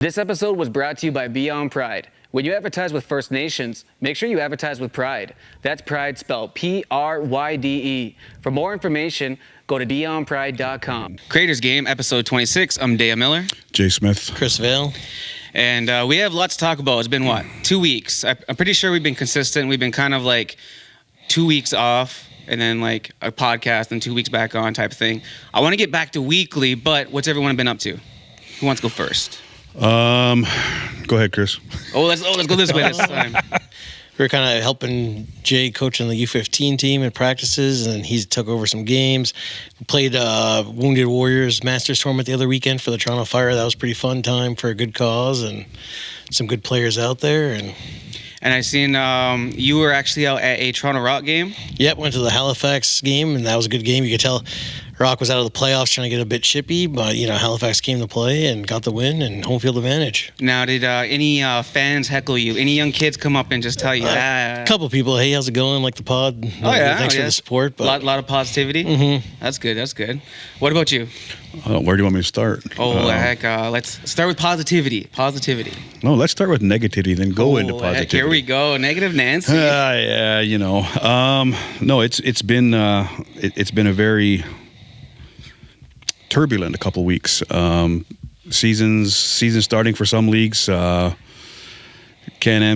This episode was brought to you by Beyond Pryde. When you advertise with First Nations, make sure you advertise with Pryde. That's Pryde spelled Pryde. For more information, go to beyondpryde.com. Creators Game, episode 26. I'm Daya Miller. Jay Smith. Chris Vale. And we have lots to talk about. It's been, 2 weeks? I'm pretty sure we've been consistent. We've been kind of like 2 weeks off and then like a podcast and 2 weeks back on type of thing. I want to get back to weekly, but what's everyone been up to? Who wants to go first? Go ahead, Chris. Let's go this way this time. We were kind of helping Jay coaching the U15 team in practices, and he took over some games. We played Wounded Warriors Masters Tournament the other weekend for the Toronto Fire. That was a pretty fun time for a good cause and some good players out there. And I seen you were actually out at a Toronto Rock game. Yep, went to the Halifax game, and that was a good game. You could tell Rock was out of the playoffs trying to get a bit chippy, but, Halifax came to play and got the win and home field advantage. Now, did any fans heckle you? Any young kids come up and just tell you, A couple people, hey, how's it going? Like the pod. Thanks for the support. But lot of positivity. Mm-hmm. That's good. What about you? Where do you want me to start? Let's start with positivity. No, let's start with negativity, then go into positivity. Heck, here we go. Negative Nancy. No, it's been a very turbulent a couple weeks. Season starting for some leagues. Can-Am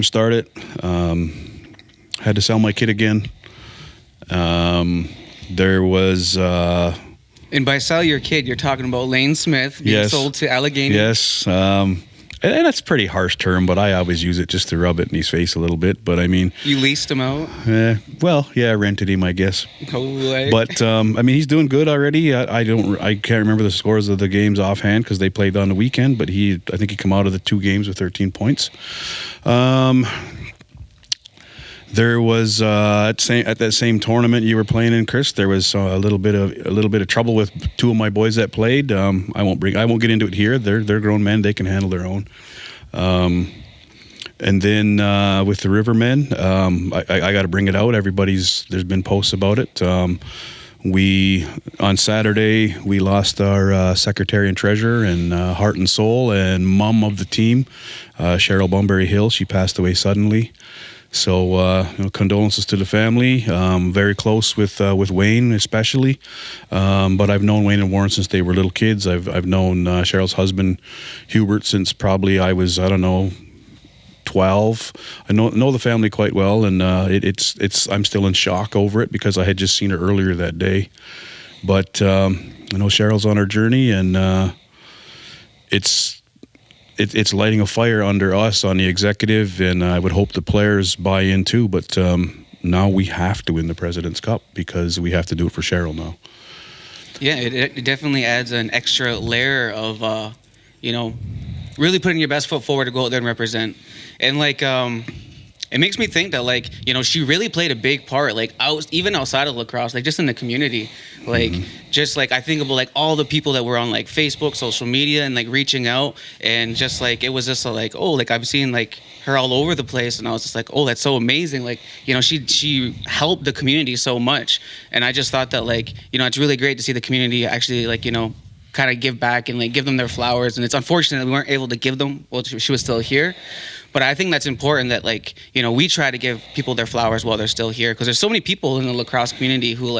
started. Had to sell my kid again. There was. And by sell your kid, you're talking about Lane Smith being sold to Allegheny. Yes. And that's a pretty harsh term, but I always use it just to rub it in his face a little bit. But I mean, you leased him out? Rented him, I guess. But he's doing good already. I can't remember the scores of the games offhand because they played on the weekend. But I think he come out of the 2 games with 13 points. There was at that same tournament you were playing in, Chris. There was a little bit of trouble with 2 of my boys that played. I won't get into it here. They're grown men; they can handle their own. And then with the Rivermen, I got to bring it out. There's been posts about it. On Saturday we lost our secretary and treasurer and heart and soul and mom of the team, Cheryl Bomberry Hill. She passed away suddenly. So condolences to the family. Very close with Wayne especially, but I've known Wayne and Warren since they were little kids. I've known Cheryl's husband Hubert since probably I was 12. I know the family quite well, and I'm still in shock over it because I had just seen her earlier that day. But I know Cheryl's on her journey, and it's lighting a fire under us on the executive, and I would hope the players buy in too. But now we have to win the President's Cup because we have to do it for Cheryl now. Yeah, it definitely adds an extra layer of, really putting your best foot forward to go out there and represent. And it makes me think that she really played a big part, even outside of lacrosse, just in the community, just I think about all the people that were on Facebook, social media, and reaching out, and just it was just I've seen her all over the place, and I was just that's so amazing. She helped the community so much, and I just thought that it's really great to see the community actually kind of give back and give them their flowers. And it's unfortunate that we weren't able to give them while she was still here. But I think that's important that we try to give people their flowers while they're still here, because there's so many people in the lacrosse community who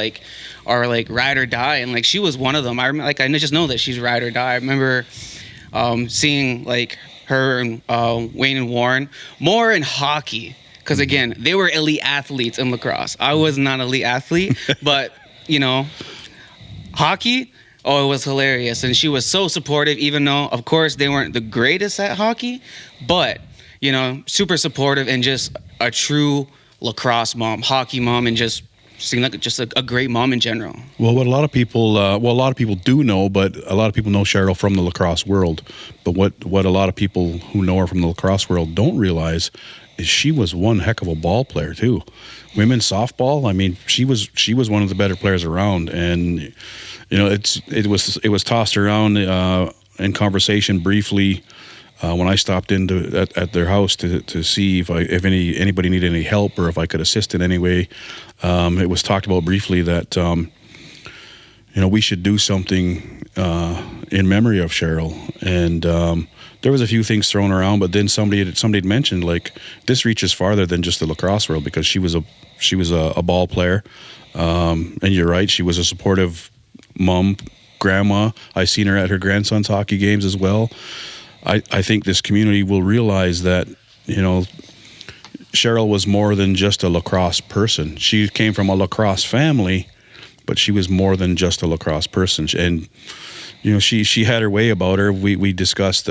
are ride or die, and she was one of them. I remember, I just know that she's ride or die. I remember seeing her and Wayne and Warren more in hockey, because again, they were elite athletes in lacrosse. I was not an elite athlete, but hockey. Oh, it was hilarious. And she was so supportive, even though, of course, they weren't the greatest at hockey, but, super supportive and just a true lacrosse mom, hockey mom, and just seemed like just a great mom in general. Well, what a lot of people do know, but a lot of people know Cheryl from the lacrosse world. But what a lot of people who know her from the lacrosse world don't realize is she was one heck of a ball player too. Women's softball, she was one of the better players around, and it was tossed around in conversation briefly when I stopped at their house to see if anybody needed any help or if I could assist in any way. It was talked about briefly that we should do something in memory of Cheryl. And there was a few things thrown around, but then somebody had mentioned, like, this reaches farther than just the lacrosse world, because she was a ball player. And you're right, she was a supportive mom, grandma. I seen her at her grandson's hockey games as well. I think this community will realize that, you know, Cheryl was more than just a lacrosse person. She came from a lacrosse family, but she was more than just a lacrosse person. And, you know, she had her way about her. We discussed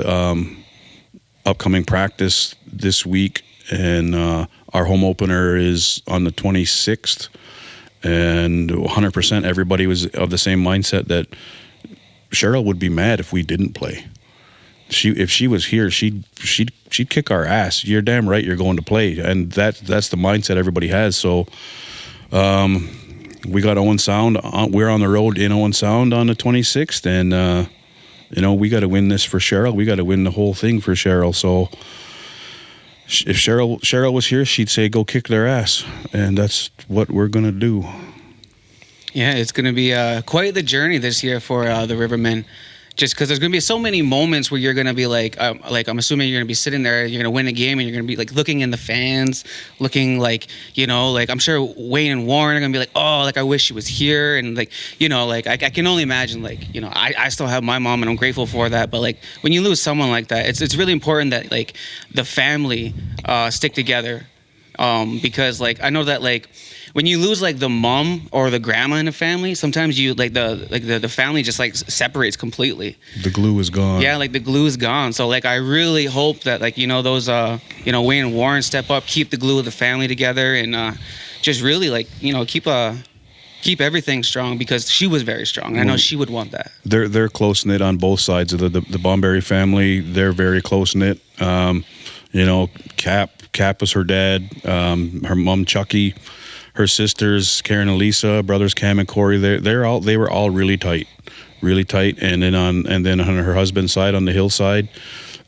upcoming practice this week, and our home opener is on the 26th. And 100% everybody was of the same mindset that Cheryl would be mad if we didn't play. If she was here, she'd kick our ass. You're damn right you're going to play. And that's the mindset everybody has. So we got Owen Sound. We're on the road in Owen Sound on the 26th. And, you know, we got to win this for Cheryl. We got to win the whole thing for Cheryl. So if Cheryl was here, she'd say, go kick their ass. And that's what we're going to do. Yeah, it's going to be quite the journey this year for the Rivermen. Just because there's going to be so many moments where you're going to be like I'm assuming you're going to be sitting there, you're going to win a game, and you're going to be like looking in the fans, looking like, you know, like I'm sure Wayne and Warren are going to be like, oh, like I wish she was here. And like, you know, like I can only imagine, like, you know, I still have my mom and I'm grateful for that. But like when you lose someone like that, it's really important that like the family stick together. Because like I know that like when you lose like the mom or the grandma in a family, sometimes you like the family just like separates completely. The glue is gone. Yeah, like the glue is gone. So like I really hope that like, you know, those you know, Wayne and Warren step up, keep the glue of the family together, and just really like, you know, keep everything strong, because she was very strong. I know she would want that. They're close knit on both sides of the Bomberry family. They're very close knit. You know, Cap was her dad, her mom Chucky, her sisters Karen and Lisa, brothers Cam and Corey. They were all really tight. And then on her husband's side, on the Hill side,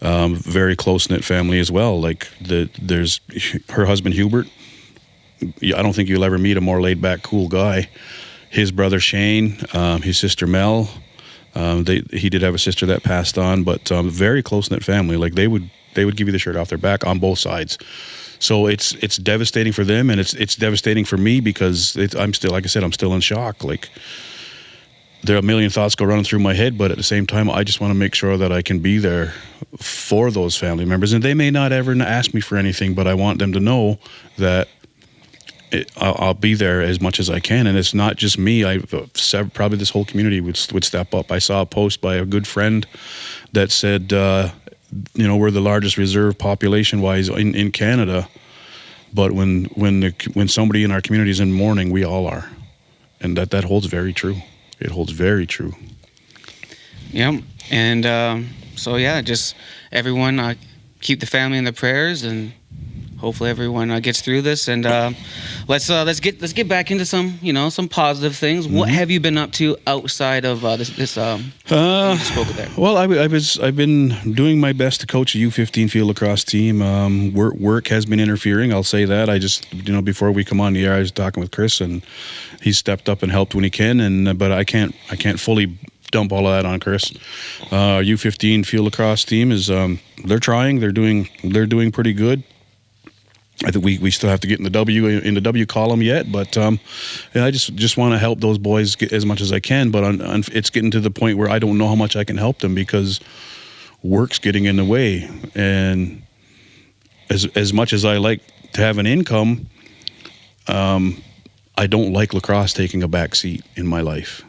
very close knit family as well. Like there's her husband Hubert. I don't think you'll ever meet a more laid back, cool guy. His brother Shane, his sister Mel. He did have a sister that passed on, but very close knit family. Like they would give you the shirt off their back on both sides. So it's devastating for them, and it's devastating for me, because I'm still, like I said, I'm still in shock. Like there are a million thoughts go running through my head, but at the same time, I just want to make sure that I can be there for those family members. And they may not ever ask me for anything, but I want them to know that I'll be there as much as I can. And it's not just me. Probably this whole community would step up. I saw a post by a good friend that said, you know, we're the largest reserve population-wise in Canada, but when somebody in our community is in mourning, we all are, and that holds very true. It holds very true. Yeah, and so yeah, just everyone keep the family in the prayers, and hopefully everyone gets through this. And let's get back into some, you know, some positive things. Mm-hmm. What have you been up to outside of this? You spoke of there. Well, I've been doing my best to coach a U15 field lacrosse team. Work has been interfering. I'll say that. I just, you know, before we come on the air, I was talking with Chris, and he stepped up and helped when he can. But I can't fully dump all of that on Chris. U15 field lacrosse team is they're trying. They're doing pretty good. I think we still have to get in the W column yet, but I just want to help those boys get as much as I can. But it's getting to the point where I don't know how much I can help them, because work's getting in the way. And as much as I like to have an income, I don't like lacrosse taking a back seat in my life.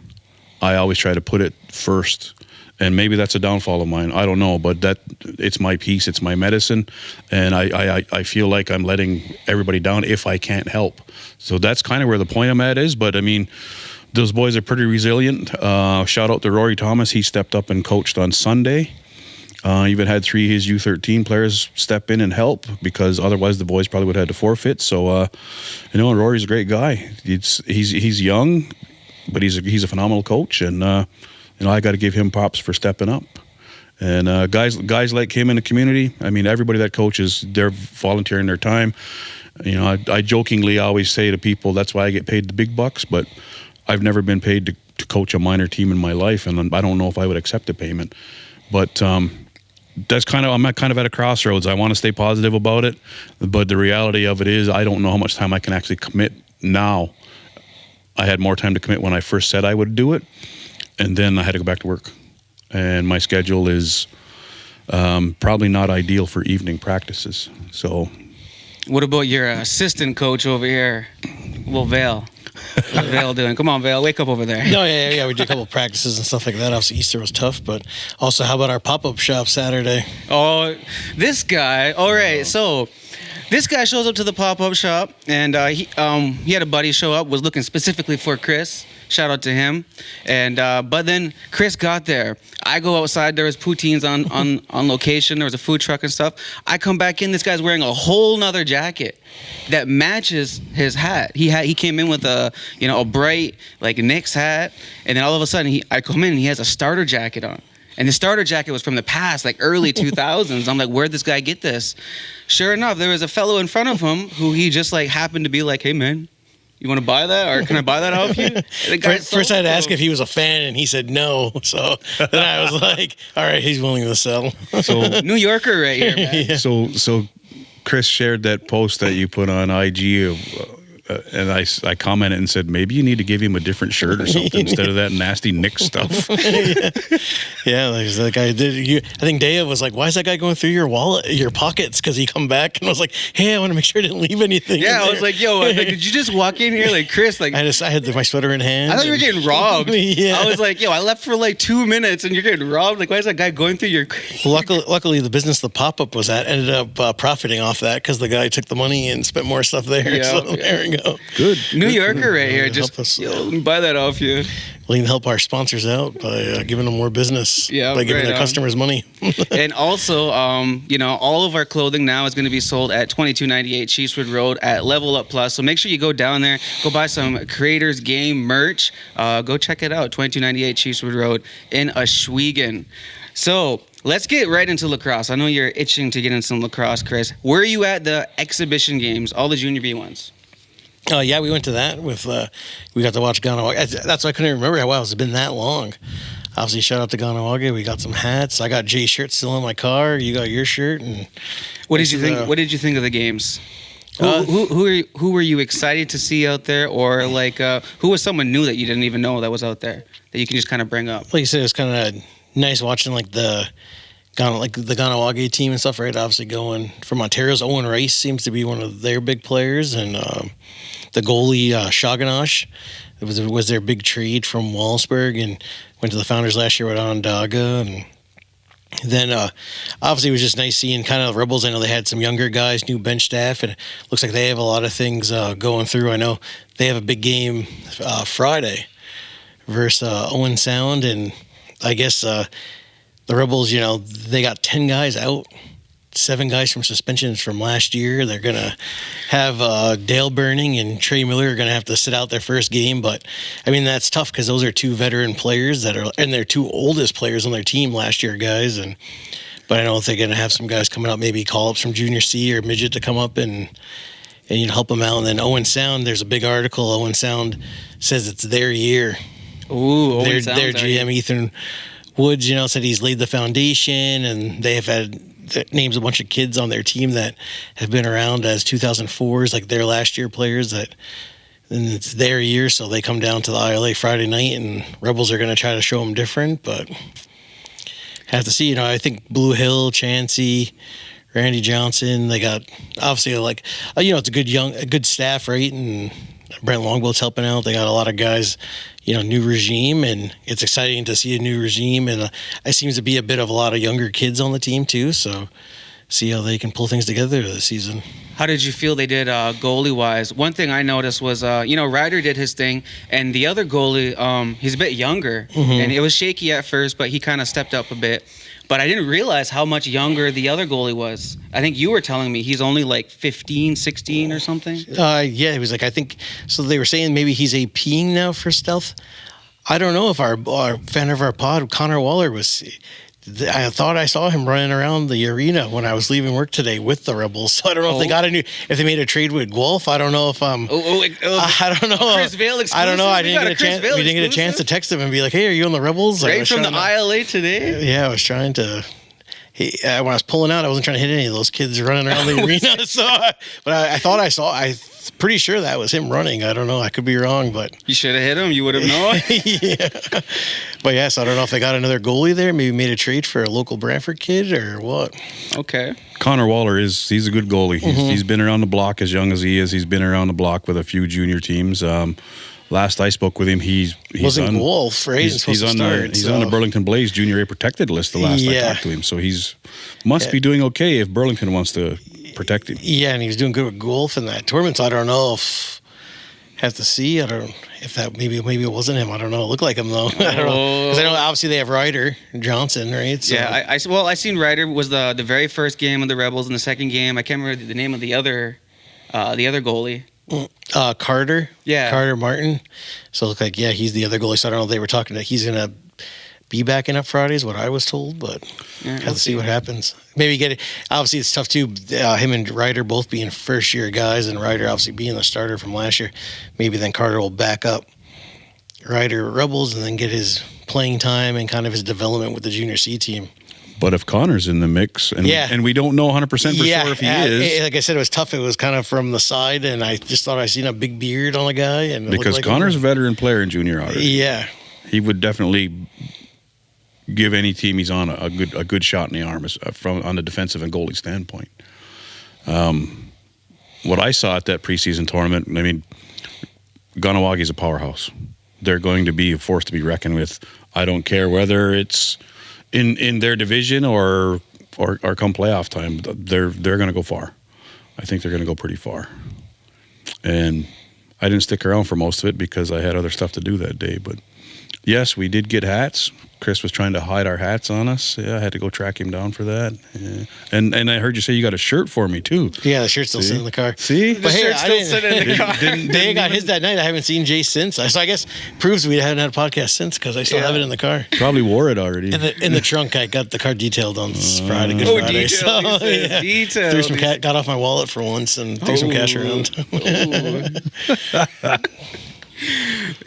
I always try to put it first. And maybe that's a downfall of mine. I don't know, but it's my peace, it's my medicine, and I feel like I'm letting everybody down if I can't help. So that's kind of where the point I'm at is. But I mean, those boys are pretty resilient. Shout out to Rory Thomas. He stepped up and coached on Sunday. Even had 3 of his U13 players step in and help, because otherwise the boys probably would have had to forfeit. So you know, Rory's a great guy. He's young, but he's a phenomenal coach, and you know, I got to give him props for stepping up. And guys like him in the community, I mean, everybody that coaches, they're volunteering their time. You know, I jokingly always say to people, that's why I get paid the big bucks, but I've never been paid to coach a minor team in my life, and I don't know if I would accept a payment. But that's I'm kind of at a crossroads. I want to stay positive about it, but the reality of it is I don't know how much time I can actually commit now. I had more time to commit when I first said I would do it, and then I had to go back to work. And my schedule is probably not ideal for evening practices. So, what about your assistant coach over here? Well, Vale. What's Vale doing? Come on, Vale, wake up over there. No, yeah. We did a couple of practices and stuff like that. Obviously, Easter was tough, but also, how about our pop-up shop Saturday? Oh, this guy. All right, so this guy shows up to the pop-up shop, and he had a buddy show up, was looking specifically for Chris. Shout out to him. And but then Chris got there. I go outside. There was poutines on location. There was a food truck and stuff. I come back in. This guy's wearing a whole nother jacket that matches his hat. He came in with a bright like Knicks hat, and then all of a sudden I come in and he has a starter jacket on. And the starter jacket was from the past, like early 2000s. I'm like, where'd this guy get this? Sure enough, there was a fellow in front of him who he just like happened to be like, hey man, you want to buy that, or can I buy that off you? First, I had to ask if he was a fan, and he said no. So then I was like, all right, he's willing to sell. So New Yorker right here, man. Yeah. So Chris shared that post that you put on IG of, and I commented and said, maybe you need to give him a different shirt or something instead of that nasty Knicks stuff. Yeah, like that guy did. I think Dave was like, why is that guy going through your wallet, your pockets? Because he come back and was like, hey, I want to make sure I didn't leave anything. Yeah, I was like, yo, did you just walk in here like Chris? Like I had my sweater in hand. I thought you were getting robbed. Yeah. I was like, yo, I left for like 2 minutes and you're getting robbed. Like, why is that guy going through your? Luckily, the business the pop-up was at ended up profiting off that because the guy took the money and spent more stuff there. Yeah, so there we go. Good. New Yorker right here. Just Help us. yo, let me buy that off you. We can help our sponsors out by giving them more business. Yeah, by giving right their on. customers money. And also, all of our clothing now is going to be sold at 2298 Chiefswood Road at Level Up Plus. So make sure you go down there, go buy some Creators Game merch. Go check it out, 2298 Chiefswood Road in Ashwegan. So let's get right into lacrosse. I know you're itching to get into some lacrosse, Chris. Where are you at the exhibition games, all the Junior B ones? Yeah, we went to that with. We got to watch Ganawage. That's why I couldn't remember how it's been that long. Obviously, shout out to Ganawage. We got some hats. I got Jay's shirt still in my car. You got your shirt. And what did you think? What did you think of the games? Who were you excited to see out there, or like who was someone new that you didn't even know that was out there that you can just kind of bring up? Like you said, it was kind of nice watching the Ganawage team and stuff. Right, obviously going from Ontario's Owen Rice seems to be one of their big players, and the goalie Shaganash was their big trade from Wallsburg and went to the Founders last year with Onondaga. And then obviously it was just nice seeing kind of the Rebels. I know they had some younger guys, new bench staff, and it looks like they have a lot of things going through. I know they have a big game Friday versus Owen Sound, and I guess the Rebels, they got 10 guys out. 7 guys from suspensions from last year. They're going to have Dale Burning and Trey Miller are going to have to sit out their first game. But, I mean, that's tough because those are 2 veteran players and they're 2 oldest players on their team last year, guys. But I know they're going to have some guys coming up, maybe call-ups from Junior C or Midget to come up and help them out. And then Owen Sound, there's a big article. Owen Sound says it's their year. Ooh, Owen Sound. Their GM, Ethan Woods, said he's laid the foundation, and they have had that names a bunch of kids on their team that have been around as 2004s, like their last year players, and it's their year, so they come down to the ILA Friday night, and Rebels are going to try to show them different, but have to see. I think Blue Hill, Chansey, Randy Johnson, they got obviously it's a good staff, right? And Brent Longboat's helping out. They got a lot of guys, new regime, and it's exciting to see a new regime. And it seems to be a lot of younger kids on the team too. So see how they can pull things together this season. How did you feel they did goalie-wise? One thing I noticed was, Ryder did his thing, and the other goalie, he's a bit younger, and it was shaky at first, but he kind of stepped up a bit. But I didn't realize how much younger the other goalie was. I think you were telling me he's only like 15, 16 or something. Yeah, he was I think, so they were saying maybe he's APing now for Stealth. I don't know if our fan of our pod, Connor Waller, I thought I saw him running around the arena when I was leaving work today with the Rebels. So I don't know if they made a trade with Guelph. I don't know if I don't know. Chris Vale exclusive? I don't know. I We didn't got get a chance. We didn't get a chance to text him and be like, "Hey, are you on the Rebels?" Like, Right from the ILA today. Yeah, I was trying to. When I was pulling out, I wasn't trying to hit any of those kids running around the arena. So, but I thought I saw. I'm pretty sure that was him running. I don't know. I could be wrong, but You should have hit him. You would have known. yeah. But yes, I don't know if they got another goalie there. Maybe made a trade for a local Brantford kid or what. Okay. Connor Waller he's a good goalie. He's been around the block as young as he is. He's been around the block with a few junior teams. Last I spoke with him, he's wasn't on, Guelph, right? He's on the Burlington Blaze Junior A protected list. The last I talked to him, so he's must be doing okay if Burlington wants to protect him. Yeah, and he was doing good with Guelph in that tournament. So I don't know if have to see. I don't if that maybe it wasn't him. I don't know. It looked like him though. I don't know because I know obviously they have Ryder Johnson, right? So, Yeah, I seen Ryder was the very first game of the Rebels. In the second game, I can't remember the name of the other goalie. Carter. Yeah. Carter Martin. So it looked like he's the other goalie. So I don't know if they were talking that he's gonna be backing up Friday is what I was told, but have to see what happens. Maybe get it. Obviously, it's tough too. Him and Ryder both being first year guys, and Ryder obviously being the starter from last year. Maybe then Carter will back up Ryder Rebels and then get his playing time and kind of his development with the junior C team. But if Connor's in the mix, and we don't know 100% for sure if he is, like I said, it was tough. It was kind of from the side, and I just thought I seen a big beard on the guy, and because Connor's a veteran player in junior already. Yeah, he would definitely give any team he's on a good shot in the arm from on the defensive and goalie standpoint. What I saw at that preseason tournament, I mean, Ganawagi is a powerhouse. They're going to be a force to be reckoned with. I don't care whether it's in their division or come playoff time. They're going to go far. I think they're going to go pretty far. And I didn't stick around for most of it because I had other stuff to do that day. But yes, we did get hats. Chris was trying to hide our hats on us. Yeah, I had to go track him down for that. Yeah. And I heard you say you got a shirt for me too. Yeah, the shirt's still sitting in the car. See? The shirt's still sitting in the car. They got his that night. I haven't seen Jay since. So I guess proves we haven't had a podcast since because I still have it in the car. Probably wore it already. In the trunk, I got the car detailed on Friday. Good Friday. Detailed. Threw some got off my wallet for once and threw some cash around.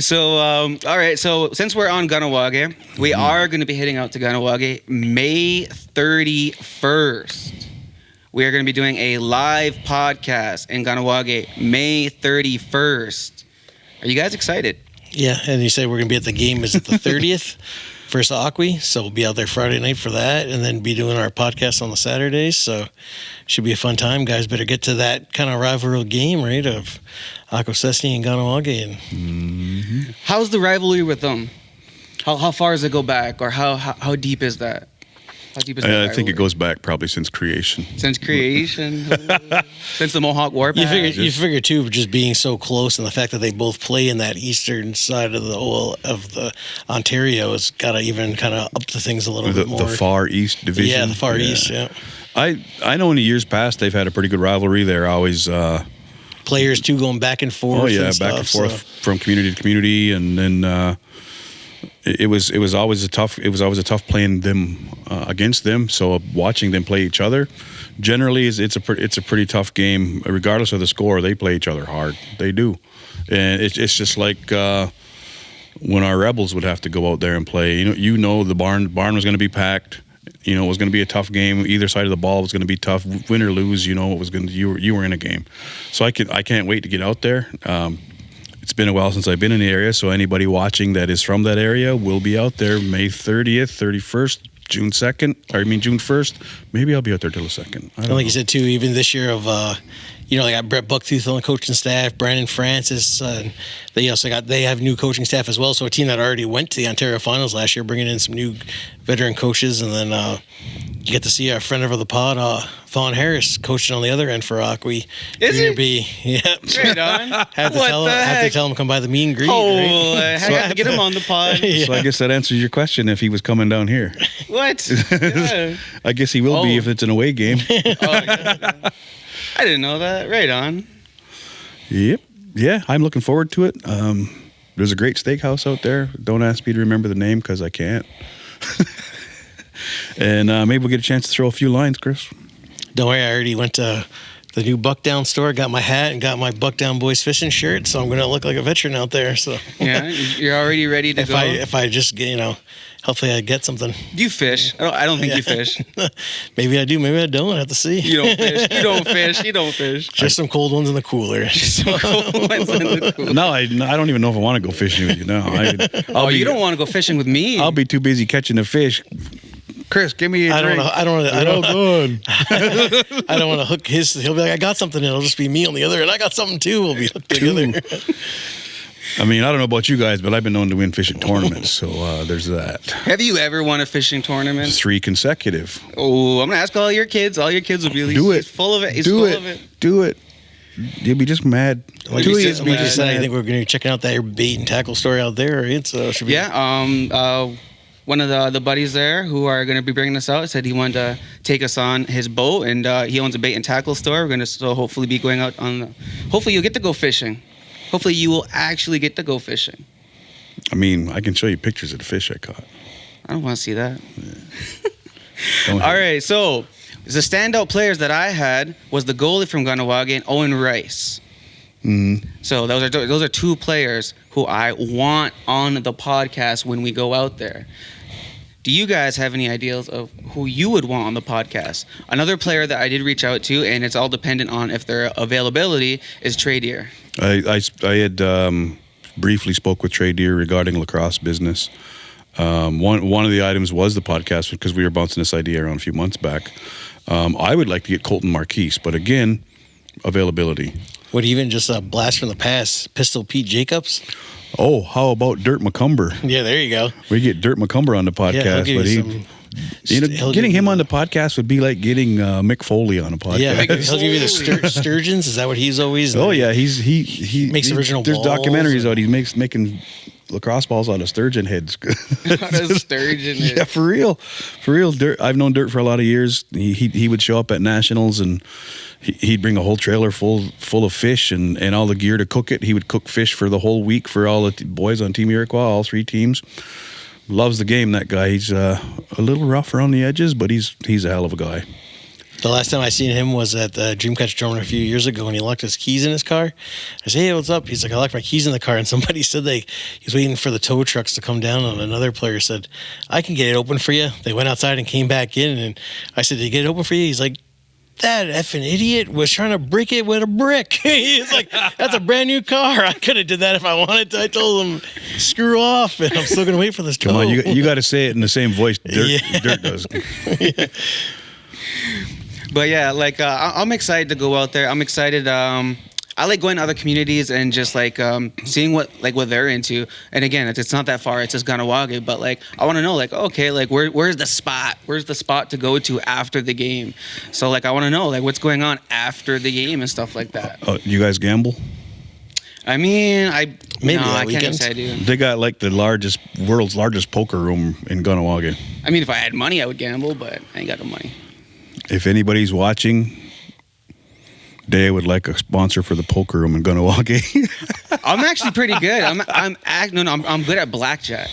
So, all right. So, since we're on Ganawagi, we are going to be heading out to Ganawagi May 31st. We are going to be doing a live podcast in Ganawagi May 31st. Are you guys excited? Yeah, and you said we're going to be at the game. Is it the 30th? Versus Aqui, so we'll be out there Friday night for that, and then be doing our podcast on the Saturdays. So should be a fun time, guys. Better get to that kind of rivalry game, right? Of Akwesasne and Ganawagi. And How's the rivalry with them? How far does it go back, or how deep is that? How deep is that? I think it goes back probably since creation. Since creation, since the Mohawk Warpath. You figure too, just being so close, and the fact that they both play in that eastern side of the Ontario has got to even kind of up the things a little bit more. The Far East division. Yeah, the Far East. Yeah. I know in the years past they've had a pretty good rivalry. They're always players too going back and forth. Oh yeah, back and forth from community to community, and then. It was always a tough playing them against them. So watching them play each other, generally it's a pretty tough game. Regardless of the score, they play each other hard. They do, and it's just like when our Rebels would have to go out there and play. You know the barn was going to be packed. It was going to be a tough game. Either side of the ball was going to be tough. Win or lose, it was going to you were in a game. So I can't wait to get out there. It's been a while since I've been in the area, so anybody watching that is from that area will be out there May 30th, 31st, June 1st. Maybe I'll be out there till the 2nd. I don't know. You said, too, even this year of, they got Brett Bucktooth on the coaching staff, Brandon Francis. They have new coaching staff as well. So a team that already went to the Ontario Finals last year, bringing in some new veteran coaches. And then you get to see our friend of the pod, Vaughn Harris, coaching on the other end for Aqui. Is he? B. Yeah. Right on. Had to tell him to come by the meet and greet. Oh, I had to get him on the pod. Yeah. So I guess that answers your question if he was coming down here. What? Yeah. I guess he will be if it's an away game. I didn't know that. Right on. Yep. Yeah, I'm looking forward to it. There's a great steakhouse out there. Don't ask me to remember the name because I can't. And maybe we'll get a chance to throw a few lines, Chris. Don't worry, I already went to the new Buckdown store, got my hat, and got my Buckdown Boys fishing shirt, so I'm going to look like a veteran out there. So Yeah, you're already ready to go. If I just get, hopefully I get something. Do you fish? I don't think you fish. Maybe I do, maybe I don't. I have to see. You don't fish. You don't fish. You don't fish. Just some cold ones in the cooler. So cool. No, I don't even know if I want to go fishing with you now. You don't want to go fishing with me. I'll be too busy catching the fish. Chris, give me a drink. I don't want to hook his. He'll be like, I got something, and it'll just be me on the other, and I got something too. We'll be hooked together. I mean, I don't know about you guys, but I've been known to win fishing tournaments, so there's that. Have you ever won a fishing tournament? 3 consecutive. Oh, I'm gonna ask all your kids. All your kids will be like, do it. He's full of it. He's full of it. Do it. You'll be just mad. I think we're going to be checking out that bait and tackle story out there, right? So should we? Yeah. One of the buddies there who are going to be bringing us out said he wanted to take us on his boat, and he owns a bait and tackle store. We're going to hopefully be going out on. Hopefully you'll get to go fishing. Hopefully you will actually get to go fishing. I mean, I can show you pictures of the fish I caught. I don't want to see that. Yeah. All right, so the standout players that I had was the goalie from Kahnawake and Owen Rice. Mm-hmm. So those are 2 players who I want on the podcast when we go out there. Do you guys have any ideas of who you would want on the podcast? Another player that I did reach out to, and it's all dependent on if their availability, is Trey Deer. I had briefly spoke with Trey Deer regarding lacrosse business. One of the items was the podcast because we were bouncing this idea around a few months back. I would like to get Colton Marquise, but again, availability. Would even just a blast from the past, Pistol Pete Jacobs? Oh, how about Dirt McCumber? Yeah, there you go. We get Dirt McCumber on the podcast, but getting him on the podcast would be like getting Mick Foley on a podcast. Yeah, he'll give you the sturgeons. Is that what he's always? Oh yeah, he makes original. There's balls documentaries out. He's making lacrosse balls out of sturgeon heads. Out of sturgeon heads. Yeah, for real. Dirt. I've known Dirt for a lot of years. He would show up at nationals and he'd bring a whole trailer full of fish and all the gear to cook it. He would cook fish for the whole week for all the boys on Team Iroquois, all 3 teams. Loves the game, that guy. He's a little rough around the edges, but he's a hell of a guy. The last time I seen him was at the Dreamcatcher tournament a few years ago when he locked his keys in his car. I said, hey, what's up? He's like, I locked my keys in the car. And somebody said he's waiting for the tow trucks to come down. And another player said, I can get it open for you. They went outside and came back in. And I said, did you get it open for you? He's like, that effing idiot was trying to break it with a brick. He's like, that's a brand new car. I could have did that if I wanted to. I told him, screw off. And I'm still going to wait for this tow. Come on, you got to say it in the same voice Dirt does. Yeah. But yeah, like I'm excited to go out there. I'm excited. I like going to other communities and just like seeing what they're into. And again, it's not that far. It's just Kahnawake, but like I want to know like okay, like where's the spot? Where's the spot to go to after the game? So like I want to know like what's going on after the game and stuff like that. You guys gamble? I mean, I can't even say I do. They got like the world's largest poker room in Kahnawake. I mean, if I had money, I would gamble, but I ain't got no money. If anybody's watching, Day would like a sponsor for the poker room in Kahnawake. I'm actually pretty good. I'm good at blackjack.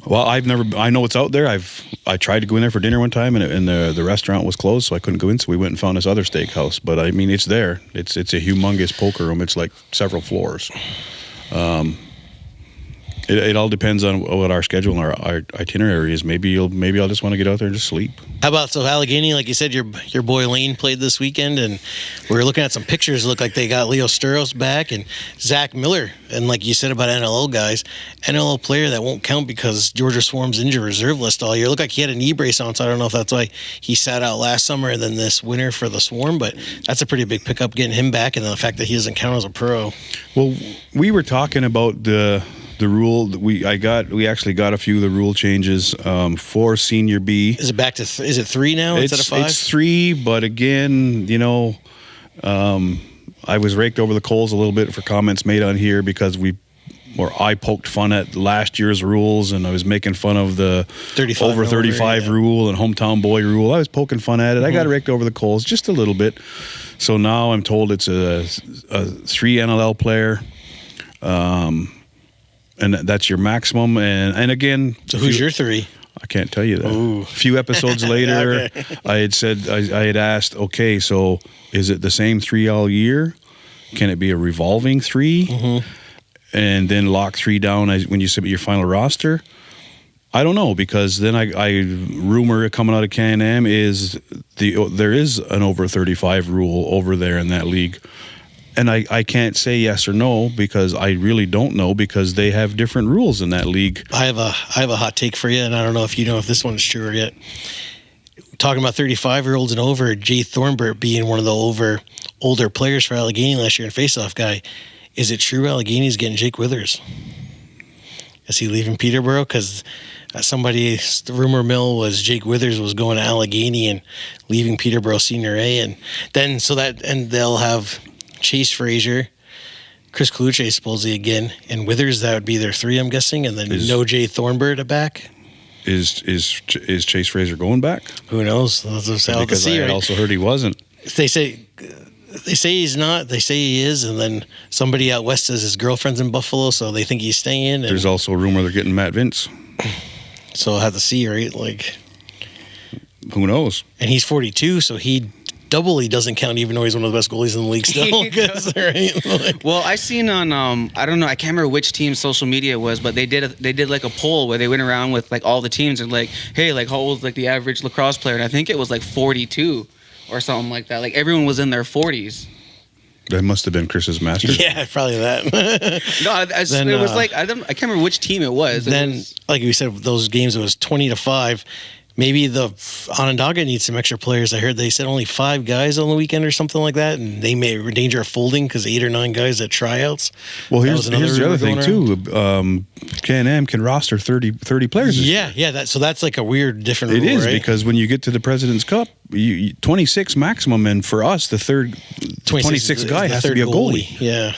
Well, I know it's out there. I tried to go in there for dinner one time, and the restaurant was closed, so I couldn't go in. So we went and found this other steakhouse. But I mean, it's there. It's a humongous poker room. It's like several floors. It all depends on what our schedule and our itinerary is. Maybe I'll just want to get out there and just sleep. How about Allegheny? Like you said, your boy Lane played this weekend, and we were looking at some pictures. It looked like they got Leo Sturos back and Zach Miller. And like you said about NLL guys, NLL player that won't count because Georgia Swarm's injured reserve list all year. It looked like he had a knee brace on, so I don't know if that's why he sat out last summer and then this winter for the Swarm. But that's a pretty big pickup getting him back, and the fact that he doesn't count as a pro. Well, we were talking about the rule that we actually got a few of the rule changes for Senior B. Is it back to is it 3 now instead of 5? It's 3, but again, I was raked over the coals a little bit for comments made on here because I poked fun at last year's rules, and I was making fun of the 35 rule and hometown boy rule. I was poking fun at it. I got raked over the coals just a little bit. So now I'm told it's a 3 NLL player. And that's your maximum. And again, so who's your 3? I can't tell you that. Ooh. A few episodes later, Okay. I had said, I had asked, okay, so is it the same 3 all year? Can it be a revolving 3? Mm-hmm. And then lock 3 down when you submit your final roster? I don't know, because then I rumor coming out of Can-Am is there is an over 35 rule over there in that league. And I can't say yes or no because I really don't know, because they have different rules in that league. I have a hot take for you, and I don't know if you know if this one is true or yet. Talking about 35-year-olds and over, Jay Thornbert being one of the older players for Allegheny last year and faceoff guy. Is it true Allegheny's getting Jake Withers? Is he leaving Peterborough? Because the rumor mill was Jake Withers was going to Allegheny and leaving Peterborough Senior A, and then they'll have Chase Frazier, Chris Colucci supposedly again, and Withers. That would be their 3, I'm guessing, and then no Jay Thornbert back. Is Chase Frazier going back? Who knows? Let's have to Because see, I right? also heard he wasn't. They say he's not. They say he is, and then somebody out west says his girlfriend's in Buffalo, so they think he's staying. And There's also a rumor they're getting Matt Vince. so I'll have to see, right? Like, Who knows? and he's 42, so he doesn't count, even though he's one of the best goalies in the league still. He 'Cause, right? Like, Well, I seen on I don't know, I can't remember which team's social media it was, but they did like a poll where they went around with like all the teams and like, hey, like how old's like the average lacrosse player? And I think it was like 42 or something like that. Like everyone was in their 40s. That must have been Chris's master. yeah, probably that. No, Then, it was like I can't remember which team it was. Then, like we said, those games, it was 20-5. Maybe the Onondaga needs some extra players. I heard they said only 5 guys on the weekend or something like that, and they may be in danger of folding because 8 or 9 guys at tryouts. Well, That here's was another the other rumor thing going too. Can-Am can roster 30 players. this year. Yeah. That's like a weird, different It rule, is, right? because when you get to the President's Cup, you 26 maximum, and for us, the third 26 is guy the has to third be a goalie. Yeah.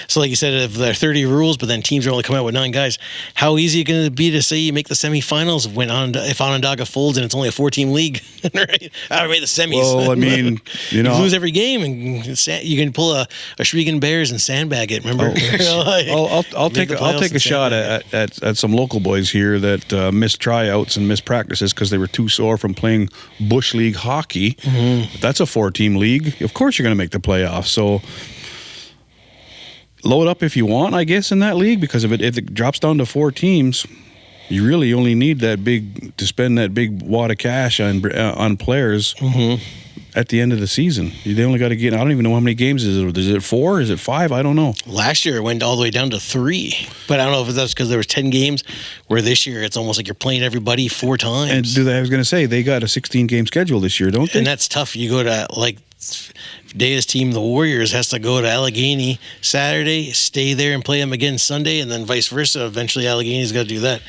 So, like you said, if there are 30 rules, but then teams are only coming out with 9 guys, how easy is it going to be to say you make the semifinals if Onondaga folds and it's only a 4-team league? Right? I made the semis. Well, I mean, you know, you lose every game, and you can pull a Shregan Bears and sandbag it. Remember? I'll take a shot at some local boys here that missed tryouts and missed practices because they were too sore from playing Bush League hockey. Mm-hmm. That's a 4-team league. Of course, you're going to make the playoffs. So load up if you want, I guess, in that league, because if it drops down to 4 teams, you really only need to spend that big wad of cash on players. Mm-hmm. At the end of the season. They only got to get, I don't even know how many games is it. Is it 4? Is it 5? I don't know. Last year it went all the way down to 3. But I don't know if that's because there was 10 games, where this year it's almost like you're playing everybody 4 times. And I was going to say, they got a 16-game schedule this year, don't they? And that's tough. You go to, like, Daya's team, the Warriors, has to go to Allegheny Saturday, stay there and play them again Sunday, and then vice versa. Eventually Allegheny's got to do that.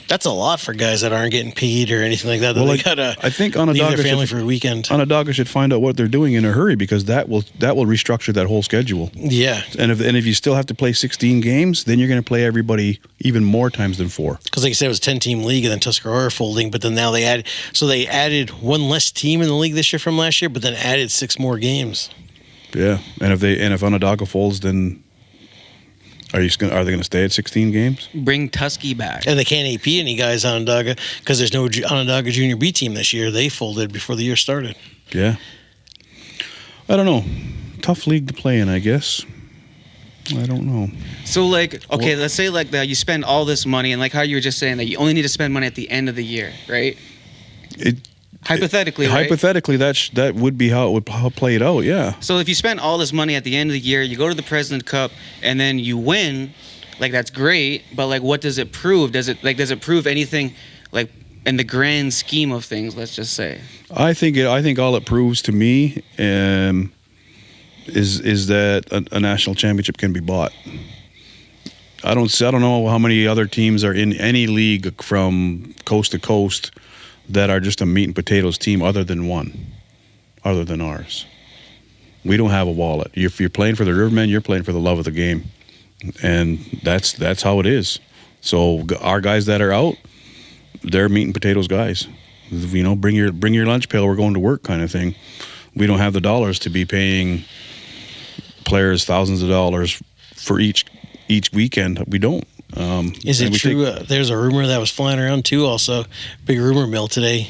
That's a lot for guys that aren't getting paid or anything like that. Well, they got to I think leave their family for a weekend. Onondaga should find out what they're doing in a hurry, because that will restructure that whole schedule. Yeah. And if you still have to play 16 games, then you're going to play everybody even more times than 4. Because like I said, it was a 10-team league, and then Tuscarora folding, but then now they added one less team in the league this year from last year, but then added 6 more games. Yeah, and if Onondaga folds, then are they going to stay at 16 games? Bring Tusky back. And they can't AP any guys Onondaga because there's no Onondaga Junior B team this year. They folded before the year started. Yeah. I don't know. Tough league to play in, I guess. I don't know. So, like, okay, let's say, like, that you spend all this money, and, like, how you were just saying that you only need to spend money at the end of the year, right? Hypothetically, right? Hypothetically, that would be how it would play it out, yeah. So if you spend all this money at the end of the year, you go to the President Cup, and then you win, like, that's great, but, like, what does it prove? Does it prove anything, like, in the grand scheme of things, let's just say? I think all it proves to me is that a national championship can be bought. I don't know how many other teams are in any league from coast to coast that are just a meat and potatoes team other than ours. We don't have a wallet. If you're playing for the Rivermen, you're playing for the love of the game. And that's how it is. So our guys that are out, they're meat and potatoes guys. You know, bring your lunch pail, we're going to work kind of thing. We don't have the dollars to be paying players thousands of dollars for each weekend. We don't. Is it and we true? There's a rumor that was flying around too. Also, big rumor mill today.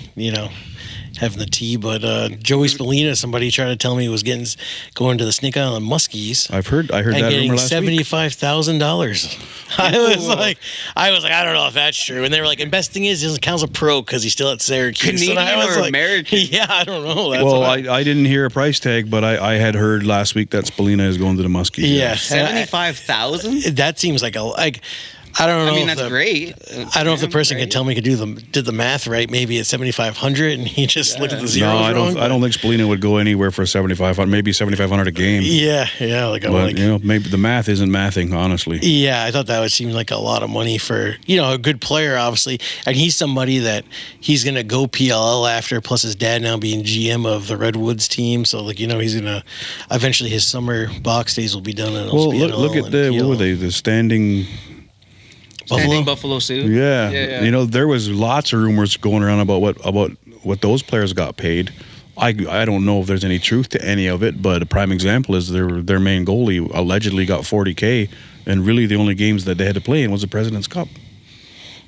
Having the tea, but Joey Spallina, somebody tried to tell me was going to the Snake Island Muskies. I heard that getting rumor last week. $75,000. I was like, I don't know if that's true. And they were like, and best thing is, he doesn't count as a pro because he's still at Syracuse. Canadian and I was or like, American? Yeah, I don't know. That's Well, what I didn't hear a price tag, but I had heard last week that Spallina is going to the Muskies. yeah, 75,000. that seems like I don't know. I mean, if that's great. I don't know if the person Great. can tell me did the math right. Maybe at 7,500, and he just looked at the zeros No, wrong. I don't think Spallina would go anywhere for 7,500, maybe 7,500 a game. Yeah. But maybe the math isn't mathing, honestly. Yeah, I thought that would seem like a lot of money for, a good player, obviously. And he's somebody that he's going to go PLL after, plus his dad now being GM of the Redwoods team. So, he's going to, eventually his summer box days will be done. And Well, look at what were they, the standing... Standing Buffalo Sioux. Yeah. There was lots of rumors going around about what those players got paid. I don't know if there's any truth to any of it, but a prime example is their main goalie allegedly got $40K, and really the only games that they had to play in was the President's Cup.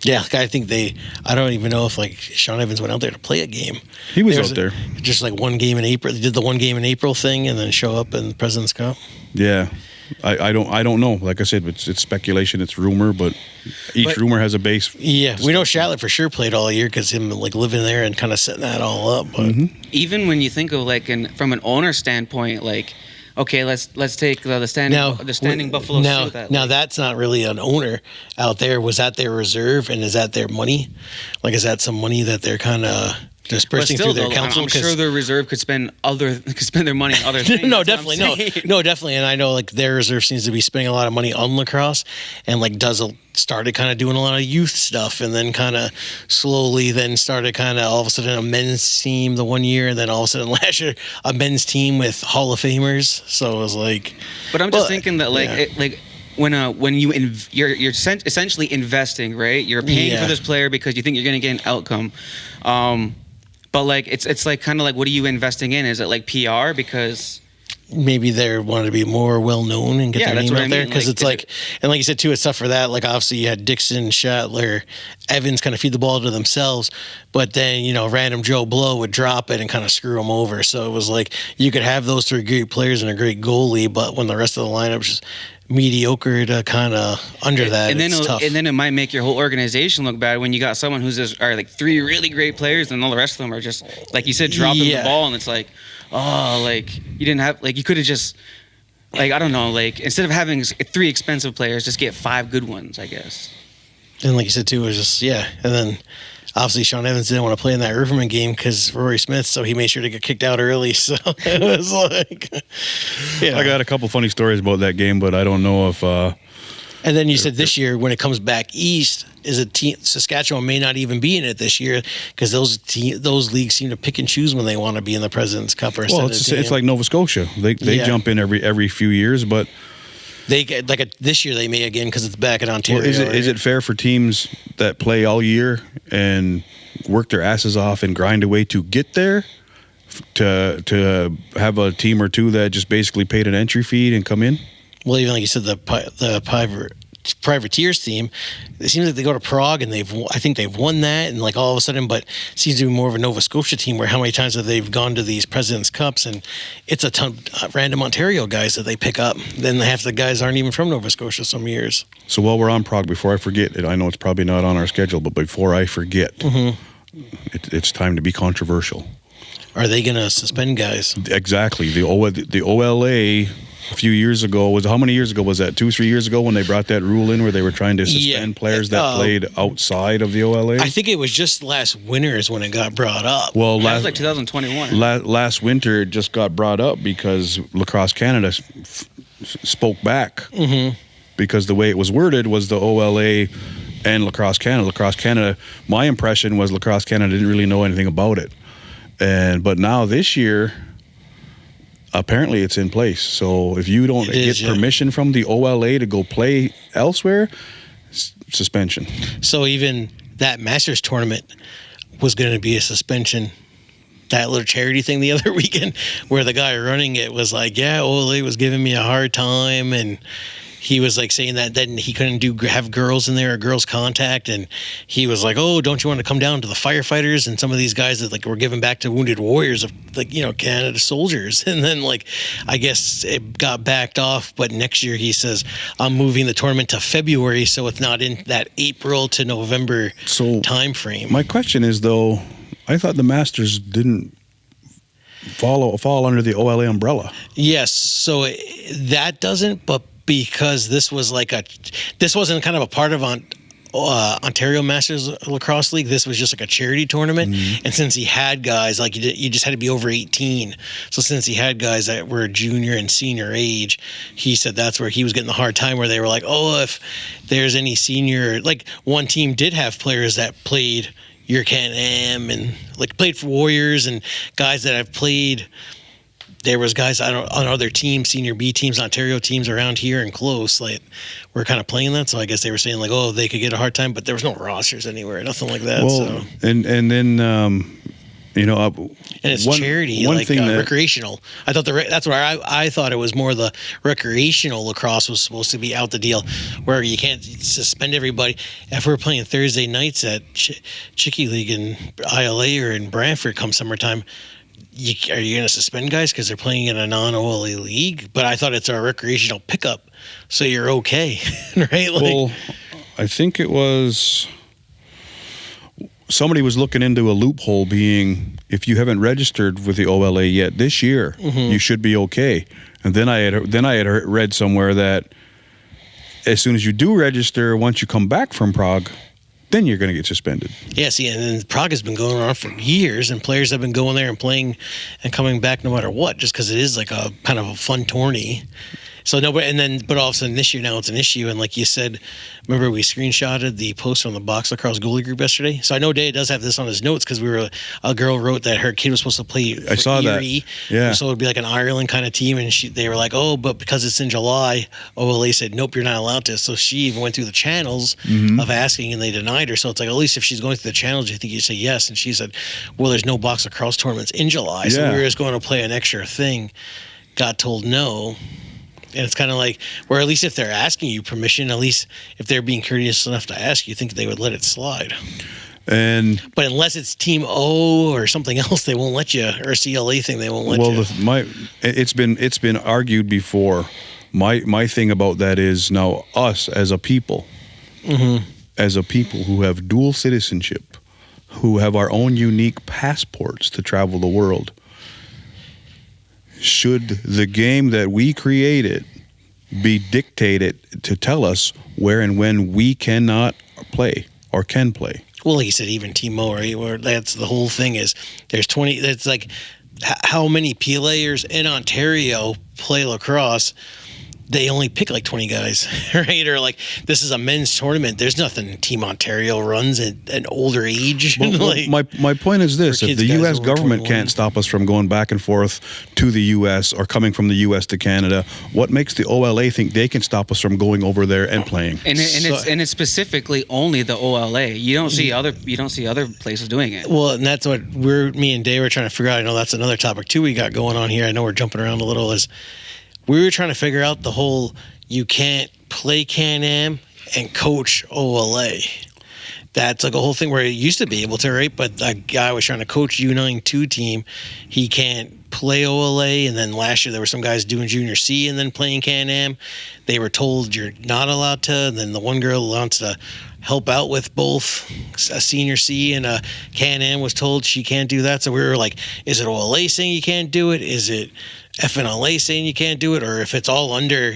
Yeah, I think I don't even know if Sean Evans went out there to play a game. He was out there. Just one game in April. They did the 1 game in April thing and then show up in the President's Cup. Yeah. I don't know. Like I said, it's speculation, it's rumor, but each rumor has a base. Yeah, we know Shatlett for sure played all year because him living there and kind of setting that all up. But Even when you think of from an owner standpoint, okay, let's take the standing Buffalo Now, Sioux. now that's not really an owner out there. Was that their reserve, and is that their money? Is that some money that they're kind of dispersing through their council? I'm sure their reserve could spend their money on other things. No, definitely, no, definitely. And I know their reserve seems to be spending a lot of money on lacrosse, and started kind of doing a lot of youth stuff, and then kind of slowly then started kind of all of a sudden a men's team the 1 year, and then all of a sudden last year a men's team with Hall of Famers. So it was But I'm just thinking that when you're essentially investing, right? You're paying for this player because you think you're going to get an outcome. But it's kind of what are you investing in? Is it PR? Because maybe they wanted to be more well known and get their name out there. Because and like you said too, it's tough for that. Obviously you had Dixon, Shattler, Evans kind of feed the ball to themselves, but then random Joe Blow would drop it and kind of screw them over. So it was you could have those 3 great players and a great goalie, but when the rest of the lineup was just mediocre to kind of under that, it's tough. And then it might make your whole organization look bad when you got someone who's just 3 really great players and all the rest of them are just like you said dropping the ball, and it's you didn't have you could have just I don't know, instead of having 3 expensive players, just get 5 good ones, I guess. And like you said too, it was just and then obviously Sean Evans didn't want to play in that Rivermen game because Rory Smith, so he made sure to get kicked out early. So it was I got a couple funny stories about that game, but I don't know if and then you said this year when it comes back east, is a team Saskatchewan may not even be in it this year because those leagues seem to pick and choose when they want to be in the President's Cup or it's like Nova Scotia. They jump in every few years, but they get this year they may again because it's back in Ontario. Well, is it fair for teams that play all year and work their asses off and grind away to get there to have a team or two that just basically paid an entry fee and come in? Well, even like you said, the privateers team, it seems like they go to Prague and I think they've won that, and all of a sudden, but it seems to be more of a Nova Scotia team where how many times have they've gone to these President's Cups, and it's a ton of random Ontario guys that they pick up. Then half the guys aren't even from Nova Scotia some years. So while we're on Prague, before I forget, I know it's probably not on our schedule, but before I forget, it's time to be controversial. Are they going to suspend guys? Exactly. The OLA a few years ago how many years ago was that? 2-3 years ago when they brought that rule in where they were trying to suspend players that played outside of the OLA? I think it was just last winter is when it got brought up. Well, it was 2021. Last winter it just got brought up because Lacrosse Canada spoke back because the way it was worded was the OLA and Lacrosse Canada. Lacrosse Canada, my impression was Lacrosse Canada didn't really know anything about it, but now this year. Apparently it's in place. So if you don't get permission from the OLA to go play elsewhere, suspension. So even that Masters tournament was going to be a suspension. That little charity thing the other weekend where the guy running it was OLA was giving me a hard time and he was like saying that then he couldn't have girls in there or girls contact, and he was like, oh, don't you want to come down to the firefighters and some of these guys that like were giving back to wounded warriors of like, you know, Canada soldiers. And then like I guess it got backed off, but next year he says I'm moving the tournament to February, so it's not in that April to November time frame. My question is though, I thought the Masters didn't fall under the OLA umbrella. Yes, so that doesn't, but because this wasn't kind of a part of Ontario Masters Lacrosse League. This was just like a charity tournament, and since he had guys like you just had to be over 18. So since he had guys that were junior and senior age, he said that's where he was getting the hard time. Where they were like, oh, if there's any senior, like one team did have players that played your Can-Am and like played for Warriors and guys that have played. There was guys on other teams, senior B teams, Ontario teams around here and close, like we're kind of playing that. So I guess they were saying like, oh, they could get a hard time, but there was no rosters anywhere, nothing like that. Well, so. and then you know, and it's charity, like recreational. I thought that's where I thought it was more the recreational lacrosse was supposed to be out the deal, where you can't suspend everybody. If we're playing Thursday nights at Chicky League in ILA or in Brantford come summertime, are you going to suspend guys because they're playing in a non-OLA league? But I thought it's our recreational pickup, so you're okay, right? Like, well, I think it was somebody was looking into a loophole, being if you haven't registered with the OLA yet this year, you should be okay. And then I had read somewhere that as soon as you do register, once you come back from Prague, then you're going to get suspended. Yeah, see, and then Prague has been going on for years, and players have been going there and playing and coming back no matter what, just because it is like a kind of a fun tourney. So but all of a sudden this year now it's an issue, and like you said, remember we screenshotted the post on the Box Lacrosse goalie group yesterday. So I know Dave does have this on his notes because a girl wrote that her kid was supposed to play. I saw Erie, that. Yeah. So it would be like an Ireland kind of team, and they were like, oh, but because it's in July, OLA said nope, you're not allowed to. So she even went through the channels of asking, and they denied her. So it's like at least if she's going through the channels, you think you say yes, and she said, well, there's no Box Lacrosse tournaments in July, so we were just going to play an extra thing. Got told no. And it's kind of like, where at least if they're asking you permission, at least if they're being courteous enough to ask, you think they would let it slide. But unless it's Team O or something else, they won't let you, or a CLA thing, they won't let you. Well, it's been argued before. My thing about that is now us as a people, as a people who have dual citizenship, who have our own unique passports to travel the world. Should the game that we created be dictated to tell us where and when we cannot play or can play? Well, like you said, even Team O, right? Where that's the whole thing is there's 20. That's like how many players in Ontario play lacrosse. They only pick like 20 guys, right? Or like this is a men's tournament. There's nothing Team Ontario runs at an older age. Well, my point is this: if the U.S. government can't stop us from going back and forth to the U.S. or coming from the U.S. to Canada, what makes the OLA think they can stop us from going over there and playing? And it's specifically only the OLA. You don't see other places doing it. Well, and that's what me and Dave were trying to figure out. I know that's another topic too we got going on here. I know we're jumping around a little. We were trying to figure out the whole you can't play Can-Am and coach OLA. That's like a whole thing where you used to be able to, right? But a guy was trying to coach U92 team. He can't play OLA. And then last year there were some guys doing Junior C and then playing Can-Am. They were told you're not allowed to. And then the one girl wants to help out with both a Senior C and a Can-Am was told she can't do that. So we were like, is it OLA saying you can't do it? Is it FNLA saying you can't do it? Or if it's all under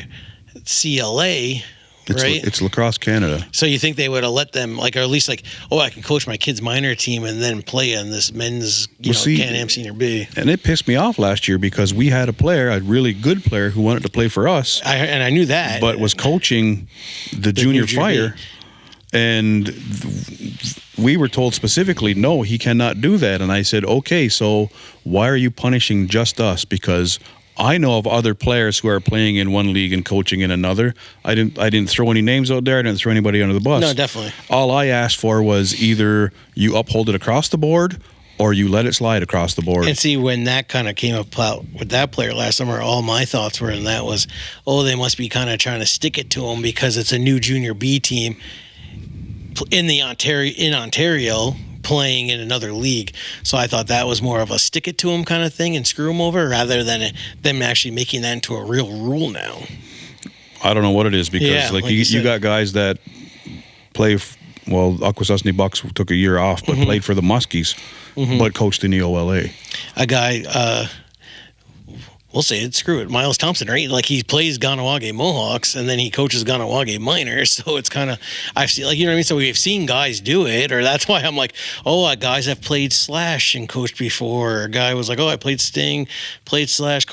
CLA, right? It's Lacrosse Canada. So you think they would have let them, like, or at least like, oh, I can coach my kid's minor team and then play in this men's, Can-Am Senior B. And it pissed me off last year because we had a really good player who wanted to play for us. And I knew that. But was coaching the Junior Fire. And we were told specifically, no, he cannot do that. And I said, okay, so why are you punishing just us? Because I know of other players who are playing in one league and coaching in another. I didn't throw any names out there. I didn't throw anybody under the bus. No, definitely. All I asked for was either you uphold it across the board or you let it slide across the board. And see, when that kind of came up with that player last summer, all my thoughts were, and that was, they must be kind of trying to stick it to him because it's a new junior B team in Ontario playing in another league. So I thought that was more of a stick it to him kind of thing and screw him over, rather than them actually making that into a real rule now. I don't know what it is, because like you got guys that play. Well, Akwesasne Bucks took a year off, but played for the Muskies, but coached in the OLA. A guy, we'll say it, screw it, Miles Thompson, right? Like, he plays Ganawage Mohawks, and then he coaches Ganawage Miners. So it's kind of, I've seen, like, you know what I mean? So we've seen guys do it, or that's why I'm like, guys have played Slash and coached before. Or a guy was like, I played Sting, played Slash,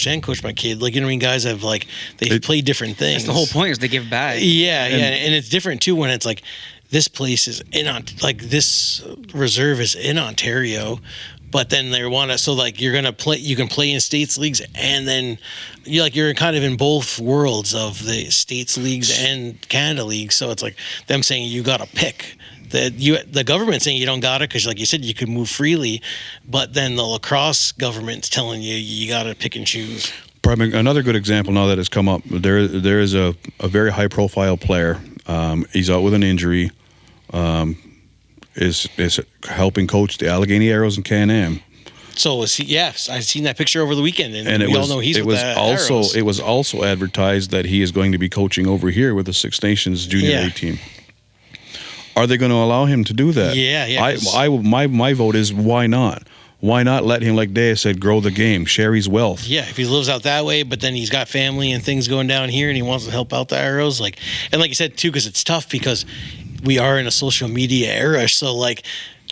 and coached my kid. Like, you know what I mean? Guys have, like, they've played different things. That's the whole point, is they give back. Yeah, and it's different too when it's like, this place is this reserve is in Ontario, but then they want to, so like you can play in states leagues, and then you're kind of in both worlds of the states leagues and Canada leagues. So it's like them saying you got to pick. The government saying you don't got it because, like you said, you could move freely, but then the lacrosse government's telling you got to pick and choose. Probably another good example now that has come up. There is a very high profile player. He's out with an injury. Is helping coach the Allegheny Arrows and Can-Am. So yes, I've seen that picture over the weekend, and we all know he's with the Arrows. It was also advertised that he is going to be coaching over here with the Six Nations Junior A team. Are they going to allow him to do that? Yeah. My vote is, why not? Why not let him, like Dea said, grow the game, share his wealth? Yeah, if he lives out that way, but then he's got family and things going down here, and he wants to help out the Arrows, and like you said too, because it's tough because we are in a social media era. So like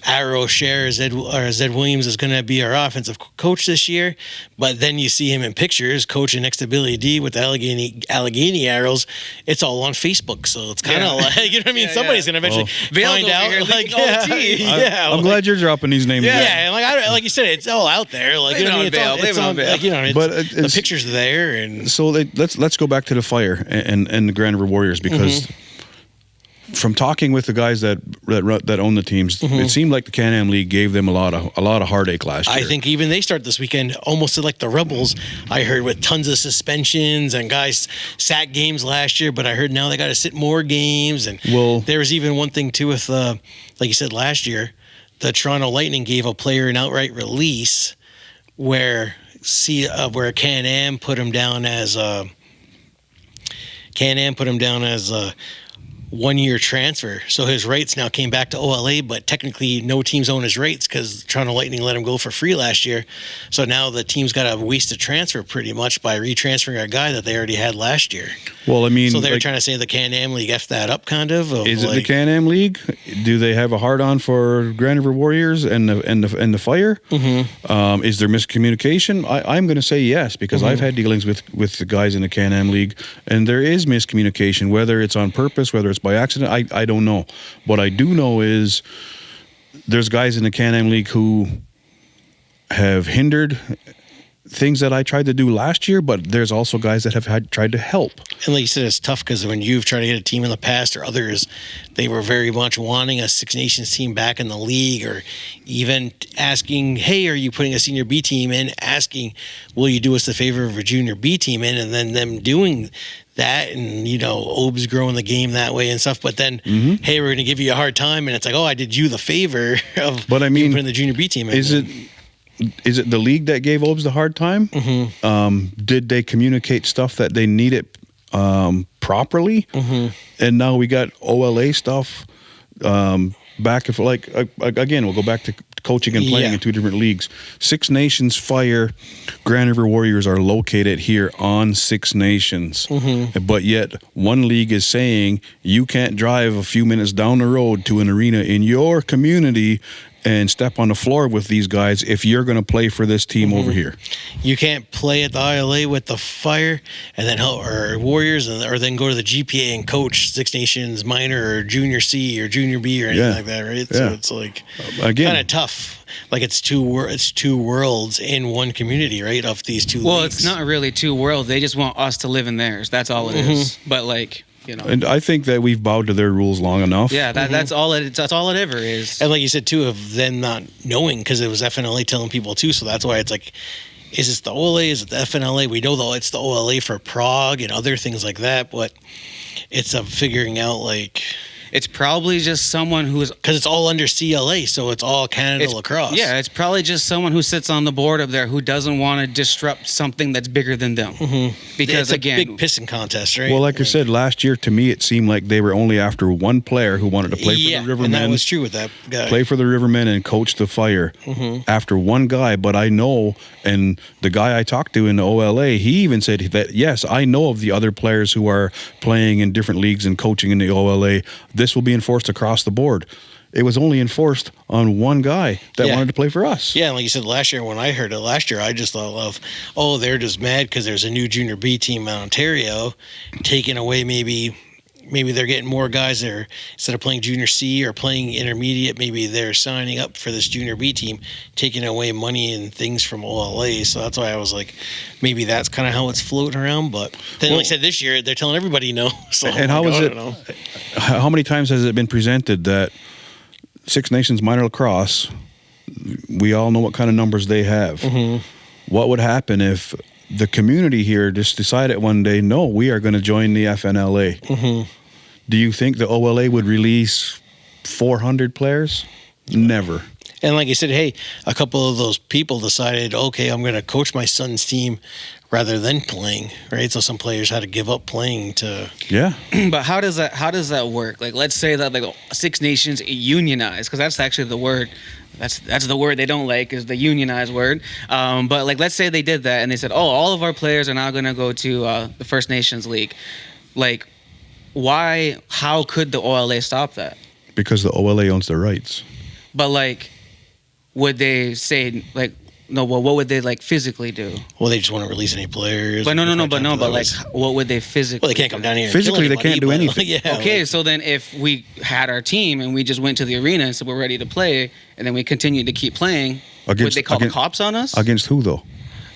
Arrow shares Zed Williams is going to be our offensive coach this year, but then you see him in pictures coaching next to Billy D with the Allegheny Arrows. It's all on Facebook, so it's kind of like, you know what I mean. Somebody's going to eventually find out. I'm glad you're dropping these names. And like you said, it's all out there. Like, you know, it's on, like, you know, but the pictures are there. And so let's go back to the Fire and the Grand River Warriors, because. From talking with the guys that own the teams, it seemed like the Can-Am League gave them a lot of heartache last year. I think even they start this weekend almost like the Rebels. I heard with tons of suspensions, and guys sat games last year, but I heard now they got to sit more games. And there was even one thing too with, like you said, last year, the Toronto Lightning gave a player an outright release where Can-Am put him down as a 1-year transfer. So his rights now came back to OLA, but technically no teams own his rights because Toronto Lightning let him go for free last year. So now the team's got to waste a transfer pretty much by retransferring a guy that they already had last year. Well, I mean, so they're trying to say the Can-Am League F that up, kind of. Is it the Can-Am League? Do they have a hard-on for Grand River Warriors and the Fire? Is there miscommunication? I'm going to say yes, because I've had dealings with the guys in the Can-Am League, and there is miscommunication, whether it's on purpose, whether it's by accident. I don't know. What I do know is there's guys in the Can-Am League who have hindered things that I tried to do last year, but there's also guys that have tried to help. And like you said, it's tough because when you've tried to get a team in the past, or others, they were very much wanting a Six Nations team back in the league, or even asking, hey, are you putting a senior B team in? Asking, will you do us the favor of a junior B team in? And then them doing that, and Ob's growing the game that way and stuff. But then, hey, we're going to give you a hard time, and it's like, I did you the favor of putting the junior B team in. Is it the league that gave Obes the hard time? Did they communicate stuff that they needed properly? And now we got OLA stuff back. If again, we'll go back to coaching and playing in two different leagues. Six Nations Fire, Grand River Warriors are located here on Six Nations, but yet one league is saying you can't drive a few minutes down the road to an arena in your community and step on the floor with these guys if you're going to play for this team over here. You can't play at the ILA with the Fire and then or Warriors, or then go to the GPA and coach Six Nations minor or junior C or junior B or anything like that, right? So it's like kind of tough. Like it's two worlds in one community, right? Of these two leagues. Well, it's not really two worlds. They just want us to live in theirs. That's all it is. But you know. And I think that we've bowed to their rules long enough. Yeah, that's all it. That's all it ever is. And like you said too, of them not knowing, because it was FNLA telling people too. So that's why it's like, is this the OLA? Is it the FNLA? We know though it's the OLA for Prague and other things like that, but it's figuring out like. It's probably just someone who's because it's all under CLA, so it's all Canada Lacrosse. Yeah, it's probably just someone who sits on the board up there who doesn't want to disrupt something that's bigger than them. Because it's a again, big pissing contest, right? Well, like I said, last year to me it seemed like they were only after one player who wanted to play for the Rivermen. And that was true with that guy. Play for the Rivermen and coach the Fire after one guy. But I know, and the guy I talked to in the OLA, he even said that, yes, I know of the other players who are playing in different leagues and coaching in the OLA. This will be enforced across the board. It was only enforced on one guy that wanted to play for us. Yeah, and like you said, last year, when I heard it last year, I just thought of, they're just mad because there's a new junior B team in Ontario taking away maybe they're getting more guys there. Instead of playing junior C or playing intermediate, maybe they're signing up for this junior B team, taking away money and things from OLA. So that's why I was like, maybe that's kind of how it's floating around. But then, like I said, this year, they're telling everybody no. So and how is it? How many times has it been presented that Six Nations minor lacrosse, we all know what kind of numbers they have. What would happen if the community here just decided one day, no, we are going to join the FNLA? Do you think the OLA would release 400 players? Never. And like you said, hey, a couple of those people decided, okay, I'm going to coach my son's team rather than playing, right? So some players had to give up playing to. Yeah. But how does that work? Like, let's say that like Six Nations unionize, because that's actually the word. That's the word they don't like, is the unionized word. But like, let's say they did that and they said, all of our players are now going to go to the First Nations League. Like, why? How could the OLA stop that? Because the OLA owns the rights. But like, would they say like, no? Well, what would they like physically do? Well, they just want to release any players. But but like, what would they physically? Well, they can't come down here. And physically, kill they can't do anything. Okay, so then if we had our team and we just went to the arena and said we're ready to play, and then we continued to keep playing, would they call the cops on us? Against who though?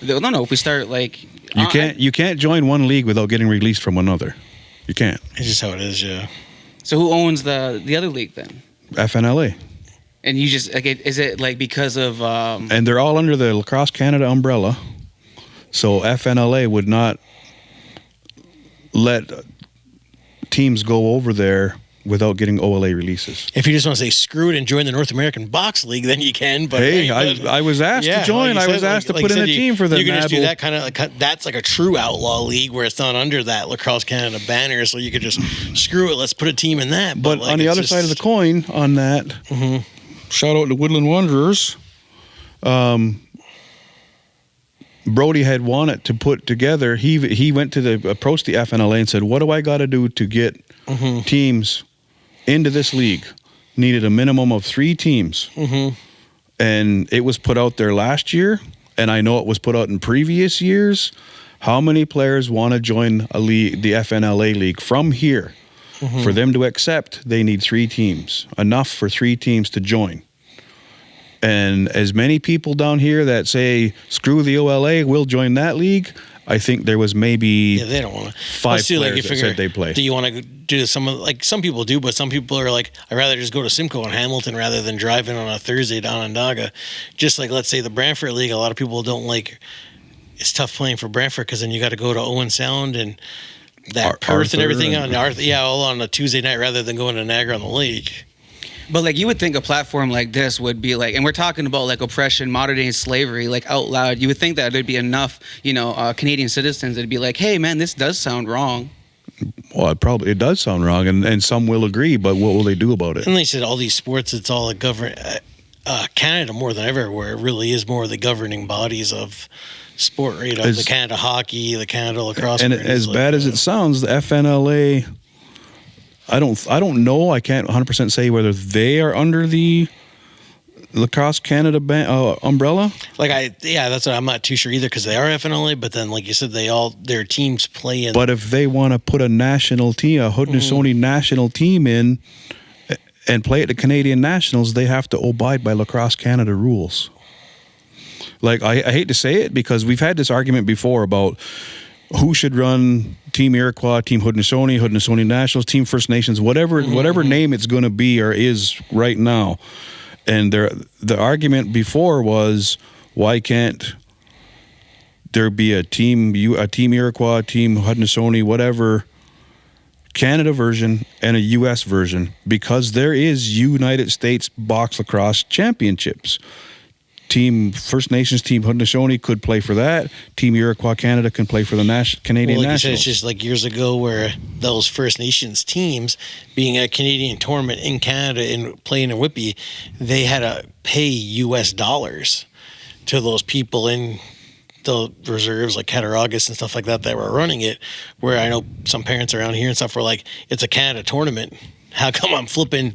No. If we start like, you can't join one league without getting released from another. You can't. It's just how it is, yeah. So who owns the other league then? FNLA. And you just like, is it like because of? And they're all under the Lacrosse Canada umbrella, so FNLA would not let teams go over there without getting OLA releases. If you just want to say screw it and join the North American Box League, then you can. But hey, I was asked to join. Like I was asked to put in a team for the. You can just do that kind of like, that's like a true outlaw league where it's not under that Lacrosse Canada banner, so you could just screw it. Let's put a team in that. But like, on the other side of the coin, on that, shout out to Woodland Wanderers. Brody had wanted to put together. He went to approached the FNLA and said, "What do I got to do to get teams into this league?" Needed a minimum of 3 teams, and it was put out there last year, and I know it was put out in previous years. How many players want to join a league, the FNLA league from here? For them to accept, they need 3 teams, enough for 3 teams to join. And as many people down here that say, screw the OLA, we'll join that league, I think there was maybe they don't want to. 5 players that said they play. Do you want to do some people do, but some people are like, I'd rather just go to Simcoe in Hamilton rather than drive in on a Thursday to Onondaga. Just like, let's say the Brantford League, a lot of people don't like, it's tough playing for Brantford because then you got to go to Owen Sound and that Perth and everything all on a Tuesday night rather than going to Niagara on the Lake. But like, you would think a platform like this would be like, and we're talking about like oppression, modern day slavery, like out loud. You would think that there'd be enough, Canadian citizens that'd be like, hey man, this does sound wrong. Well, it does sound wrong, and some will agree, but what will they do about it? And they said all these sports, it's all a Canada more than ever, where it really is more of the governing bodies of sport, right? Of the Canada hockey, the Canada lacrosse. And as bad as it sounds, the FNLA, I don't know. I can't 100% say whether they are under the Lacrosse Canada umbrella. That's what I'm not too sure either, because they are FNLA. But then, like you said, their teams play in. But if they want to put a national team, a Haudenosaunee national team in, and play at the Canadian Nationals, they have to abide by Lacrosse Canada rules. Like, I hate to say it, because we've had this argument before about, who should run Team Iroquois, Team Haudenosaunee Nationals, Team First Nations, whatever name it's going to be or is right now. And the argument before was, why can't there be a team Iroquois, Team Haudenosaunee, whatever, Canada version and a U.S. version? Because there is United States Box Lacrosse Championships. Team First Nations, Team Haudenosaunee could play for that. Team Iroquois Canada can play for the Canadian like Nationals. You said, it's just like years ago where those First Nations teams, being a Canadian tournament in Canada and playing in Whitby, they had to pay U.S. dollars to those people in the reserves like Cattaraugus and stuff like that were running it, where I know some parents around here and stuff were like, it's a Canada tournament. How come I'm flipping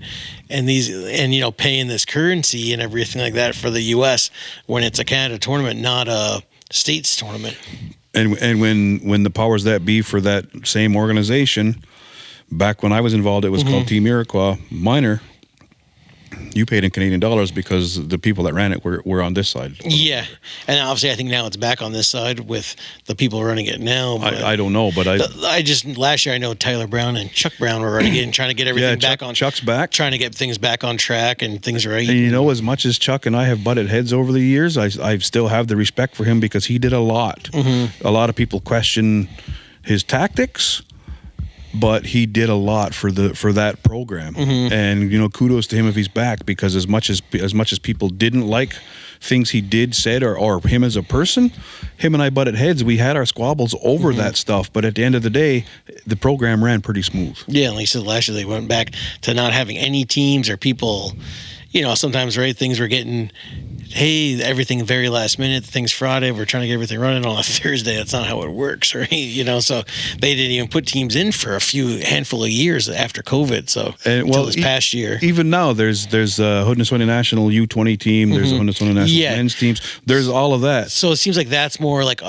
and paying this currency and everything like that for the U.S. when it's a Canada tournament, not a states tournament? And when the powers that be for that same organization, back when I was involved, it was called Team Iroquois Minor. You paid in Canadian dollars because the people that ran it were on this side. Yeah, and obviously I think now it's back on this side with the people running it now. I don't know, but I just last year I know Tyler Brown and Chuck Brown were running it and trying to get everything back on. Chuck's back, trying to get things back on track and things right. And as much as Chuck and I have butted heads over the years, I still have the respect for him because he did a lot. A lot of people question his tactics, but he did a lot for that program. And kudos to him if he's back, because as much as people didn't like things he did, said, or him as a person, him and I butted heads. We had our squabbles over that stuff, but at the end of the day, the program ran pretty smooth. Yeah, and like I said, last year they went back to not having any teams or people. Sometimes, right, things were getting, hey, everything very last minute, things Friday, we're trying to get everything running on a Thursday. That's not how it works, right? So they didn't even put teams in for a handful of years after COVID. So until this past year. Even now, there's a Haudenosaunee National U20 team, there's a Haudenosaunee National men's teams, there's all of that. So it seems like that's more like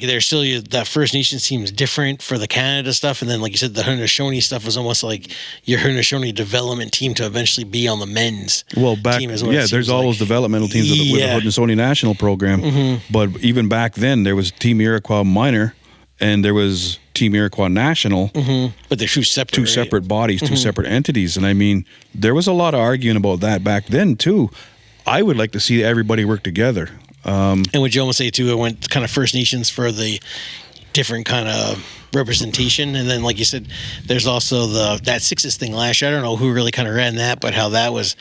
there's still that First Nations team is different for the Canada stuff, and then like you said, the Haudenosaunee stuff was almost like your Haudenosaunee development team to eventually be on the men's team as well. Yeah, there's all those developmental teams with the Haudenosaunee National program, but even back then there was Team Iroquois Minor and there was Team Iroquois National, but they're two separate bodies, two separate entities, and I mean there was a lot of arguing about that back then too. I would like to see everybody work together. And would you almost say too, it went kind of First Nations for the different kind of representation, and then like you said, there's also that Sixes thing last year. I don't know who really kind of ran that, but how that was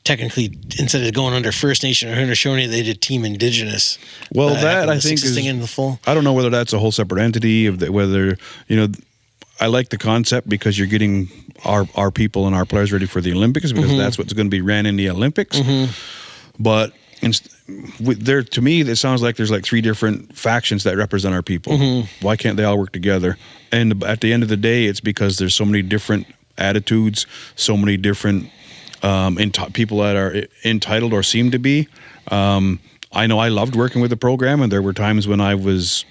technically, instead of going under First Nation or Haudenosaunee, they did Team Indigenous. Well, that I think is, in the full. I don't know whether that's a whole separate entity, whether I like the concept because you're getting our people and our players ready for the Olympics, because that's what's going to be ran in the Olympics. But to me, it sounds like there's like three different factions that represent our people. Why can't they all work together? And at the end of the day, it's because there's so many different attitudes, so many different people that are entitled or seem to be. I know I loved working with the program, and there were times when I was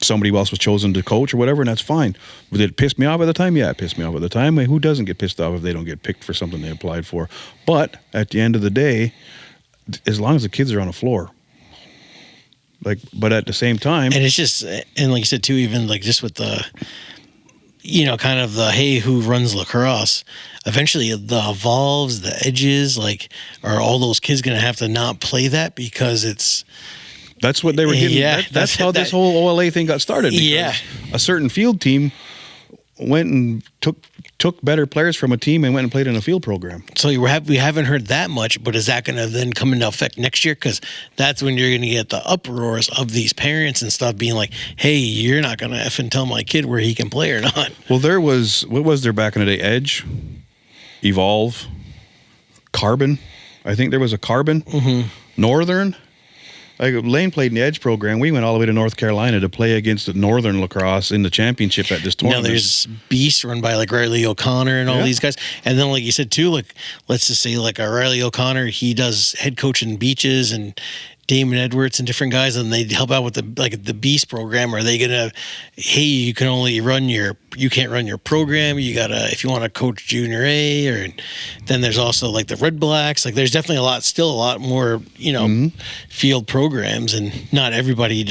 somebody else was chosen to coach or whatever, and that's fine. But did it piss me off at the time? Yeah, it pissed me off at the time. I mean, who doesn't get pissed off if they don't get picked for something they applied for? But at the end of the day, as long as the kids are on the floor, but at the same time, and it's just, and like you said too, even like just with the, kind of the, hey, who runs lacrosse? Eventually, the evolves, the edges, are all those kids going to have to not play that because it's. That's what they were getting. Yeah, that's how this whole OLA thing got started. Yeah, a certain field team went and took better players from a team and went and played in a field program. So we haven't heard that much, but is that going to then come into effect next year? Because that's when you're going to get the uproars of these parents and stuff being like, "Hey, you're not going to effing tell my kid where he can play or not." Well, what was there back in the day? Edge, Evolve, Carbon. I think there was a Carbon, Northern. Lane played in the Edge program. We went all the way to North Carolina to play against the Northern Lacrosse in the championship at this tournament. Now there's Beast run by Riley O'Connor and all these guys. And then like you said too, let's just say Riley O'Connor, he does head coach in Beaches and Damon Edwards and different guys, and they help out with the Beast program. Are they gonna, hey, you can't run your program. You gotta, if you want to coach junior A, or then there's also like the Red Blacks. Like there's definitely still a lot more, field programs, and not everybody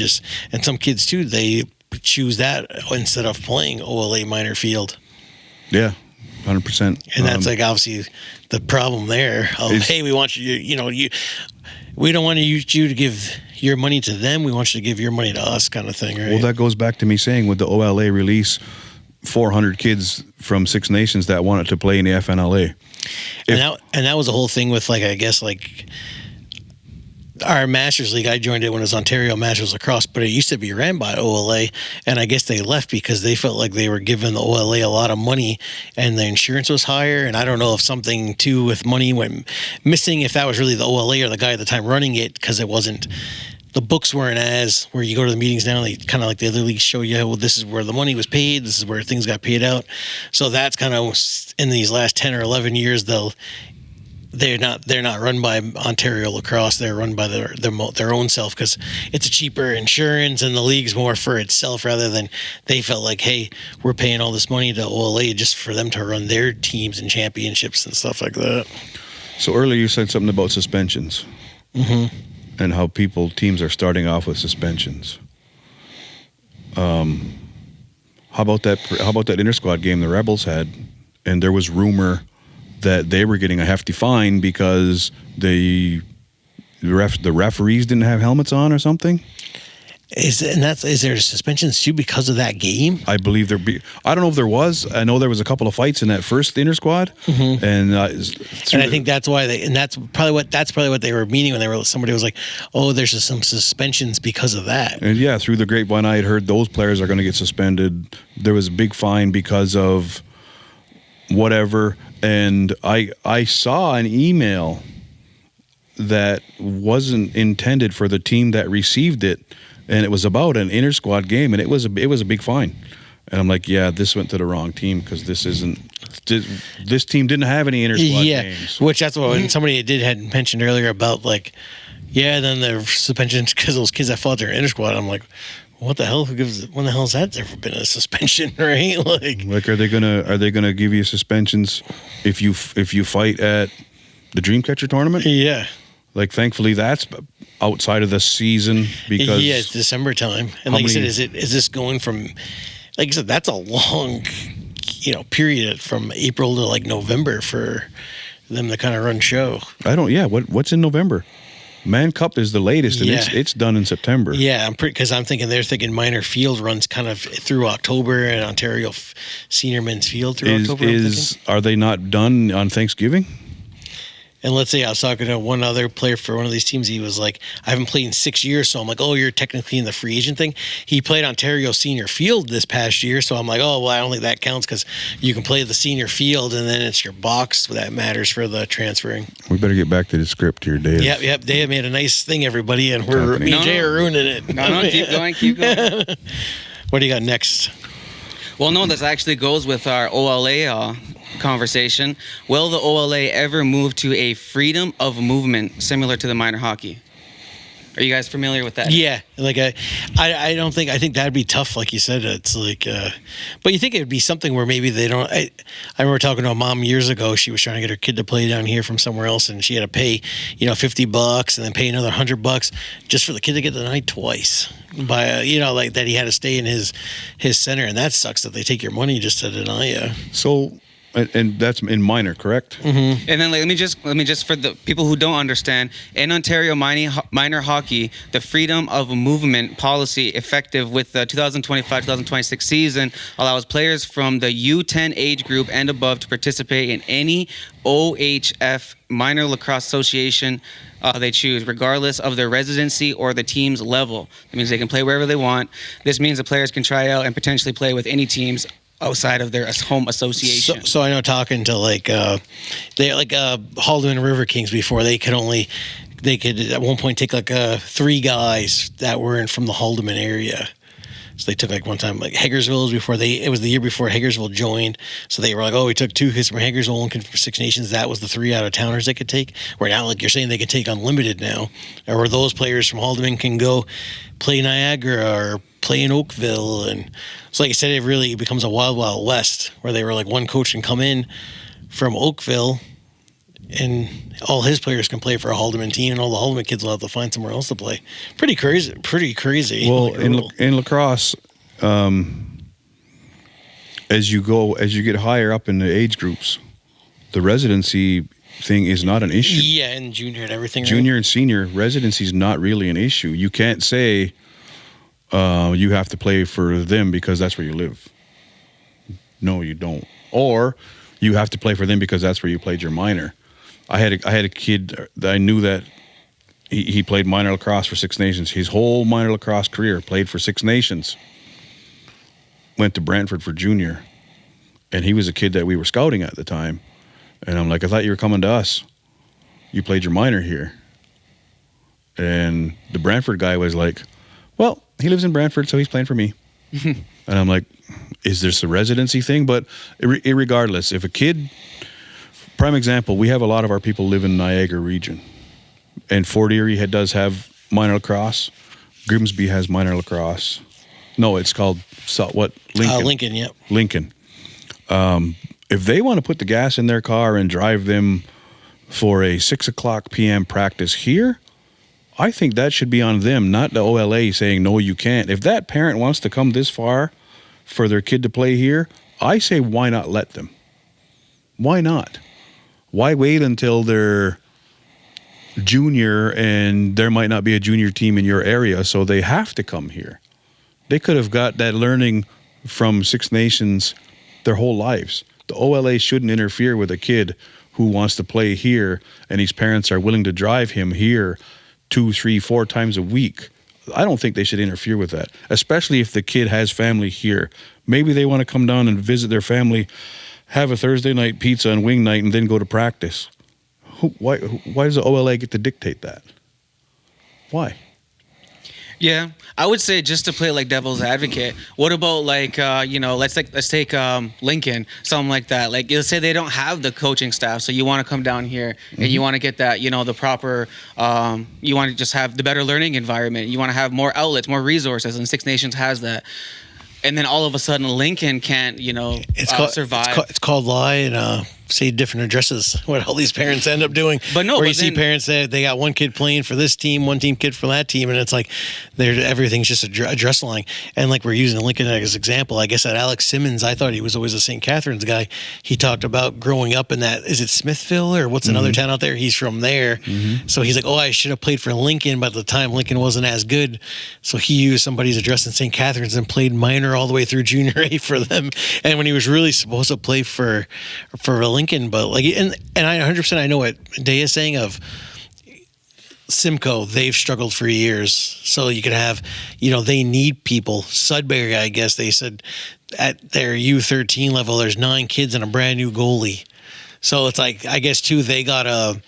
and some kids too, they choose that instead of playing OLA minor field. Yeah. 100%. And that's like obviously the problem there. Hey, we want you, we don't want you to give your money to them. We want you to give your money to us, kind of thing, right? Well, that goes back to me saying with the OLA release, 400 kids from 6 nations that wanted to play in the FNLA. And that was the whole thing with our Masters League. I joined it when it was Ontario Masters Lacrosse, but it used to be ran by OLA, and I guess they left because they felt like they were giving the OLA a lot of money and the insurance was higher, and I don't know if something too with money went missing, if that was really the OLA or the guy at the time running it, because it wasn't, the books weren't as, where you go to the meetings now, they kind of like the other leagues show you, well, this is where the money was paid, this is where things got paid out. So that's kind of, in these last 10 or 11 years, they're not run by Ontario Lacrosse. They're run by their own self, because it's a cheaper insurance and the league's more for itself, rather than they felt like, hey, we're paying all this money to OLA just for them to run their teams and championships and stuff like that. So earlier you said something about suspensions, and how teams are starting off with suspensions. How about that inter-squad game the Rebels had, and there was rumor that they were getting a hefty fine because the referees didn't have helmets on or something? Is there suspensions too because of that game? I believe I don't know if there was. I know there was a couple of fights in that first inter-squad, and I think that's why that's probably what they were meaning when somebody was like, oh, there's just some suspensions because of that. And yeah, through the grapevine, I had heard those players are going to get suspended. There was a big fine because of whatever. And I saw an email that wasn't intended for the team that received it, and it was about an inter-squad game, and it was a big fine. And I'm like, yeah, this went to the wrong team, because this team didn't have any inter-squad games. Which that's what somebody had mentioned earlier about then the suspensions because those kids that fought their inter-squad. I'm like, what the hell? When the hell has that ever been a suspension, right? Like, are they gonna give you suspensions if you fight at the Dreamcatcher tournament? Yeah. Like, thankfully that's outside of the season, because it's December time, and like you said, is this going from, like you said, that's a long, period from April to November for them to kind of run show. What's in November? Man Cup is the latest, and it's done in September. Yeah, because I'm thinking they're thinking minor field runs kind of through October, and Ontario senior men's field through October. Are they not done on Thanksgiving? And let's say I was talking to one other player for one of these teams. He was like, I haven't played in 6 years. So I'm like, oh, you're technically in the free agent thing. He played Ontario senior field this past year. So I'm like, oh, well, I don't think that counts, because you can play the senior field and then it's your box that matters for the transferring. We better get back to the script here, Dave. Yep. Dave made a nice thing, everybody. And me and Jay are ruining it. No, keep going. What do you got next? Well, no, this actually goes with our OLA conversation. Will the OLA ever move to a freedom of movement similar to the minor hockey? Are you guys familiar with that? Yeah, I think that'd be tough. Like you said, it's but you think it'd be something where maybe they don't. I remember talking to a mom years ago. She was trying to get her kid to play down here from somewhere else, and she had to pay, $50 and then pay another $100 just for the kid to get the night twice. By that he had to stay in his center, and that sucks that they take your money just to deny you. So. And that's in minor, correct? Mm-hmm. And then let me just for the people who don't understand, in Ontario minor hockey, the freedom of movement policy effective with the 2025-2026 season allows players from the U10 age group and above to participate in any OHF minor lacrosse association they choose, regardless of their residency or the team's level. That means they can play wherever they want. This means the players can try out and potentially play with any teams outside of their home association. So I know, talking to Haldeman River Kings before, they could at one point take 3 guys that were from the Haldeman area. So they took like one time, like Hagersville was before it was the year before Hagersville joined. So they were like, oh, we took 2 kids from Hagersville, 1 kid from Six Nations. That was the 3 out of towners they could take. Where now, like you're saying, they could take unlimited now. Or those players from Haldeman can go play Niagara or play in Oakville. And so like I said, it really becomes a wild, wild west where they were like one coach can come in from Oakville and all his players can play for a Haldeman team, and all the Haldeman kids will have to find somewhere else to play. Pretty crazy. Pretty crazy. Well, in lacrosse, as you get higher up in the age groups, the residency thing is not an issue. Yeah, and junior and everything. Junior and senior residency is not really an issue. You can't say you have to play for them because that's where you live. No, you don't. Or you have to play for them because that's where you played your minor. I had a kid that I knew that he played minor lacrosse for Six Nations. His whole minor lacrosse career played for Six Nations. Went to Brantford for junior, and he was a kid that we were scouting at the time. And I'm like, I thought you were coming to us. You played your minor here. And the Brantford guy was like, well, he lives in Brantford, so he's playing for me. And I'm like, is this a residency thing? But irregardless, if a kid... Prime example, we have a lot of our people live in Niagara region. And Fort Erie does have minor lacrosse. Grimsby has minor lacrosse. No, it's called, what? Lincoln. Lincoln, yep. Lincoln. If they want to put the gas in their car and drive them for a 6 o'clock p.m. practice here, I think that should be on them, not the OLA saying, no, you can't. If that parent wants to come this far for their kid to play here, I say, why not let them? Why not? Why wait until they're junior and there might not be a junior team in your area, so they have to come here? They could have got that learning from Six Nations their whole lives. The OLA shouldn't interfere with a kid who wants to play here and his parents are willing to drive him here 2, 3, 4 times a week. I don't think they should interfere with that, especially if the kid has family here. Maybe they want to come down and visit their family, have a Thursday night pizza and wing night, and then go to practice. Why does the OLA get to dictate that? Why? Yeah, I would say, just to play like devil's advocate, what about like let's take Lincoln, something like that. Like, let's say they don't have the coaching staff, so you want to come down here and you want to get that, the proper, you want to just have the better learning environment. You want to have more outlets, more resources, and Six Nations has that. And then all of a sudden, Lincoln can't, survive. It's called lie and say different addresses. What all these parents end up doing. But no, where you see parents that they got one kid playing for this team, one team kid for that team, and it's like everything's just a dress line. And like we're using Lincoln as an example, I guess that Alex Simmons, I thought he was always a St. Catharines guy. He talked about growing up in that, is it Smithville or what's another town out there? He's from there. So he's like, oh, I should have played for Lincoln, but at the time Lincoln wasn't as good. So he used somebody's address in St. Catharines and played minor all the way through junior A for them. And when he was really supposed to play for Lincoln, but like, and I 100% I know what Day is saying of Simcoe, they've struggled for years. So you could have, they need people. Sudbury, I guess they said at their U13 level, there's 9 kids and a brand new goalie. So it's like, I guess too, they gotta,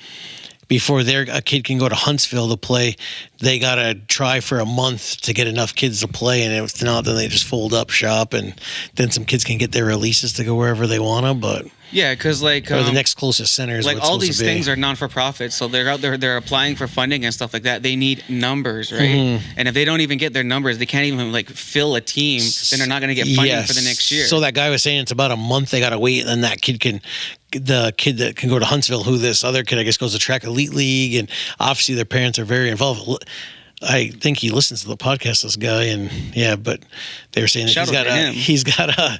before a kid can go to Huntsville to play, they gotta try for a month to get enough kids to play, and if not, then they just fold up shop, and then some kids can get their releases to go wherever they wanna. But yeah, because or the next closest center is like all these things are non-for-profit, so they're out there, they're applying for funding and stuff like that. They need numbers, right? And if they don't even get their numbers, they can't even like fill a team. Then they're not going to get funding for the next year. So that guy was saying it's about a month they got to wait, and then that kid the kid that can go to Huntsville, who this other kid I guess goes to Track Elite League, and obviously their parents are very involved. I think he listens to the podcast, this guy, and yeah, but they were saying that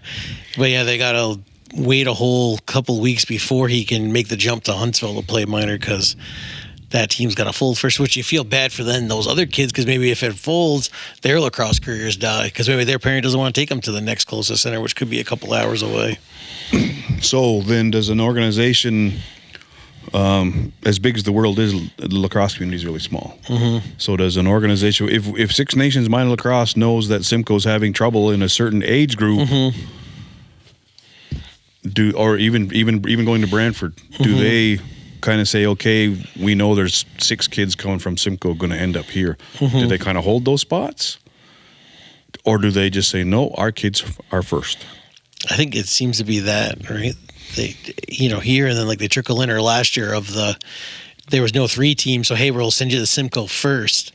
they got to wait a whole couple weeks before he can make the jump to Huntsville to play minor, because that team's got to fold first, which you feel bad for then those other kids, because maybe if it folds, their lacrosse careers die, because maybe their parent doesn't want to take them to the next closest center, which could be a couple hours away. So then does an organization, as big as the world is, the lacrosse community is really small. So does an organization, if Six Nations minor lacrosse knows that Simcoe's having trouble in a certain age group, or even going to Brantford, do they kind of say, okay, we know there's 6 kids coming from Simcoe going to end up here? Do they kind of hold those spots? Or do they just say, no, our kids are first? I think it seems to be that, right? They, here and then like they trickle in. Or last year there was no 3 team, so hey, we'll send you to Simcoe first,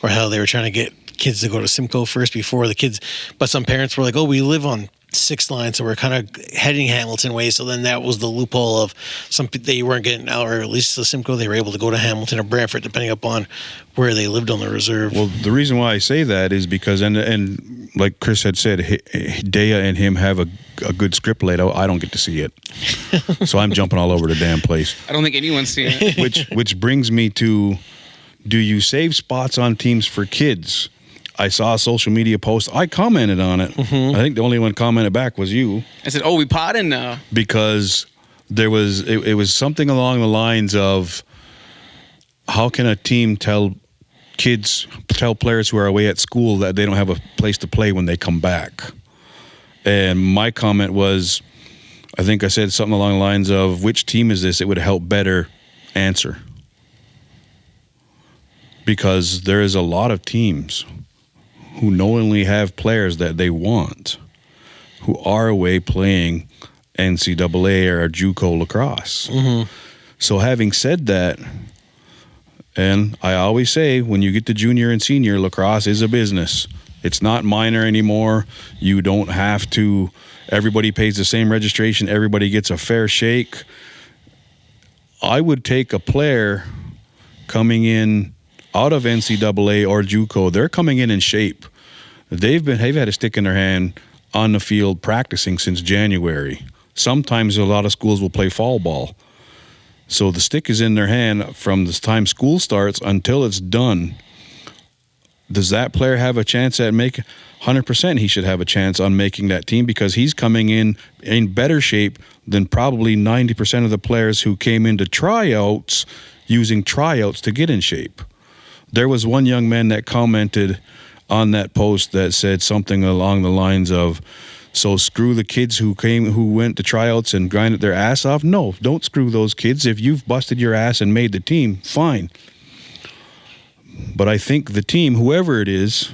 or how they were trying to get kids to go to Simcoe first before the kids. But some parents were like, oh, we live on 6th line, so we're kind of heading Hamilton way. So then that was the loophole of they weren't getting out, or at least the Simcoe, they were able to go to Hamilton or Brantford, depending upon where they lived on the reserve. Well, the reason why I say that is because, and like Chris had said, Dea and him have a good script laid out. I don't get to see it, so I'm jumping all over the damn place. I don't think anyone's seen it. Which brings me to, do you save spots on teams for kids? I saw a social media post. I commented on it. I think the only one commented back was you. I said, "Oh, we potting now," because there was it was something along the lines of, how can a team tell players who are away at school that they don't have a place to play when they come back? And my comment was, I think I said something along the lines of, which team is this? It would help better answer. Because there is a lot of teams who knowingly have players that they want who are away playing NCAA or JUCO lacrosse. So having said that, and I always say, when you get to junior and senior, lacrosse is a business. It's not minor anymore. You don't have to, everybody pays the same registration. Everybody gets a fair shake. I would take a player coming in out of NCAA or JUCO. They're coming in shape. They've had a stick in their hand on the field practicing since January. Sometimes a lot of schools will play fall ball. So the stick is in their hand from the time school starts until it's done. Does that player have a chance at making 100%? He should have a chance on making that team, because he's coming in better shape than probably 90% of the players who came into tryouts using tryouts to get in shape. There was one young man that commented on that post that said something along the lines of, so screw the kids who went to tryouts and grinded their ass off? No, don't screw those kids. If you've busted your ass and made the team, fine. But I think the team, whoever it is,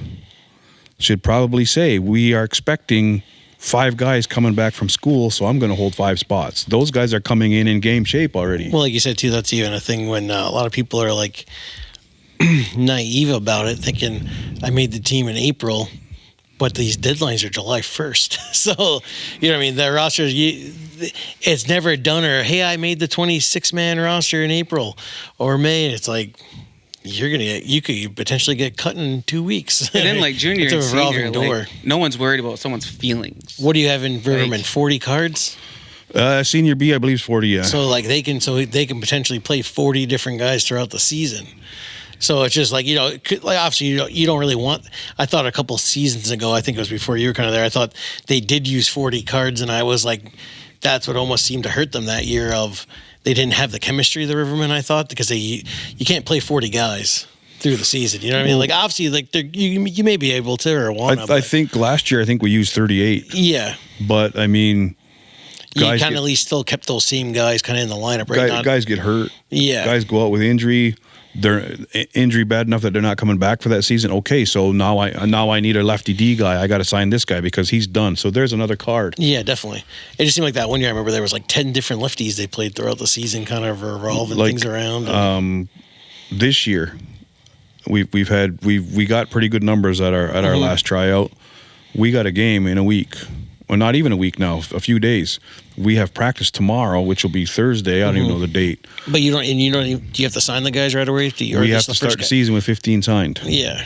should probably say, we are expecting 5 guys coming back from school, so I'm going to hold 5 spots. Those guys are coming in game shape already. Well, like you said, too, that's even a thing when a lot of people are like naive about it, thinking I made the team in April, but these deadlines are July 1st. So, you know what I mean? The roster, it's never done, or, hey, I made the 26-man roster in April or May. It's like, you could potentially get cut in 2 weeks. And then like junior it's and a revolving senior, door. like, no one's worried about someone's feelings. What do you have in Rivermen? Like, 40 cards? Senior B, I believe, is 40, yeah. So like they can potentially play 40 different guys throughout the season. So it's just like, obviously you don't really want. I thought a couple seasons ago, I think it was before you were kind of there, I thought they did use 40 cards, and I was like, that's what almost seemed to hurt them that year. Of they didn't have the chemistry of the Rivermen, I thought, because you can't play 40 guys through the season. You know what I mean? Like obviously, like you may be able to or want to. I think last year we used 38. Yeah, but I mean, you kind of at least still kept those same guys kind of in the lineup, right? Guys get hurt. Yeah, guys go out with injury. They're injury bad enough that they're not coming back for that season. Okay, so now I need a lefty D guy. I got to sign this guy because he's done. So there's another card. Yeah, definitely. It just seemed like that one year. I remember there was like 10 different lefties they played throughout the season, kind of revolving things around. This year, we got pretty good numbers at our last tryout. We got a game in a week. Well, not even a week now, a few days. We have practice tomorrow, which will be Thursday. I don't even know the date. But do you have to sign the guys right away? We have to start the season with 15 signed. Yeah.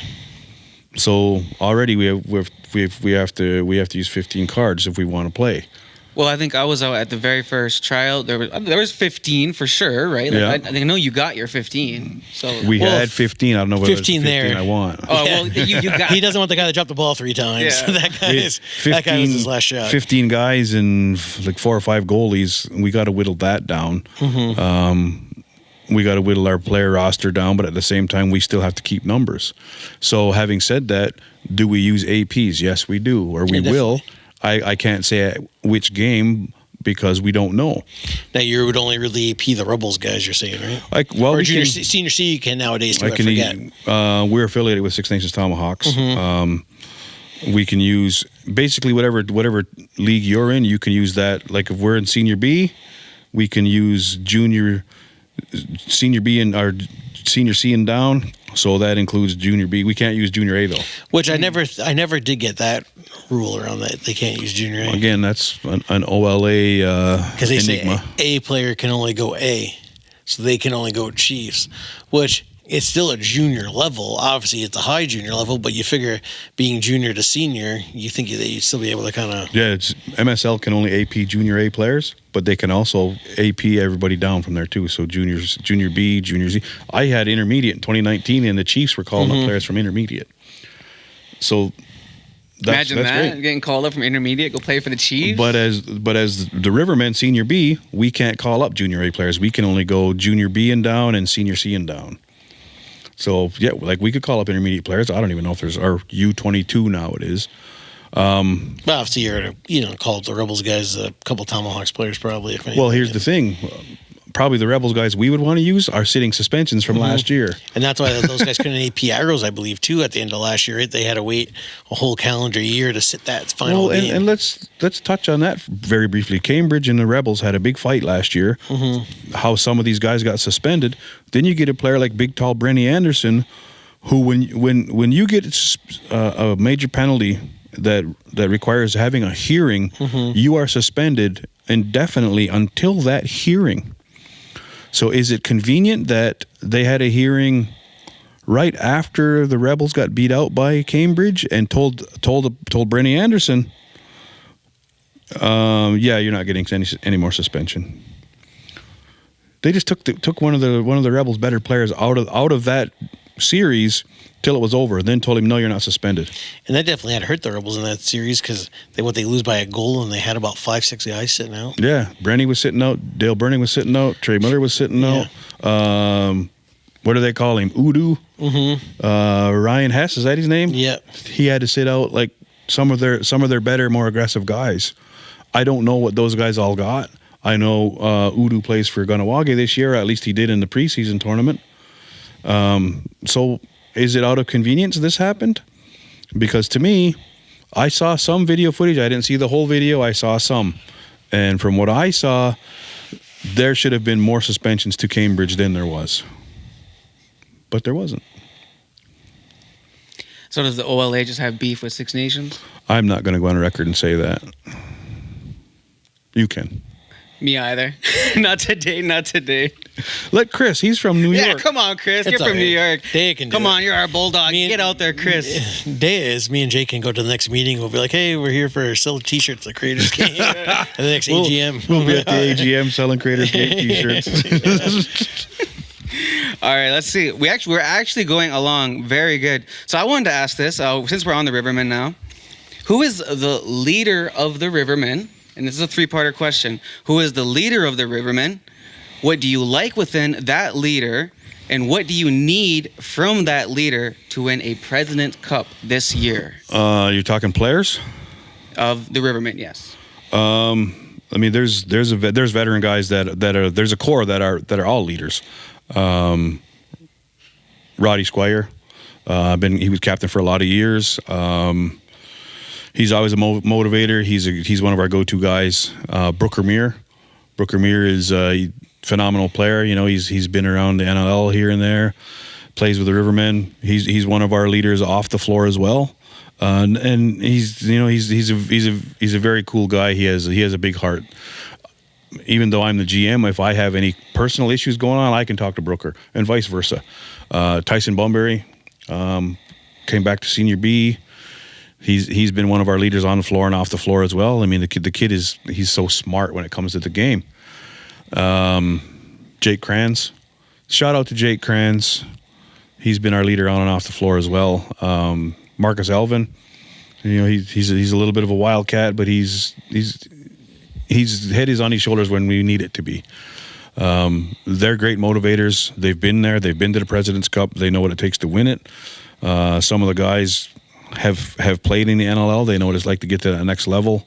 So already we have to use 15 cards if we want to play. Well, I think I was out at the very first tryout. There was 15 for sure, right? Like, yeah. I know you got your 15. So we had 15. I don't know what 15 15 there. I want. Oh well, you got. He doesn't want the guy that dropped the ball 3 times. Yeah. that guy was his last shot. 15 guys and like 4 or 5 goalies. We got to whittle that down. We got to whittle our player roster down, but at the same time, we still have to keep numbers. So having said that, do we use APs? Yes, we do, or we will. I can't say at which game because we don't know. Now you would only really AP the Rebels guys, you're saying, right? Or senior C you can nowadays too, I forget. We're affiliated with Six Nations Tomahawks. We can use basically whatever league you're in. You can use that. Like if we're in Senior B, we can use Senior B and our Senior C and down. So that includes Junior B. We can't use Junior A though. Which I never did get that rule around that they can't use Junior A. Again, that's an OLA because they enigma. say A player can only go A, so they can only go Chiefs, which it's still a junior level. Obviously, it's a high junior level, but you figure being junior to senior, you think that you'd still be able to kind of... Yeah, MSL can only AP Junior A players, but they can also AP everybody down from there too. So juniors, Junior B, Junior Z. I had intermediate in 2019, and the Chiefs were calling up players from intermediate. So Imagine that's that, great. getting called up from intermediate, go play for the Chiefs. But as the Rivermen Senior B, we can't call up Junior A players. We can only go Junior B and down and Senior C and down. So, yeah, like we could call up intermediate players. I don't even know if there's our U22 now it is. Well, obviously, you're call up the Rebels guys, a couple Tomahawks players probably. Well, here's the thing. Probably the Rebels guys we would want to use are sitting suspensions from last year. And that's why those guys couldn't AP Agros, I believe, too, at the end of last year. They had to wait a whole calendar year to sit that final game. And let's touch on that very briefly. Cambridge and the Rebels had a big fight last year. How some of these guys got suspended. Then you get a player like big, tall Brenny Anderson, who when you get a major penalty that requires having a hearing, you are suspended indefinitely until that hearing. So is it convenient that they had a hearing right after the Rebels got beat out by Cambridge and told Brenny Anderson, yeah, you're not getting any more suspension. They just took one of the Rebels' better players out of that series till it was over, then told him, no, you're not suspended. And that definitely had hurt the Rebels in that series because they lose by a goal and they had about 5-6 guys sitting out. Yeah, Brenny was sitting out, Dale Burning was sitting out, Trey Miller was sitting out. What do they call him? Udo. Ryan Hess, is that his name? Yeah. He had to sit out like some of their better, more aggressive guys. I don't know what those guys all got. I know Udo plays for Ganawage this year, or at least he did in the preseason tournament. So is it out of convenience this happened? Because to me, I saw some video footage. I didn't see the whole video. I saw some. And from what I saw, there should have been more suspensions to Cambridge than there was. But there wasn't. So does the OLA just have beef with Six Nations? I'm not going to go on record and say that. You can. Me either. Not today. Let Chris. He's from New York. Yeah, come on, Chris. It's You're from all New right. York. They can do Come it. on, you're our bulldog. Get out there, Chris. Me and Jake can go to the next meeting. We'll be like, hey, we're here for sell t-shirts at Creators Game. And the next AGM. We'll be at the AGM selling Creators Game t-shirts. All right, let's see. We're actually going along very good. So I wanted to ask this, since we're on the Rivermen now. Who is the leader of the Rivermen? And this is a three-parter question. Who is the leader of the Rivermen? What do you like within that leader? And what do you need from that leader to win a President's Cup this year? You're talking players? Of the Rivermen, yes. I mean, there's veteran guys that are, there's a core that are all leaders. Roddy Squire, he was captain for a lot of years. He's always a motivator. He's one of our go-to guys. Brooker Muir is a phenomenal player. You know, he's been around the NLL here and there. Plays with the Rivermen. He's one of our leaders off the floor as well. And he's a very cool guy. He has a big heart. Even though I'm the GM, if I have any personal issues going on, I can talk to Brooker, and vice versa. Tyson Bomberry came back to Senior B. He's been one of our leaders on the floor and off the floor as well. I mean, the kid he's so smart when it comes to the game. Jake Kranz, shout out to Jake Kranz. He's been our leader on and off the floor as well. Marcus Elvin, you know, he's a little bit of a wildcat, but his head is on his shoulders when we need it to be. They're great motivators. They've been there. They've been to the President's Cup. They know what it takes to win it. Some of the guys have played in the NLL. They know what it's like to get to that next level.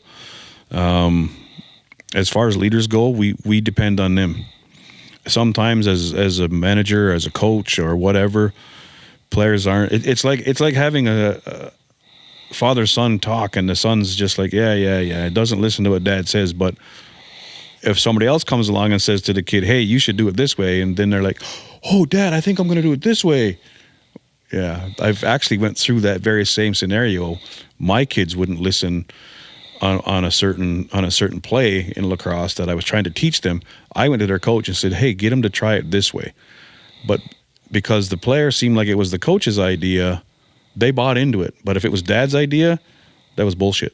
As far as leaders go, we depend on them. Sometimes as a manager, as a coach, or whatever, players aren't. It's like having father-son talk, and the son's just like, yeah. It doesn't listen to what dad says, but if somebody else comes along and says to the kid, hey, you should do it this way, and then they're like, oh, Dad, I think I'm going to do it this way. Yeah, I've actually went through that very same scenario. My kids wouldn't listen on a certain play in lacrosse that I was trying to teach them. I went to their coach and said, hey, get them to try it this way. But because the player seemed like it was the coach's idea, they bought into it. But if it was Dad's idea, that was bullshit.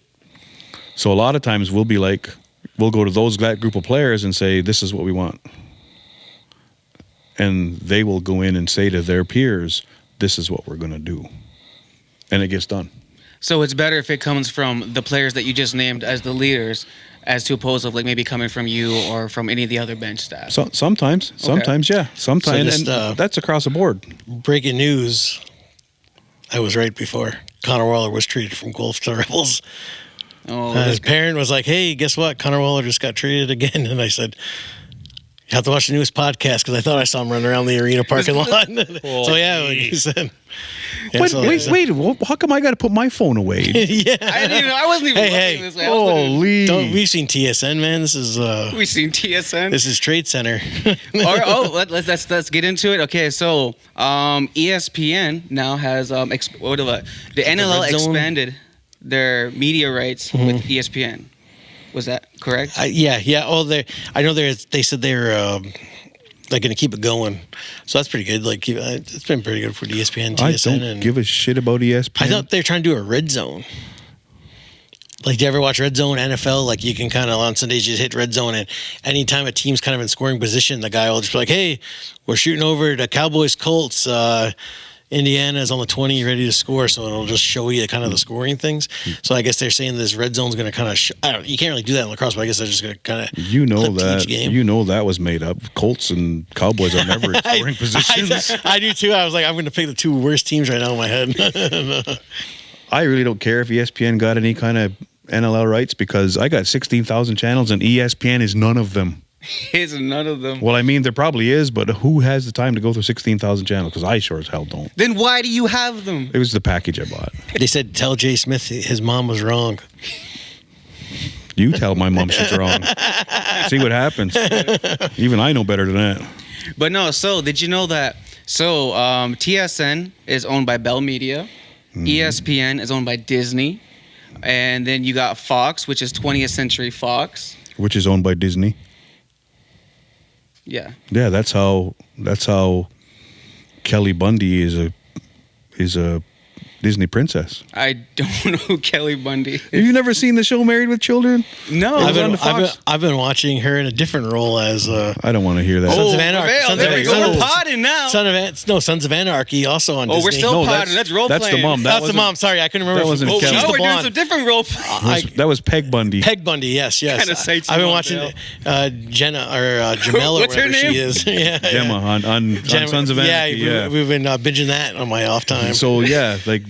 So a lot of times we'll go to that group of players and say, this is what we want. And they will go in and say to their peers, this is what we're going to do. And it gets done. So it's better if it comes from the players that you just named as the leaders, as to opposed of like maybe coming from you or from any of the other bench staff. So, sometimes, yeah. Sometimes, So just, and that's across the board. Breaking news. I was right before. Connor Waller was traded from Gulf to Rebels. Oh, His parent was like, hey, guess what? Connor Waller just got traded again. And I said, you have to watch the newest podcast, because I thought I saw him running around the arena parking lot. So, yeah, like he said. Yeah, wait, how come I got to put my phone away? Yeah. I wasn't even looking this way. Holy. We've seen TSN, man. This is We've seen TSN. This is Trade Center. Let's get into it. Okay, so ESPN now has the NLL expanded their media rights with ESPN. Was that correct? Yeah. Oh, I know they said they're going to keep it going, so that's pretty good. Like it's been pretty good for ESPN, TSN. I don't give a shit about ESPN. I thought they were trying to do a red zone. Like, do you ever watch Red Zone NFL? Like, you can kind of on Sundays just hit Red Zone, and anytime a team's kind of in scoring position, the guy will just be like, "Hey, we're shooting over to Cowboys Colts. Indiana is on the 20, ready to score." So it'll just show you kind of the scoring things. So I guess they're saying this Red Zone's going to kind of you can't really do that in lacrosse, but I guess they're just going to kind of clip each game. That was made up. Colts and Cowboys are never in scoring positions. I do too. I was like, I'm going to pick the two worst teams right now in my head. I really don't care if ESPN got any kind of NLL rights, because I got 16,000 channels and ESPN is none of them. It's none of them. Well, I mean, there probably is, but who has the time to go through 16,000 channels? Because I sure as hell don't. Then why do you have them? It was the package I bought. They said, tell Jay Smith his mom was wrong. You tell my mom she's wrong. See what happens. Even I know better than that. But no, so did you know that? So TSN is owned by Bell Media. ESPN is owned by Disney. And then you got Fox, which is 20th Century Fox. Which is owned by Disney. Yeah. Yeah, that's how Kelly Bundy is a Disney princess. I don't know who Kelly Bundy is. Have you never seen the show Married with Children? No. I've been watching her in a different role as I don't want to hear that. Sons of Anarchy. There we go. We're podding now. Sons of Anarchy also on Disney. We're still podding. That's role playing. That's the mom. That's the mom. Sorry, I couldn't remember. That wasn't Kelly. We're doing some different role playing. That was Peg Bundy. Peg Bundy, yes. Kinda say I've been watching Jenna or Jamel or What's her whatever she name? is. Yeah, Gemma on Sons of Anarchy. Yeah, we've been binging that on my off time. So yeah, like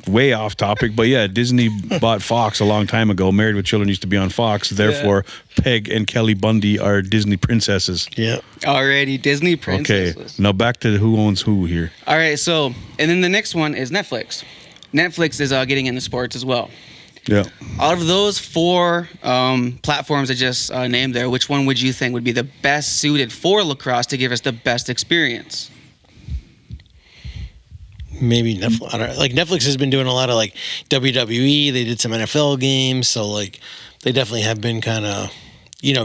way off topic, but yeah, Disney bought Fox a long time ago. Married with Children used to be on Fox. Therefore, Peg and Kelly Bundy are Disney princesses. Yeah. Already Disney princesses. Okay, now back to who owns who here. All right, so, and then the next one is Netflix. Netflix is getting into sports as well. Yeah. Out of those four platforms I just named there, which one would you think would be the best suited for lacrosse to give us the best experience? Maybe Netflix. I don't know. Like, Netflix has been doing a lot of like WWE. They did some NFL games, so like they definitely have been kind of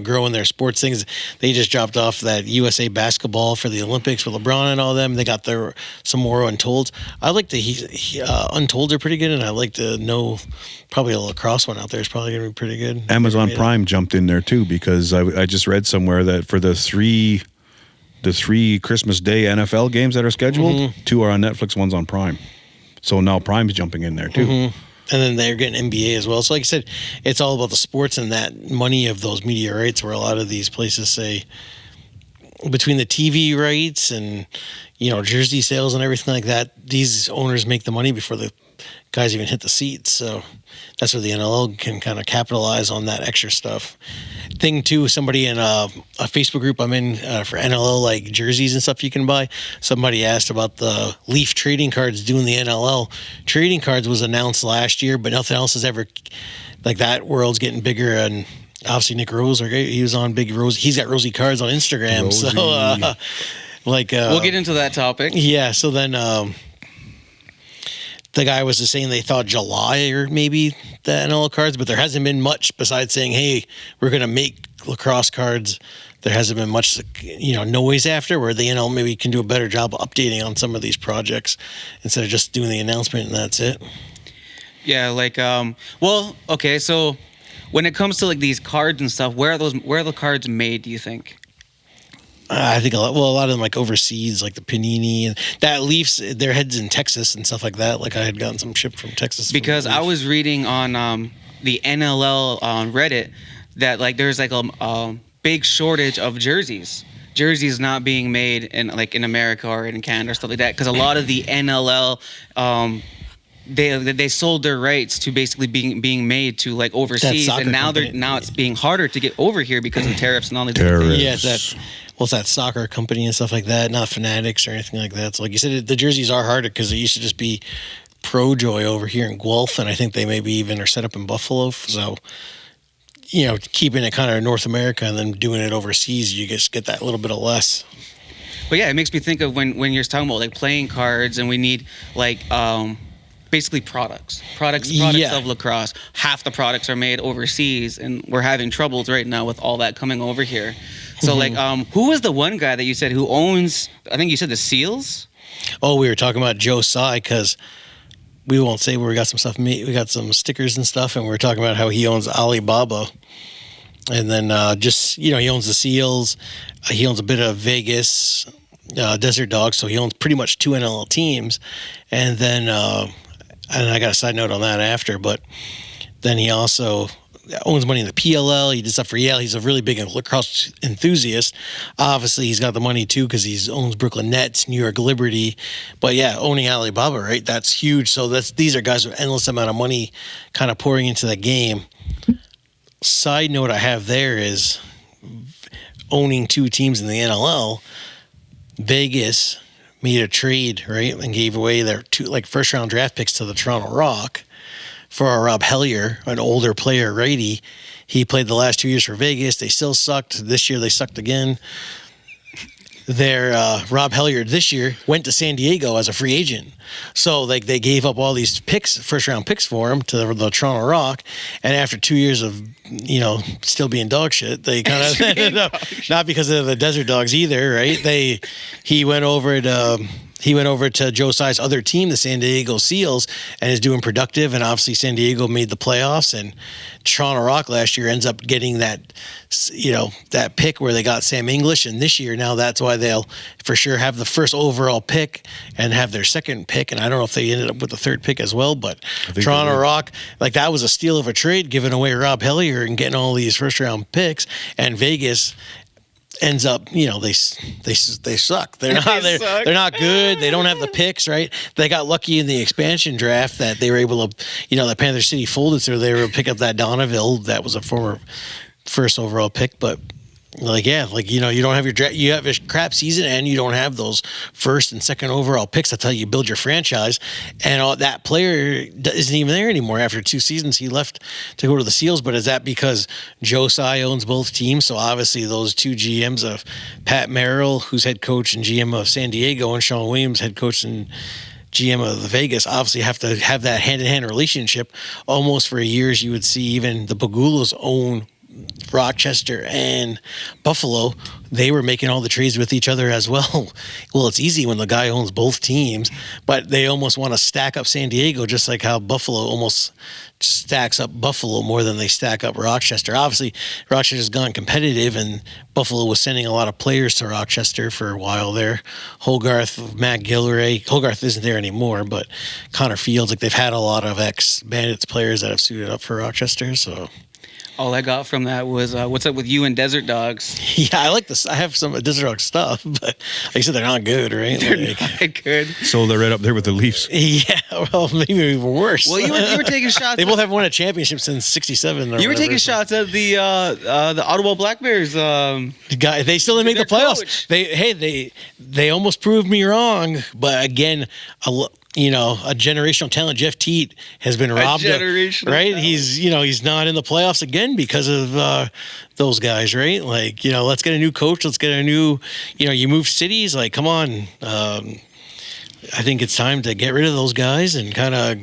growing their sports things. They just dropped off that USA basketball for the Olympics with LeBron and all them. They got some more Untolds. I like the Untolds are pretty good, and I like to know probably a lacrosse one out there is probably going to be pretty good. Amazon Prime jumped in there too, because I just read somewhere that for the three Christmas Day NFL games that are scheduled, 2 are on Netflix, 1's on Prime. So now Prime's jumping in there too. And then they're getting NBA as well. So like I said, it's all about the sports and that money of those media rights, where a lot of these places say between the TV rights and jersey sales and everything like that, these owners make the money before the guys even hit the seats. So that's where the NLL can kind of capitalize on that extra stuff. thing too. Somebody in a Facebook group I'm in for NLL, like jerseys and stuff you can buy. Somebody asked about the Leaf trading cards doing the NLL. Trading cards was announced last year, but nothing else has ever, like, that world's getting bigger. And obviously Nick Rose, he was on Big Rose. He's got Rosie cards on Instagram. Rosie. So we'll get into that topic. Yeah. So then the guy was just saying they thought July or maybe the NLL cards, but there hasn't been much besides saying, hey, we're going to make lacrosse cards. There hasn't been much, noise after, where the NLL maybe can do a better job of updating on some of these projects instead of just doing the announcement and that's it. Yeah, okay, so when it comes to like these cards and stuff, where are the cards made, do you think? I think a lot of them like overseas, like the Panini and that Leafs, their heads in Texas and stuff like that. Like I had gotten some shipped from Texas. Because I was reading on the NLL on Reddit that like there's like a big shortage of jerseys not being made in America or in Canada or stuff like that. Because a lot of the NLL they sold their rights to basically being made to like overseas, and now it's being harder to get over here because of tariffs and all these things. Yeah, it's that soccer company and stuff like that, not Fanatics or anything like that. So like you said, the jerseys are harder because it used to just be ProJoy over here in Guelph, and I think they maybe even are set up in Buffalo. So, keeping it kind of North America and then doing it overseas, you just get that little bit of less. But yeah, it makes me think of when you're talking about like playing cards, and we need like basically products of lacrosse. Half the products are made overseas, and we're having troubles right now with all that coming over here. So who was the one guy that you said who owns, I think you said the Seals? Oh, we were talking about Joe Tsai, because we won't say where we got some stuff made. We got some stickers and stuff, and we were talking about how he owns Alibaba. And then he owns the Seals. He owns a bit of Vegas, Desert Dogs, so he owns pretty much 2 NLL teams. And then, and I got a side note on that after, but then he also owns money in the PLL. He did stuff for Yale. He's a really big lacrosse enthusiast. Obviously, he's got the money too because he owns Brooklyn Nets, New York Liberty. But yeah, owning Alibaba, right? That's huge. So these are guys with endless amount of money kind of pouring into the game. Side note I have there is owning 2 teams in the NLL. Vegas made a trade, right, and gave away their 2 first round draft picks to the Toronto Rock for Rob Hellier, an older player righty. He played the last 2 years for Vegas. They still sucked. This year they sucked again. Rob Hellier this year went to San Diego as a free agent. So they gave up all these picks, first round picks for him to the Toronto Rock. And after 2 years of, still being dog shit, they kind of ended up, not because of the Desert Dogs either, right? He went over to Joe Tsai's other team, the San Diego Seals, and is doing productive. And obviously San Diego made the playoffs, and Toronto Rock last year ends up getting that pick where they got Sam English. And this year, now that's why they'll for sure have the first overall pick and have their second pick. And I don't know if they ended up with the third pick as well, but Toronto Rock, that was a steal of a trade, giving away Rob Hellier and getting all these first round picks. And Vegas ends up, they suck. They're not good. They don't have the picks, right? They got lucky in the expansion draft that they were able to, the Panther City folded, so they were able to pick up that Donneville that was a former first overall pick. But you don't have your draft. You have a crap season, and you don't have those first and second overall picks. That's how you build your franchise. And all that player isn't even there anymore. After 2 seasons, he left to go to the Seals. But is that because Joe Tsai owns both teams? So obviously those 2 GMs of Pat Merrill, who's head coach and GM of San Diego, and Sean Williams, head coach and GM of the Vegas, obviously have to have that hand-in-hand relationship. Almost for years, you would see even the Pagulos own Rochester and Buffalo. They were making all the trades with each other as well. Well, it's easy when the guy owns both teams, but they almost want to stack up San Diego, just like how Buffalo almost stacks up Buffalo more than they stack up Rochester. Obviously, Rochester's gone competitive, and Buffalo was sending a lot of players to Rochester for a while there. Hogarth, Matt Gilray. Hogarth isn't there anymore, but Connor Fields, they've had a lot of ex-Bandits players that have suited up for Rochester, so All I got from that was, what's up with you and Desert Dogs? Yeah, I like this. I have some Desert Dog stuff, but like I said, they're not good, right? They're Like, not good. So they're right up there with the Leafs. yeah, well, maybe even worse. Well, you were taking shots. They both have won a championship since '67. You were taking shots at the Ottawa Black Bears. Guy, they still didn't make the Their playoffs. coach. They almost proved me wrong, but again, a generational talent, Jeff Teat, has been robbed. generational right? talent. He's not in the playoffs again because of those guys, right? Like, let's get a new coach. Let's get a new, you move cities. Like, come on. I think it's time to get rid of those guys and kind of.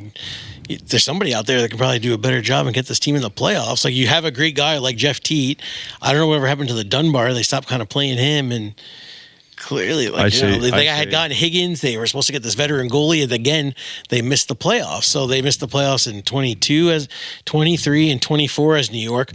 There's somebody out there that can probably do a better job and get this team in the playoffs. Like, you have a great guy like Jeff Teat. I don't know whatever happened to the Dunbar. They stopped kind of playing him, and clearly, they had gotten Higgins. They were supposed to get this veteran goalie, and again, they missed the playoffs. So they missed the playoffs in 22 as 23 and 24 as New York.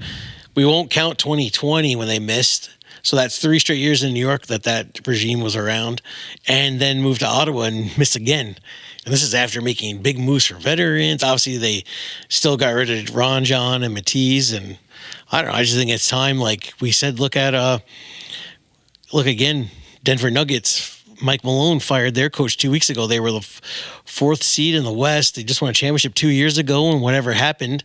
We won't count 2020 when they missed. So that's 3 straight years in New York that regime was around, and then moved to Ottawa and missed again. And this is after making big moves for veterans. Obviously, they still got rid of Ron John and Matisse, and I don't know. I just think it's time. Like we said, look again. Denver Nuggets. Mike Malone fired their coach 2 weeks ago. They were the 4th seed in the West. They just won a championship 2 years ago, and whatever happened,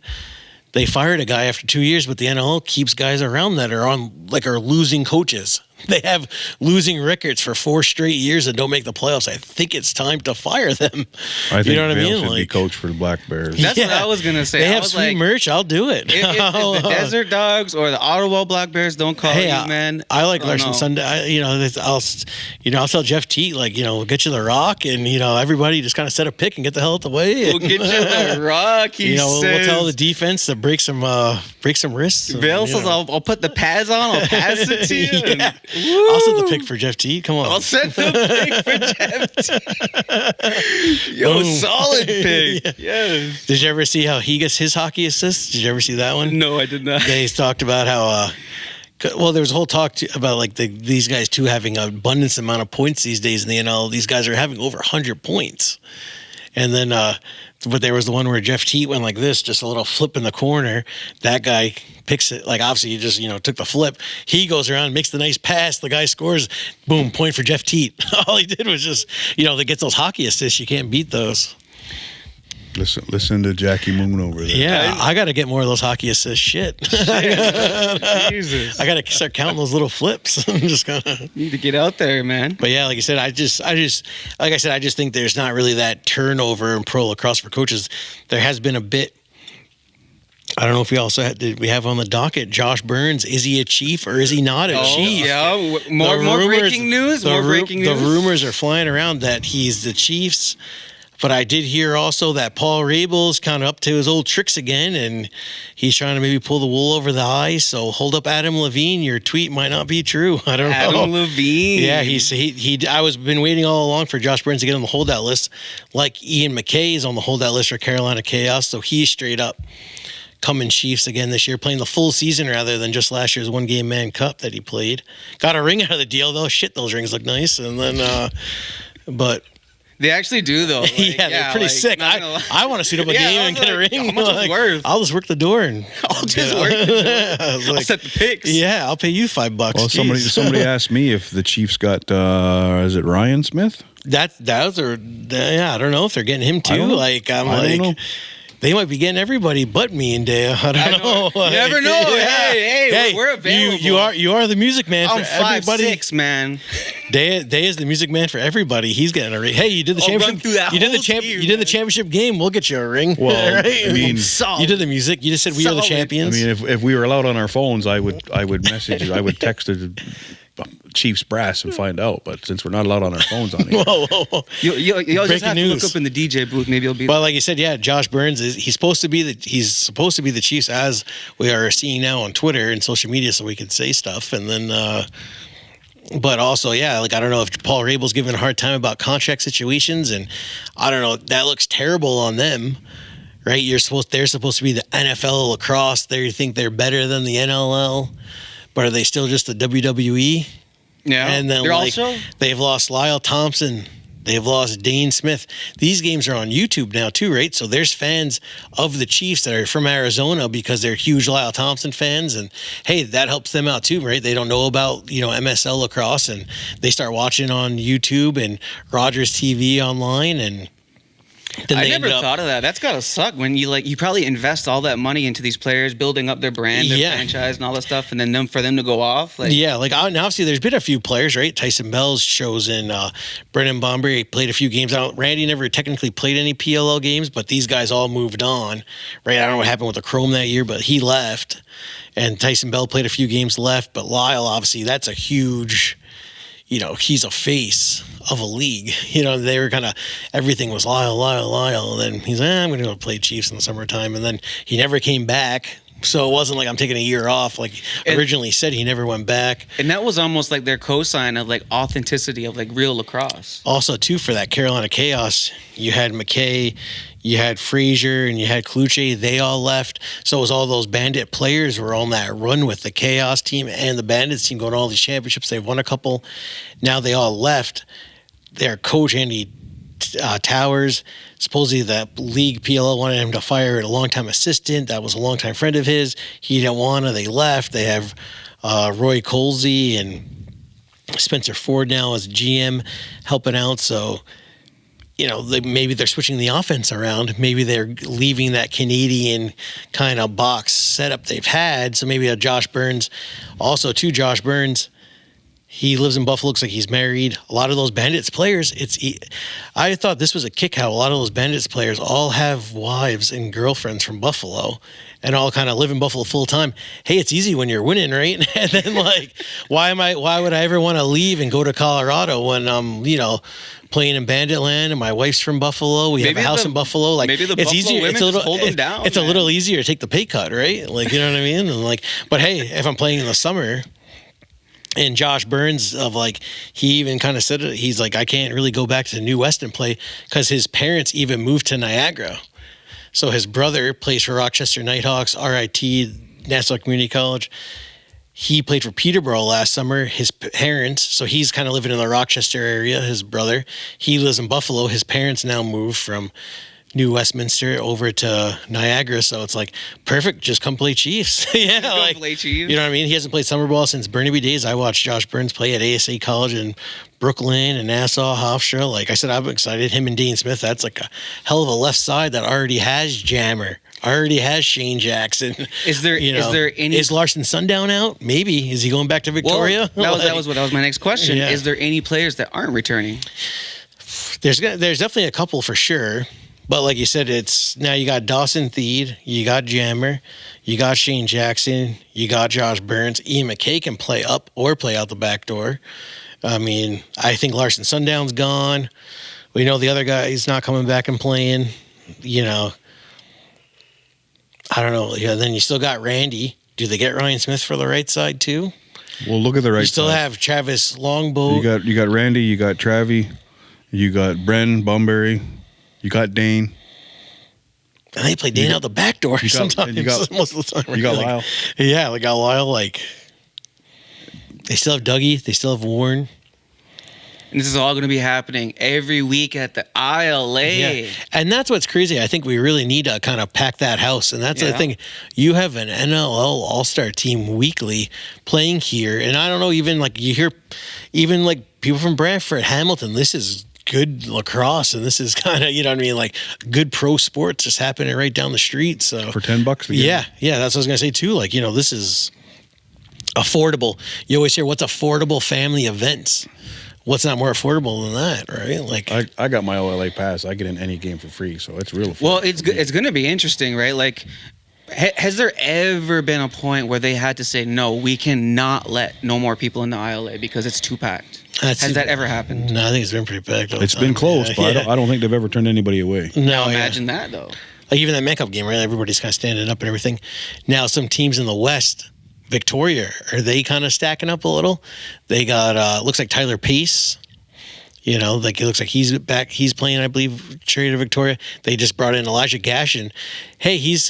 they fired a guy after 2 years. But the NLL keeps guys around that are losing coaches. They have losing records for 4 straight years and don't make the playoffs. I think it's time to fire them. I think you know what I Vail mean? should be coach for the Black Bears. That's what I was gonna say. They I have was sweet like, merch. I'll do it. If the Desert Dogs or the Ottawa Black Bears don't call you, man. I like don't Larson know. Sunday. I'll tell Jeff Teat, we'll get you the rock, and everybody just kind of set a pick and get the hell out the way. We'll get you the rock. He We'll says. tell the defense to break some wrists. Vail says, I'll put the pads on. I'll pass it to you. and- I'll set the pick for Jeff Teat. Come on. I'll set the pick for Jeff. Yo, Boom. solid pick. Yeah. Yes. Did you ever see how he gets his hockey assists? Did you ever see that one? No, I did not. They talked about how there was a whole talk about these guys too having an abundance amount of points these days in the NL. These guys are having over 100 points, and then but there was the one where Jeff Teat went like this, just a little flip in the corner. That guy picks it. Like, obviously he just took the flip. He goes around, makes the nice pass. The guy scores. Boom, point for Jeff Teat. All he did was just they get those hockey assists. You can't beat those. Listen to Jackie Moon over there. Yeah, I got to get more of those hockey assist shit. Jesus. I got to start counting those little flips. I'm just gonna Need to get out there, man. But yeah, like I said, I just think there's not really that turnover in pro lacrosse for coaches. There has been a bit. I don't know if we also did we have on the docket Josh Byrne. Is he a chief or is he not a chief? Yeah, more breaking news. More breaking news. The rumors are flying around that he's the Chiefs. But I did hear also that Paul Rabel's kind of up to his old tricks again, and he's trying to maybe pull the wool over the eyes. So hold up, Adam Levine. Your tweet might not be true. I don't know. Adam Levine. Yeah, I was been waiting all along for Josh Byrne to get on the holdout list, like Ian McKay is on the holdout list for Carolina Chaos. So he's straight up coming Chiefs again this year, playing the full season rather than just last year's one-game Man Cup that he played. Got a ring out of the deal though. Shit, those rings look nice. And then, but. They actually do, though. Like, yeah, they're pretty sick. I want to suit up a game and get a ring. How much is it worth? I'll just work the door and I'll just work the door. I'll set the picks. Yeah, I'll pay you $5. Well, Jeez. somebody asked me if the Chiefs got is it Ryan Smith? I don't know if they're getting him too. I don't know. They might be getting everybody but me and Dale. I don't know. You never know. Hey, we're available. You are the music man I'm for everybody. 5'6", man. Day is the music man for everybody. He's getting a ring. Hey, you did the I'll run championship. through that You did the whole champ. team, You did the man. championship game. We'll get you a ring. Well, Right? I mean, you did the music. You just said we are the Solid. champions. I mean, if we were allowed on our phones, I would message, I would text the Chiefs brass and find out. But since we're not allowed on our phones on here, Whoa. You'll just Breaking have to news. look up in the DJ booth. Maybe you'll be. Well, like you said, yeah, Josh Byrne he's supposed to be the Chiefs, as we are seeing now on Twitter and social media, so we can say stuff. And then, but also, yeah, like I don't know if Paul Rabel's giving a hard time about contract situations, and I don't know, that looks terrible on them, right? They're supposed to be the NFL lacrosse. They think they're better than the NLL, but are they still just the WWE? yeah. And then they're also. they've lost Lyle Thompson. They've lost Dane Smith. These games are on YouTube now too, right? So there's fans of the Chiefs that are from Arizona because they're huge Lyle Thompson fans, and hey, that helps them out too, right? They don't know about MSL lacrosse, and they start watching on YouTube and Rogers TV online, and then I never thought of that. That's gotta suck when you probably invest all that money into these players, building up their brand, their franchise, and all that stuff, and then for them to go off. And obviously there's been a few players, right? Tyson Bell's chosen. Brendan Bomberry played a few games. Randy never technically played any PLL games, but these guys all moved on, right? I don't know what happened with the Chrome that year, but he left, and Tyson Bell played a few games left. But Lyle, obviously, that's a huge. He's a face of a league. They were kind of, everything was Lyle. And then he's I'm going to go play Chiefs in the summertime. And then he never came back. So it wasn't like I'm taking a year off. Like originally said, he never went back. And that was almost like their cosign of like authenticity of like real lacrosse. Also, too, for that Carolina Chaos, you had McKay, you had Frazier, and you had Kluche. They all left. So it was all those Bandit players were on that run with the Chaos team and the Bandits team going to all these championships. They've won a couple. Now they all left. Their coach, Andy Towers, supposedly the league PLL wanted him to fire a longtime assistant. That was a longtime friend of his. He didn't want to. They left. They have Roy Colsey and Spencer Ford now as GM helping out. So, maybe they're switching the offense around. Maybe they're leaving that Canadian kind of box setup they've had. So maybe a Josh Byrne. Also, too, Josh Byrne, he lives in Buffalo. Looks like he's married. A lot of those Bandits players, I thought this was a kick how a lot of those Bandits players all have wives and girlfriends from Buffalo and all kind of live in Buffalo full time. Hey, it's easy when you're winning, right? And then why would I ever want to leave and go to Colorado when I'm, playing in Bandit Land and my wife's from Buffalo. We have a house in Buffalo. Like maybe the it's Buffalo easier. women It's a little, hold them down. It's a little easier to take the pay cut, right? Like, you know what I mean? And but hey, if I'm playing in the summer. And Josh Burns he even kind of said it. He's like, I can't really go back to New West and play because his parents even moved to Niagara. So his brother plays for Rochester Nighthawks, RIT, Nassau Community College. He played for Peterborough last summer. His parents, so he's kind of living in the Rochester area, his brother. He lives in Buffalo. His parents now moved from New Westminster over to Niagara, so it's perfect. Just come play Chiefs. Play Chiefs. You know what I mean? He hasn't played summer ball since Burnaby days. I watched Josh Burns play at ASA College in Brooklyn and Nassau, Hofstra. Like I said, I'm excited. Him and Dean Smith. That's a hell of a left side that already has Jammer. Already has Shane Jackson. Is there any? Is Larson Sundown out? Maybe. Is he going back to Victoria? Well, that was my next question. Yeah. Is there any players that aren't returning? There's definitely a couple for sure. But like you said, it's now you got Dawson Theed, you got Jammer, you got Shane Jackson, you got Josh Burns. Ian McKay can play up or play out the back door. I mean, I think Larson Sundown's gone. We know the other guy is not coming back and playing. I don't know. Yeah, then you still got Randy. Do they get Ryan Smith for the right side too? Well, look at the right side. You still have Travis Longbow. You got Randy, you got Travi, you got Bren Bomberry. You got Dane. And they play Dane out the back door sometimes. Most of the time. You got Lyle. Yeah, they got Lyle. They still have Dougie. They still have Warren. And this is all going to be happening every week at the ILA. Yeah. And that's what's crazy. I think we really need to kind of pack that house. And that's the thing. You have an NLL All-Star team weekly playing here. And I don't know, even you hear even people from Brantford, Hamilton, this is good lacrosse, and this is kind of, you know what I mean, good pro sports just happening right down the street. So for $10 a game. Yeah, that's what I was gonna say too. This is affordable. You always hear what's affordable family events. What's not more affordable than that, right? I got my OLA pass. I get in any game for free, so it's real affordable. Well, it's going to be interesting, right? Has there ever been a point where they had to say, no, we cannot let no more people in the ILA because it's too packed? Has that ever happened? No, I think it's been pretty packed. It's been close, but I don't think they've ever turned anybody away. No, imagine that, though. Even that makeup game, right? Everybody's kind of standing up and everything. Now, some teams in the West, Victoria, are they kind of stacking up a little? They got, looks like Tyler Pace. It looks like he's back. He's playing, I believe, Cherry to Victoria. They just brought in Elijah Gash, and hey, he's,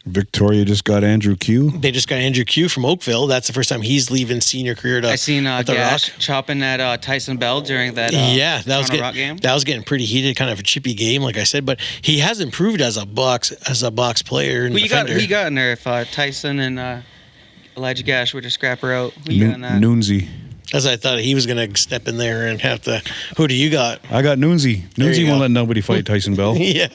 Victoria just got Andrew Q. They just got Andrew Q from Oakville. That's the first time he's leaving senior career to I seen at the Gash Rock. chopping at Tyson Bell during that That was Toronto Rock game. That was getting pretty heated, kind of a chippy game, like I said. But he has improved as a box player and Who defender. you got in there if Tyson and Elijah Gash were to scrap her out? Who you got in that? Noonsy. As I thought he was going to step in there and have to. Who do you got? I got Noonsy. There you Noonsy won't go. let nobody fight Tyson Bell. Yeah.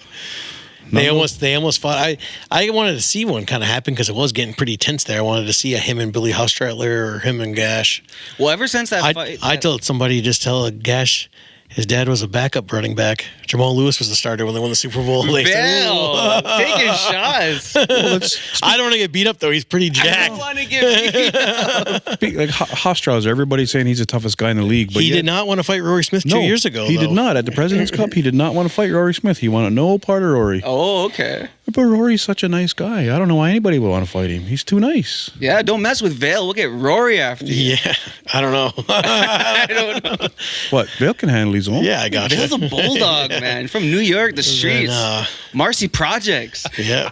They almost fought. I wanted to see one kind of happen because it was getting pretty tense there. I wanted to see a him and Billy Haustratler or him and Gash. Well, ever since that fight, I told somebody just tell Gash his dad was a backup running back. Jamal Lewis was the starter when they won the Super Bowl. They said, Bill taking shots. I don't want to get beat up though. He's pretty I jacked. don't want to get beat up. Like Haustrauser, everybody's saying he's the toughest guy in the league. But He yet- did not want to fight Rory Smith 2 years ago. He though. did not. At the President's Cup, he did not want to fight Rory Smith. He wanted no part of Rory. Oh, okay. But Rory's such a nice guy. I don't know why anybody would want to fight him. He's too nice. Yeah, don't mess with Vale. We'll get Rory after you. Yeah, I don't know. I don't know. What? Vale can handle his own. Yeah, I got you. Vale's a bulldog, man. From New York, the streets. Marcy Projects. Yeah.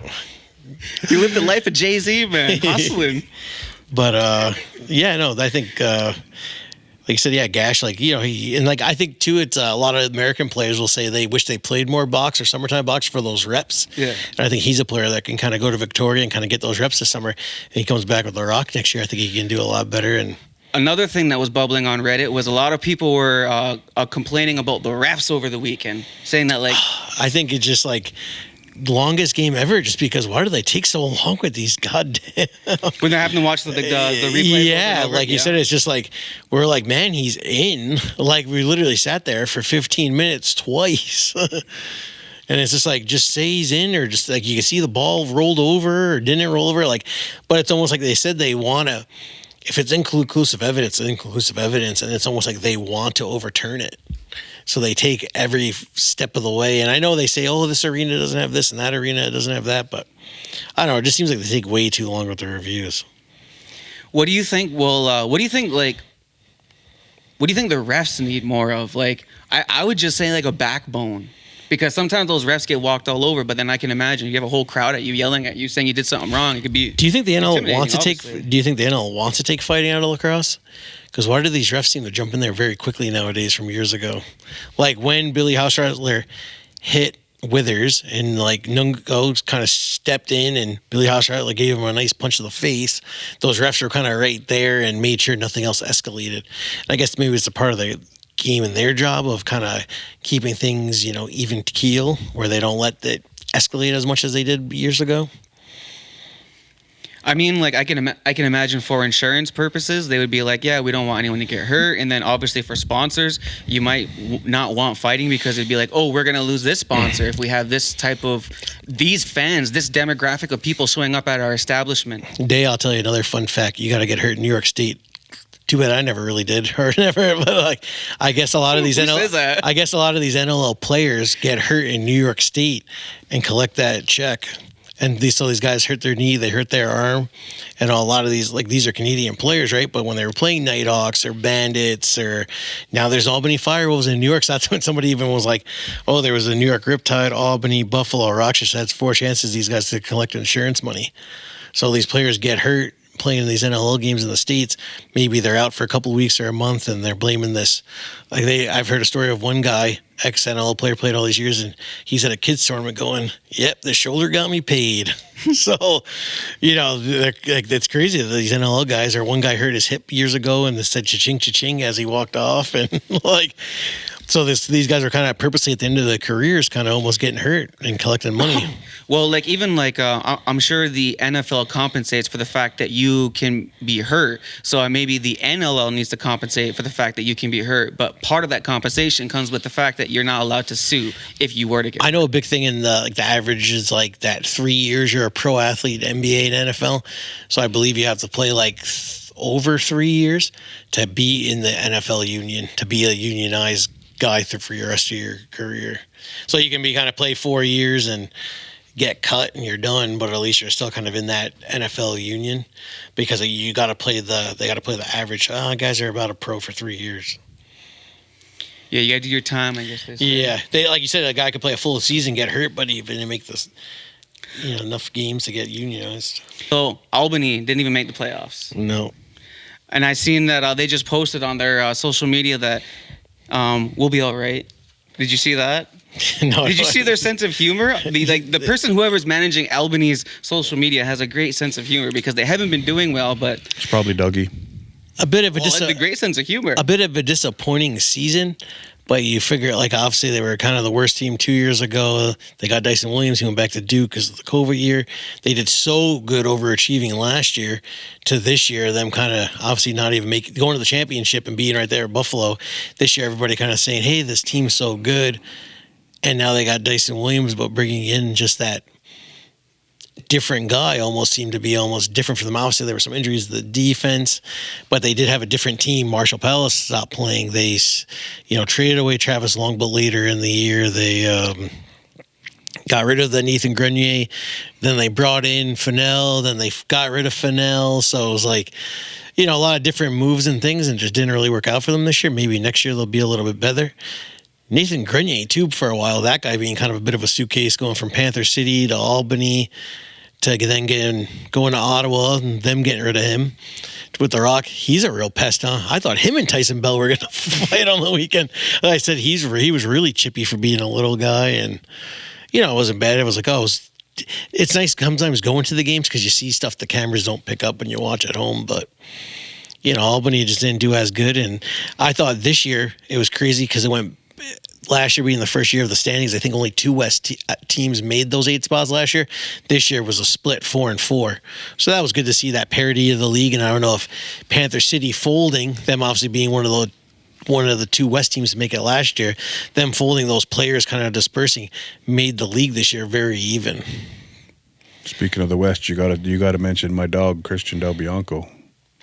You live the life of Jay-Z, man. Hustling. But yeah, no, I think like you said, yeah, Gash, like, you know, I think too, it's a lot of American players will say they wish they played more box or summertime box for those reps. Yeah. And I think he's a player that can kind of go to Victoria and kind of get those reps this summer. And he comes back with the Rock next year. I think he can do a lot better. And Another thing that was bubbling on Reddit was a lot of people were complaining about the refs over the weekend, saying that, like, I think it's just like longest game ever, just because why do they take so long with these goddamn when they're having to watch the replay. yeah, like you said, it's just like we're like, man, he's in. Like we literally sat there for 15 minutes twice. And it's just like, just say he's in, or just like you can see the ball rolled over or didn't roll over. Like, but it's almost like they said they want to, if it's inconclusive evidence, it's inconclusive evidence, and it's almost like they want to overturn it. So they take every step of the way. And I know they say, oh, this arena doesn't have this and that arena doesn't have that. But I don't know. It just seems like they take way too long with the reviews. What do you think? Well, what do you think? Like, what do you think the refs need more of? Like, I would just say like a backbone, because sometimes those refs get walked all over. But then I can imagine you have a whole crowd at you yelling at you, saying you did something wrong. It could be. Do you think the NL intimidating, wants to take? obviously. Do you think the NL wants to take fighting out of lacrosse? Because why do these refs seem to jump in there very quickly nowadays from years ago? Like when Billy Haustratler hit Withers and like Nungo kind of stepped in and Billy Haustratler gave him a nice punch to the face. Those refs were kind of right there and made sure nothing else escalated. And I guess maybe it's a part of the game and their job of kind of keeping things, you know, even keel, where they don't let it escalate as much as they did years ago. I mean, like I can imagine for insurance purposes, they would be like, yeah, we don't want anyone to get hurt. And then obviously for sponsors, you might not want fighting because it'd be like, oh, we're gonna lose this sponsor if we have this type of these fans, this demographic of people showing up at our establishment. Day, I'll tell you another fun fact. You got to get hurt in New York State. Too bad I never really did, or never. But like, I guess a lot of these Who says that? I guess a lot of these NLL players get hurt in New York State and collect that check. And these guys hurt their knee, they hurt their arm, and a lot of these, like, these are Canadian players, right? But when they were playing Nighthawks or Bandits, or now there's Albany Firewolves in New York. So that's when somebody even was like, oh, there was a New York Riptide, Albany, Buffalo, Rochester. That's 4 chances these guys to collect insurance money. So these players get hurt playing in these NLL games in the States. Maybe they're out for a couple of weeks or a month, and they're blaming this. Like I've heard a story of one guy, ex-NLL player, played all these years, and he's at a kids tournament going, yep, the shoulder got me paid. So, you know, like, that's crazy that these NLL guys, or one guy hurt his hip years ago and they said cha-ching, cha-ching as he walked off. And like, so these guys are kind of purposely at the end of their careers kind of almost getting hurt and collecting money. Well, like even like I'm sure the NFL compensates for the fact that you can be hurt. So maybe the NLL needs to compensate for the fact that you can be hurt. But part of that compensation comes with the fact that you're not allowed to sue if you were to get hurt. I know a big thing in the average is like that 3 years you're a pro athlete, NBA and NFL. So I believe you have to play like over 3 years to be in the NFL union, to be a unionized guy for your rest of your career. So you can be kind of play 4 years and get cut and you're done, but at least you're still kind of in that NFL union, because you got to play the average. Guys are about a pro for 3 years. Yeah, you got to do your time, I guess. Yeah, they, like you said, a guy could play a full season, get hurt, but even to make this. enough games to get unionized. So Albany didn't even make the playoffs. No. And I seen that they just posted on their social media that we'll be all right. Did you see that? No. Did you see their sense of humor? The person, whoever's managing Albany's social media, has a great sense of humor because they haven't been doing well, but It's probably Dougie. A bit of a great sense of humor. A bit of a disappointing season, but you figure, like, obviously they were kind of the worst team 2 years ago. They got Dyson Williams, who went back to Duke because of the COVID year. They did so good overachieving last year to this year, them kind of obviously not even going to the championship and being right there at Buffalo. This year, everybody kind of saying, hey, this team's so good. And now they got Dyson Williams, but bringing in just that different guy almost seemed to be almost different for them. Obviously, there were some injuries to the defense, but they did have a different team. Marshall Palace stopped playing. They, traded away Travis Long, but later in the year, they got rid of the Nathan Grenier. Then they brought in Fennell. Then they got rid of Fennell. So it was like, a lot of different moves and things, and just didn't really work out for them this year. Maybe next year they'll be a little bit better. Nathan Grenier, too, for a while. That guy being kind of a bit of a suitcase, going from Panther City to Albany to then going to Ottawa and them getting rid of him with the Rock. He's a real pest, huh? I thought him and Tyson Bell were going to fight on the weekend. I said he was really chippy for being a little guy, and it wasn't bad. It was like, it's nice sometimes going to the games because you see stuff the cameras don't pick up when you watch at home, but. Albany just didn't do as good, and I thought this year it was crazy because it went. Last year being the first year of the standings, I think only two West teams made those 8 spots last year. This year was a split 4-4. So that was good to see that parity of the league. And I don't know if Panther City folding, them obviously being one of the 2 West teams to make it last year, them folding those players kind of dispersing, made the league this year very even. Speaking of the West, you got to mention my dog Christian Del Bianco.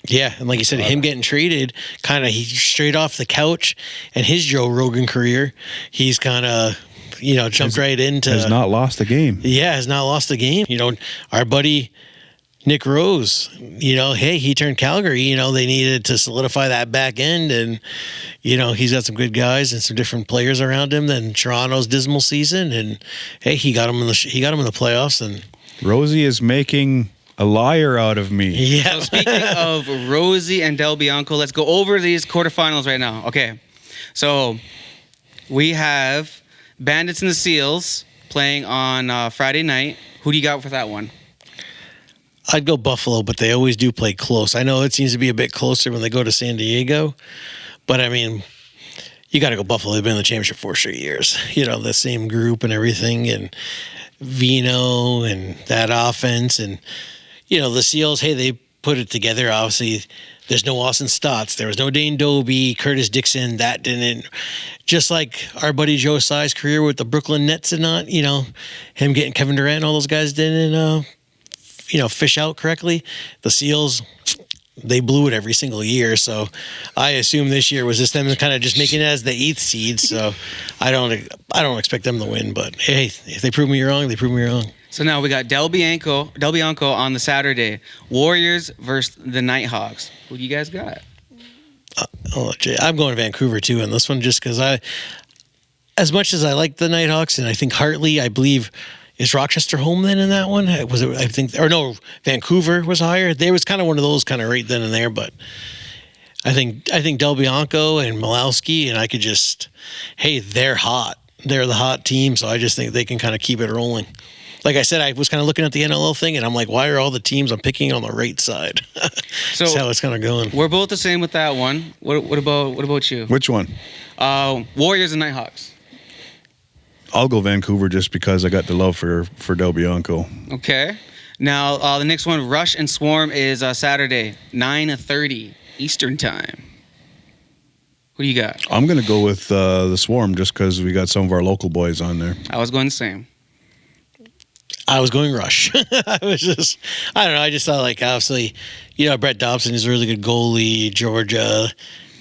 Yeah, and like you said, him getting traded, he straight off the couch, and his Joe Rogan career, he's kind of, jumped right into. Has not lost a game. Yeah, has not lost a game. Our buddy Nick Rose, hey, he turned Calgary. They needed to solidify that back end, and he's got some good guys and some different players around him than Toronto's dismal season, and hey, he got him in the playoffs, and Rosie is making a liar out of me. Yeah. So speaking of Rosie and Del Bianco, let's go over these quarterfinals right now. Okay. So we have Bandits and the Seals playing on Friday night. Who do you got for that one? I'd go Buffalo, but they always do play close. I know it seems to be a bit closer when they go to San Diego, but I mean, you got to go Buffalo. They've been in the championship 4 straight years. The same group and everything, and Vino and that offense, and the Seals, hey, they put it together. Obviously, there's no Austin Stotts. There was no Dane Doby, Curtis Dixon. That didn't, just like our buddy Joe Tsai's career with the Brooklyn Nets and not, him getting Kevin Durant and all those guys didn't, fish out correctly. The Seals, they blew it every single year. So I assume this year was just them kind of just making it as the 8th seed. So I don't expect them to win. But hey, if they prove me wrong, they prove me wrong. So now we got Del Bianco on the Saturday. Warriors versus the Nighthawks. Who do you guys got? Jay, I'm going Vancouver too in this one, just because as much as I like the Nighthawks, and I think Hartley, I believe, is Rochester home then in that one? Was it? I think, or no, Vancouver was higher. There was kind of one of those kind of right then and there, but I think Del Bianco and Malowski, and I could just, hey, they're hot. They're the hot team, so I just think they can kind of keep it rolling. Like I said, I was kind of looking at the NLL thing, and I'm like, why are all the teams I'm picking on the right side? So that's how it's kind of going. We're both the same with that one. What about you? Which one? Warriors and Nighthawks. I'll go Vancouver just because I got the love for Del Bianco. Okay. Now the next one, Rush and Swarm, is Saturday, 9:30 Eastern time. Who do you got? I'm going to go with the Swarm just because we got some of our local boys on there. I was going the same. I was going Rush. I don't know. I just thought, like, obviously, Brett Dobson is a really good goalie. Georgia,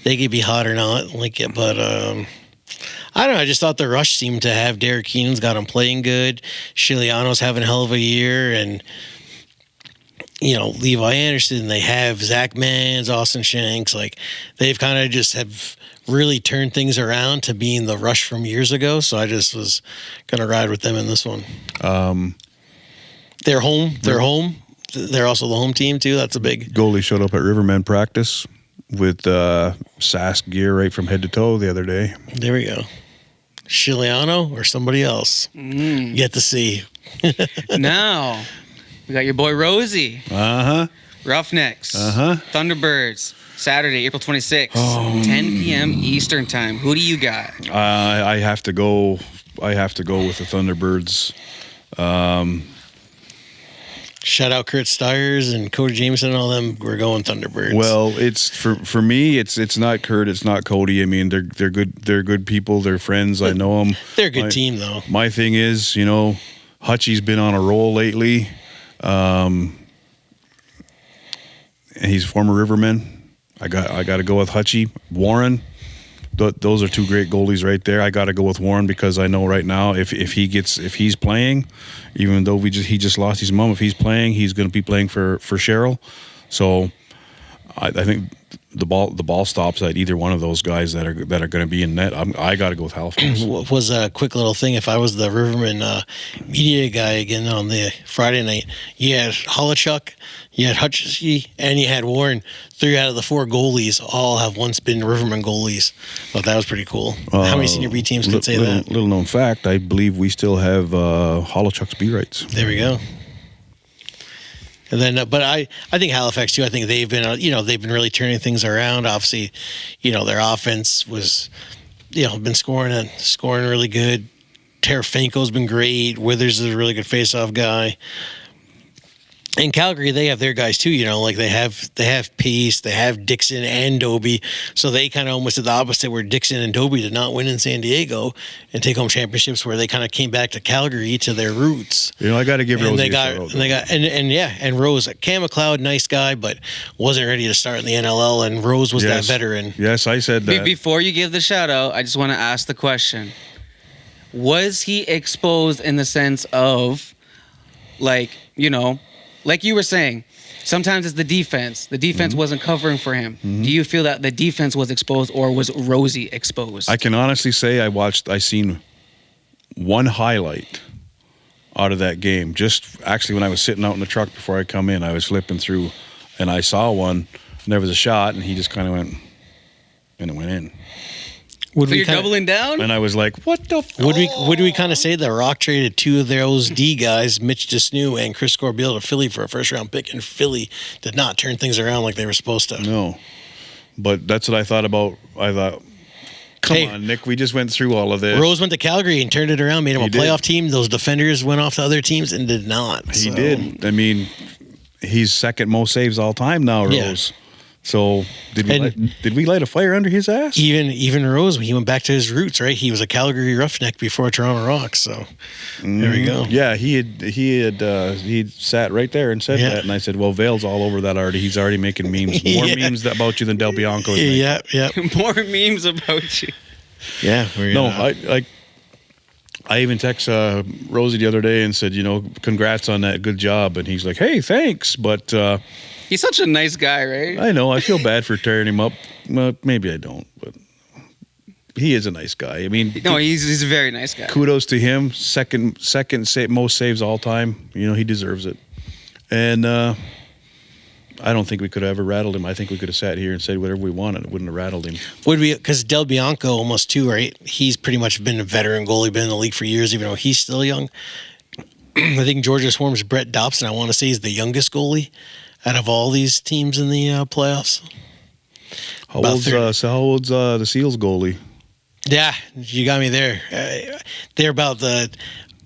they could be hot or not, like it, but I don't know. I just thought the Rush seemed to have Derek Keenan's got him playing good. Shiliano's having a hell of a year, and Levi Anderson. They have Zach Mans, Austin Shanks. Like, they've kind of just have really turned things around to being the Rush from years ago. So I just was gonna ride with them in this one. They're home. They're home. They're also the home team too. That's a big Goalie showed up at Rivermen practice with SAS gear right from head to toe the other day. There we go. Chiliano or somebody else. Get to see. Now, we got your boy Rosie. Roughnecks. Thunderbirds. Saturday, April 26th, 10 p.m. Eastern time. Who do you got? I have to go with the Thunderbirds. Shout out Kurt Stiers and Cody Jameson and all them. We're going Thunderbirds. Well, it's for me. It's not Kurt. It's not Cody. I mean, they're good. They're good people. They're friends. I know them. They're a good team, though. My thing is, Hutchie's been on a roll lately. And he's a former Riverman. I got to go with Hutchie. Warren. Those are two great goalies right there. I got to go with Warren because I know right now if he's playing, even though he just lost his mom, if he's playing, he's going to be playing for Cheryl. So I think the ball stops at either one of those guys that are going to be in net. I got to go with Halifax. Was a quick little thing. If I was the Riverman media guy again on the Friday night, you had Holichuk, you had Hutchie, and you had Warren. 3 out of the 4 goalies all have once been Riverman goalies. But that was pretty cool. How many senior B teams could say that? Little known fact, I believe we still have Holichuk's B rights. There we go. And then, but I think Halifax too. I think they've been, they've been really turning things around. Obviously, their offense was, been scoring really good. Tarafanko's been great. Withers is a really good faceoff guy. In Calgary, they have their guys too. Like they have Peace, they have Dixon and Dobie. So they kind of almost did the opposite, where Dixon and Dobie did not win in San Diego and take home championships, where they kind of came back to Calgary to their roots. I got to give Rose a shout. And Rose, Cam McLeod, nice guy, but wasn't ready to start in the NLL. And Rose was that veteran. Yes, I said that. Before you give the shout out, I just want to ask the question: was he exposed in the sense of, like you were saying, sometimes it's the defense. The defense wasn't covering for him. Do you feel that the defense was exposed, or was Rosie exposed? I can honestly say I seen one highlight out of that game. Just actually when I was sitting out in the truck before I come in, I was flipping through and I saw one, and there was a shot, and he just kind of went, and it went in. So you're doubling down? And I was like, what the f-? Would we kind of say that Rock traded 2 of those D guys, Mitch Desnew and Chris Corbeil, to Philly for a first-round pick, and Philly did not turn things around like they were supposed to? No. But that's what I thought about. I thought, come on, Nick, we just went through all of this. Rose went to Calgary and turned it around, made him a playoff team. Those defenders went off to other teams and did not. He did. I mean, he's second most saves all time now, Rose. Yeah. So did we light a fire under his ass? Even Rose, he went back to his roots, right? He was a Calgary Roughneck before Toronto Rock. So there we go. Yeah, he sat right there and said that, and I said, well, Vale's all over that already. He's already making memes, more memes about you than Del Bianco is making. Yeah. More memes about you. Yeah. I even texted Rosie the other day and said, congrats on that, good job, and he's like, hey, thanks, but. He's such a nice guy, right? I know. I feel bad for tearing him up. Well, maybe I don't, but he is a nice guy. I mean, no, he's a very nice guy. Kudos to him. Second most saves all time. He deserves it. And I don't think we could have ever rattled him. I think we could have sat here and said whatever we wanted. It wouldn't have rattled him. Would we? Because Del Bianco almost too, right? He's pretty much been a veteran goalie, been in the league for years, even though he's still young. I think Georgia Swarm's Brett Dobson, I want to say, is the youngest goalie out of all these teams in the playoffs. How old's the Seals goalie? Yeah, you got me there. They're about the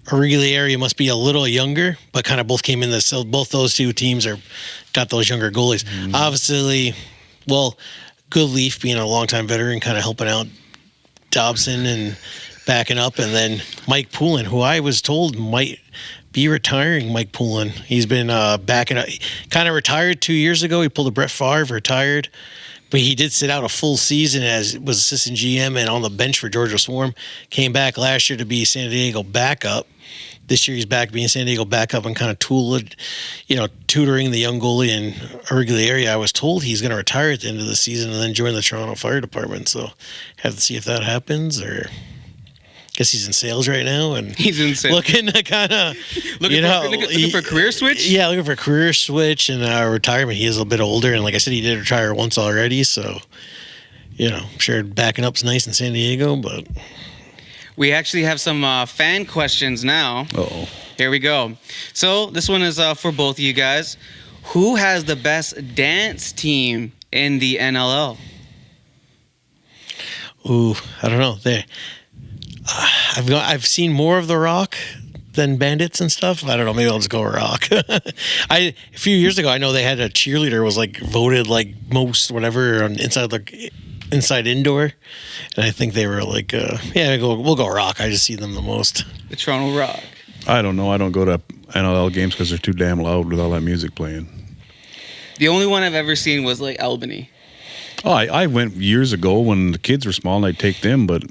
Origali area, must be a little younger, but kind of both came in the. So both those two teams got those younger goalies. Obviously, Good Leaf being a longtime veteran, kind of helping out Dobson and backing up, and then Mike Poulin, who I was told might be retiring. Mike Poulin, he's been backing up, kind of retired 2 years ago. He pulled a Brett Favre, retired, but he did sit out a full season as was assistant GM and on the bench for Georgia Swarm. Came back last year to be San Diego backup. This year he's back being San Diego backup and kind of tutoring the young goalie in Origali area. I was told he's going to retire at the end of the season and then join the Toronto Fire Department. So have to see if that happens, or guess he's in sales right now, and He's insane. looking to kind of, looking for a career switch. Yeah, looking for a career switch and retirement. He is a little bit older, and like I said, he did retire once already. So, I'm sure backing up's nice in San Diego, but We actually have some fan questions now. Uh-oh. Here we go. So this one is for both of you guys. Who has the best dance team in the NLL? ooh, I don't know. I've seen more of the Rock than Bandits and stuff. I don't know. Maybe I'll just go Rock. A few years ago, I know they had a cheerleader was like voted like most whatever on inside indoor, and I think they were like, we'll go Rock. I just see them the most. The Toronto Rock. I don't know. I don't go to NLL games because they're too damn loud with all that music playing. The only one I've ever seen was like Albany. Oh, I went years ago when the kids were small and I'd take them, but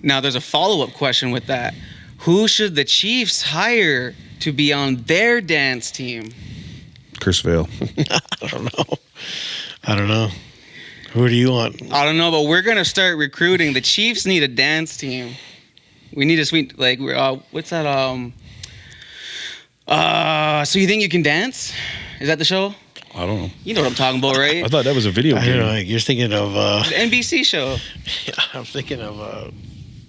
Now there's a follow-up question with that. Who should the Chiefs hire to be on their dance team? Chris Vail. I don't know. Who do you want? I don't know, but we're gonna start recruiting. The Chiefs need a dance team. We need a sweet what's that? So you think you can dance? Is that the show? I don't know. You know what I'm talking about, right? I thought that was a video I don't know. game. You're thinking of. The NBC show. Yeah, I'm thinking of.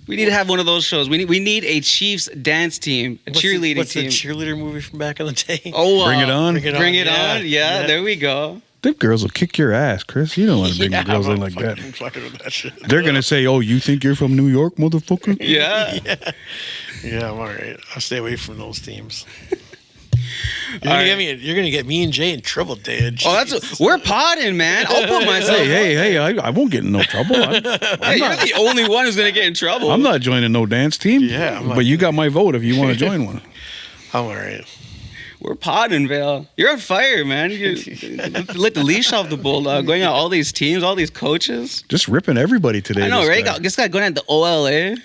We need to have one of those shows. We need a Chiefs dance team, a cheerleading what's team. the cheerleader movie from back in the day? Oh, Bring it on. Bring it on. Yeah, there we go. Them girls will kick your ass, Chris. You don't want to bring the girls in like that. I'm fucking with that shit. They're going to say, oh, you think you're from New York, motherfucker? Yeah. Yeah, I'm all right. I'll stay away from those teams. You're You're gonna get me and Jay in trouble, Dad. Oh, we're potting, man. I'll put myself. Hey, I won't get in no trouble. You're the only one who's gonna get in trouble. I'm not joining no dance team. Yeah, I'm but you got my vote if you want to join one. I'm all right. We're potting, Vale. You're on fire, man. You let the leash off the bulldog. Going out all these teams, all these coaches. Just ripping everybody today. I know, this right? guy. This guy going at the OLA,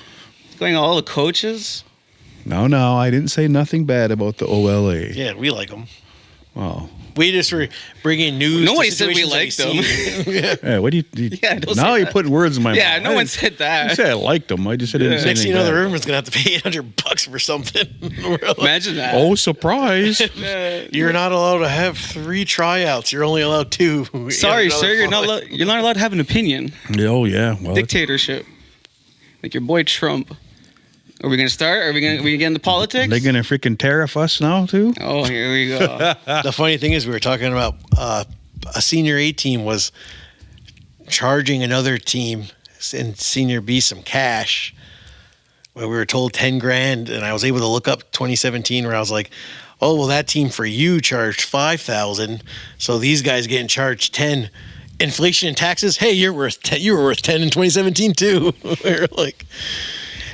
going at all the coaches. No, I didn't say nothing bad about the OLA. Yeah, we like them. Oh. We just were bringing news. Nobody to said we situations that liked see. Yeah, what do you Yeah, don't now say you're that. putting words in my Yeah, mouth. no one said I that. said I liked them. I just said I didn't say Next thing you anything know, the bad. Rivermen's gonna have to pay $800 for something. We're like, Imagine that. Oh, surprise. you're not allowed to have 3 tryouts. You're only allowed 2. Sorry, Yeah, sir. You're not. another You're not allowed to have an opinion. Oh, yeah. Well, Dictatorship, like your boy Trump. Are we gonna start? Are we gonna get into politics? they going to freaking tariff us now, too? Oh, here we go. The funny thing is, we were talking about a senior A team was charging another team in senior B some cash. Well, we were told $10,000, and I was able to look up 2017 where I was like, oh, well, that team for you charged $5,000, so these guys getting charged 10. Inflation and taxes, hey, you were worth 10 in 2017 too. We were like,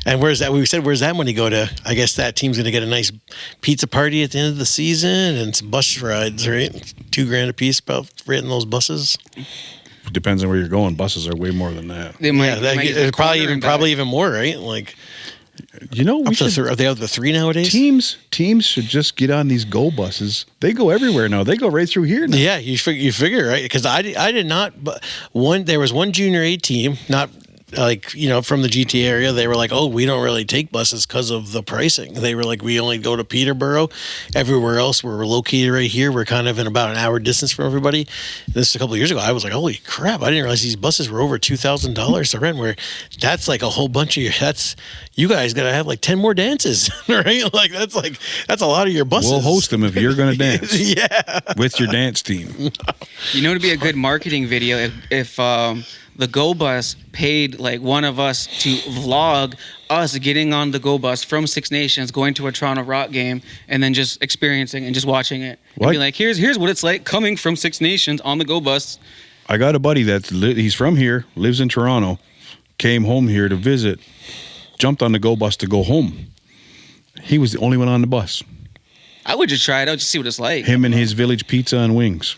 and where's that? We said, where's that money go to? I guess that team's going to get a nice pizza party at the end of the season and some bus rides, right? $2,000 a piece, about renting those buses. Depends on where you're going. Buses are way more than that. They might, they might get the probably corner even and back. probably even more, right? Like, You know, we should, are they up to 3 nowadays? teams should just get on these go buses. They go everywhere now. They go right through here now. Yeah, you figure, right? Because I did not, but there was one junior A team, not like, from the GTA area. They were like, oh, we don't really take buses because of the pricing. They were like, we only go to Peterborough. Everywhere else, we're located right here. We're kind of in about an hour distance from everybody. This a couple of years ago, I was like, holy crap! I didn't realize these buses were over $2,000 to rent. Where that's like a whole bunch of you guys got to have like 10 more dances, right? Like that's a lot of your buses. We'll host them if you're going to dance. Yeah, with your dance team. You know, it'd be a good marketing video if the Go Bus paid like one of us to vlog us getting on the Go Bus from Six Nations, going to a Toronto Rock game, and then just experiencing and just watching it. And What? be like, here's what it's like coming from Six Nations on the Go Bus. I got a buddy he's from here, lives in Toronto, came home here to visit, jumped on the go bus to go home. He was the only one on the bus. I would just try it out, just see what it's like. Him and his Village Pizza and Wings.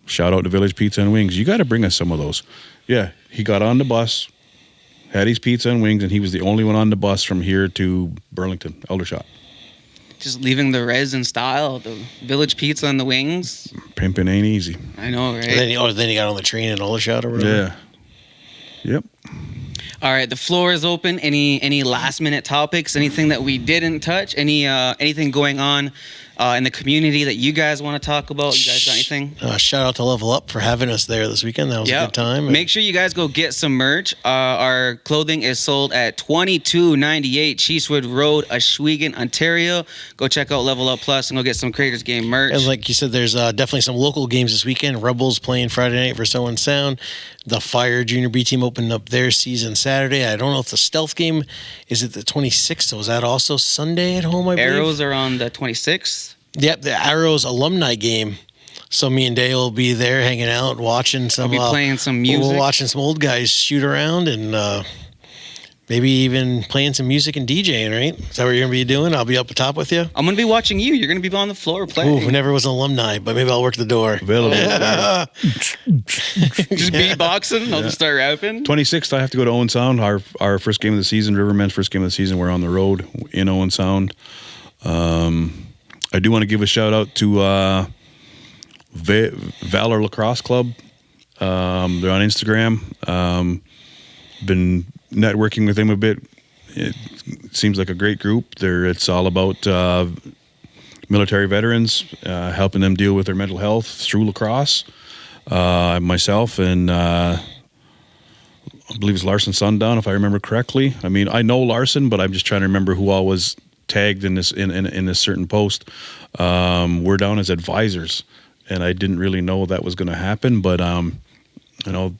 Shout out to Village Pizza and Wings. You got to bring us some of those. Yeah, he got on the bus, had his pizza and wings, and he was the only one on the bus from here to Burlington, Aldershot. Just leaving the res in style, the Village Pizza and the wings. Pimping ain't easy. I know, right? And then he got on the train in Aldershot or whatever. Yeah. Yep. All right, the floor is open. Any last minute topics? Anything that we didn't touch? Anything going on in the community that you guys want to talk about? You guys got anything? Shout out to Level Up for having us there this weekend. That was a good time. Make sure you guys go get some merch. Our clothing is sold at $22.98 Cheesewood Road, Ashwaubenon, Ontario. Go check out Level Up Plus and go get some Creators Game merch. And like you said, there's definitely some local games this weekend. Rebels playing Friday night versus Owen Sound. The Fire Junior B team opened up their season Saturday. I don't know if the Stealth game is it the 26th. So is that also Sunday at home? I believe Arrows are on the 26th. Yep, the Arrows alumni game. So me and Dale will be there hanging out, watching some. We'll be playing some music. We're watching some old guys shoot around and maybe even playing some music and DJing, right? Is that what you're going to be doing? I'll be up top with you. I'm going to be watching you. You're going to be on the floor playing. Ooh, never was an alumni, but maybe I'll work the door. Available. Just beatboxing. I'll just start rapping. 26th, I have to go to Owen Sound. Our first game of the season, Rivermen's first game of the season. We're on the road in Owen Sound. I do want to give a shout out to Valor Lacrosse Club. They're on Instagram. Been networking with them a bit. It seems like a great group. It's all about military veterans, helping them deal with their mental health through lacrosse. Myself and I believe it's Larson Sundown, if I remember correctly. I mean, I know Larson, but I'm just trying to remember who all was tagged in this in this certain post. We're down as advisors, and I didn't really know that was going to happen, but you know,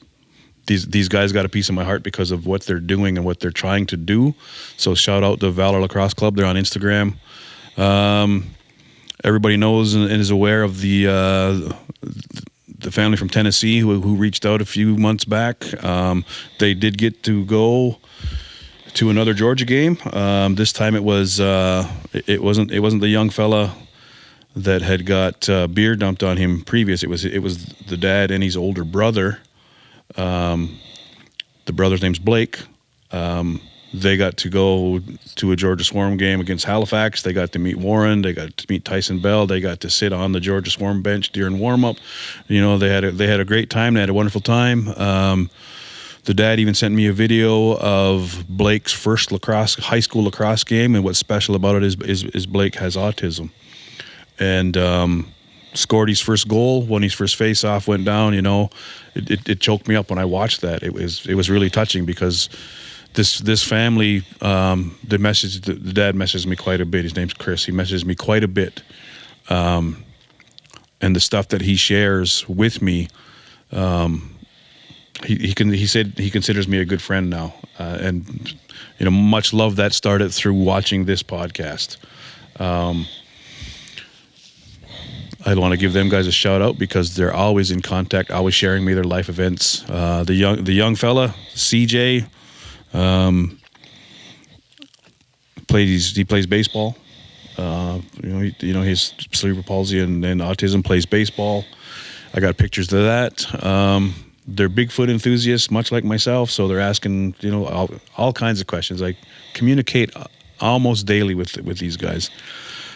these guys got a piece of my heart because of what they're doing and what they're trying to do. So shout out to Valor Lacrosse Club. They're on Instagram. Everybody knows and is aware of the family from Tennessee who reached out a few months back. They did get to go to another Georgia game. This time it wasn't the young fella that had got beer dumped on him previous. It was the dad and his older brother. The brother's name's Blake. They got to go to a Georgia Swarm game against Halifax. They got to meet Warren. They got to meet Tyson Bell. They got to sit on the Georgia Swarm bench during warm-up. You know, they had a great time. They had a wonderful time. The dad even sent me a video of Blake's first high school lacrosse game, and what's special about it is Blake has autism. And scored his first goal when his first face-off went down. You know, it choked me up when I watched that. It was really touching because this family, the dad messages me quite a bit. His name's Chris. He messages me quite a bit, and the stuff that he shares with me, he said he considers me a good friend now, and you know, much love that started through watching this podcast. I want to give them guys a shout out because they're always in contact, always sharing me their life events. The young fella, CJ, he plays baseball. You know, his cerebral palsy and autism, plays baseball. I got pictures of that. They're Bigfoot enthusiasts, much like myself, so they're asking, you know, all kinds of questions. I communicate almost daily with these guys.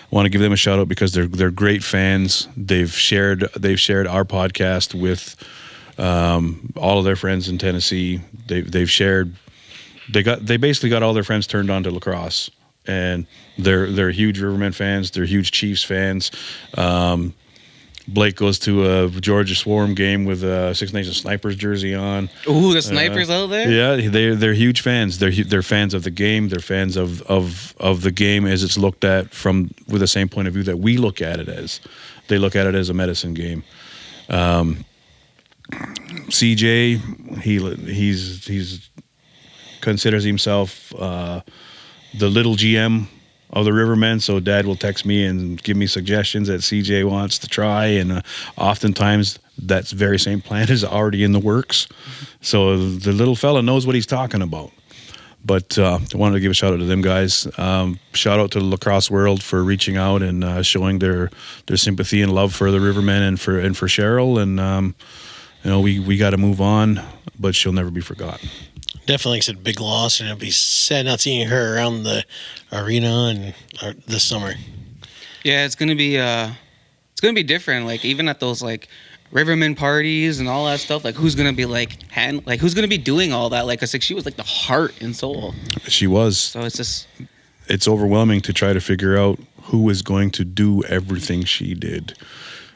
I want to give them a shout out because they're great fans. They've shared our podcast with all of their friends in Tennessee. They basically got all their friends turned on to lacrosse, and they're huge Rivermen fans. They're huge Chiefs fans. Blake goes to a Georgia Swarm game with a Six Nations Snipers jersey on. Ooh, the Snipers out there? Yeah, they're huge fans. They're fans of the game. They're fans of the game as it's looked at with the same point of view that we look at it as. They look at it as a medicine game. CJ, he's considers himself the little GM of the Rivermen, so Dad will text me and give me suggestions that CJ wants to try, and oftentimes that very same plan is already in the works. So the little fella knows what he's talking about. But I wanted to give a shout out to them guys. Shout out to the lacrosse world for reaching out and showing their sympathy and love for the Rivermen and for Cheryl. And you know, we got to move on, but she'll never be forgotten. Definitely, like I said, big loss, and it'll be sad not seeing her around the arena and this summer. Yeah, it's gonna be different. Like even at those like Rivermen parties and all that stuff. Like, who's gonna be who's gonna be doing all that? Like, 'cause like she was like the heart and soul. She was. So it's just, It's overwhelming to try to figure out who is going to do everything she did.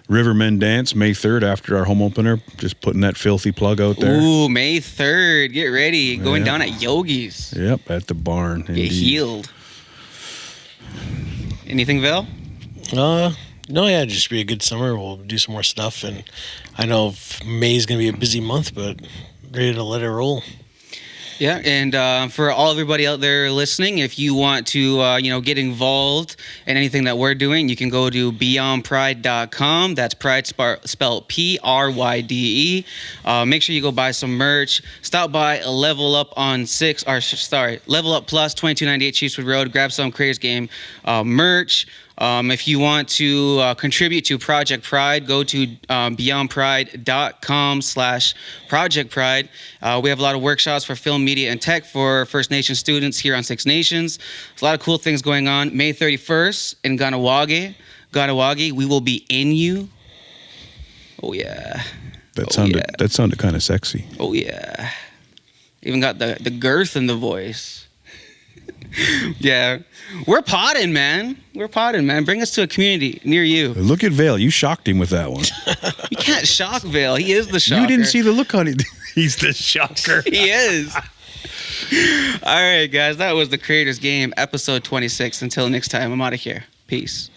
Rivermen Dance, May 3rd, after our home opener. Just putting that filthy plug out there. ooh, May 3rd. Get ready. Going down at Yogi's. Yep, at the barn. Get Indeed. healed. Anything, Val? No, yeah, just be a good summer. We'll do some more stuff, and I know May's gonna be a busy month, but ready to let it roll. Yeah, and for everybody out there listening, if you want to, get involved in anything that we're doing, you can go to beyondpryde.com. That's Pryde spelled Pryde. Make sure you go buy some merch. Stop by Level Up Level Up Plus, 2298 Chiefswood Road. Grab some Creators Game merch. If you want to contribute to Project Pryde, go to beyondpryde.com/Project Pryde. We have a lot of workshops for film, media, and tech for First Nation students here on Six Nations. There's a lot of cool things going on. May 31st in Ganawagi, we will be in you. Oh, yeah. That sounded kind of sexy. Oh, yeah. Even got the girth in the voice. Yeah. We're potting, man. Bring us to a community near you. Look at Vale. You shocked him with that one. You can't shock Vale. He is the shocker. You didn't see the look on it. He's the shocker. He is. All right, guys. That was the Creators Game, episode 26. Until next time, I'm out of here. Peace.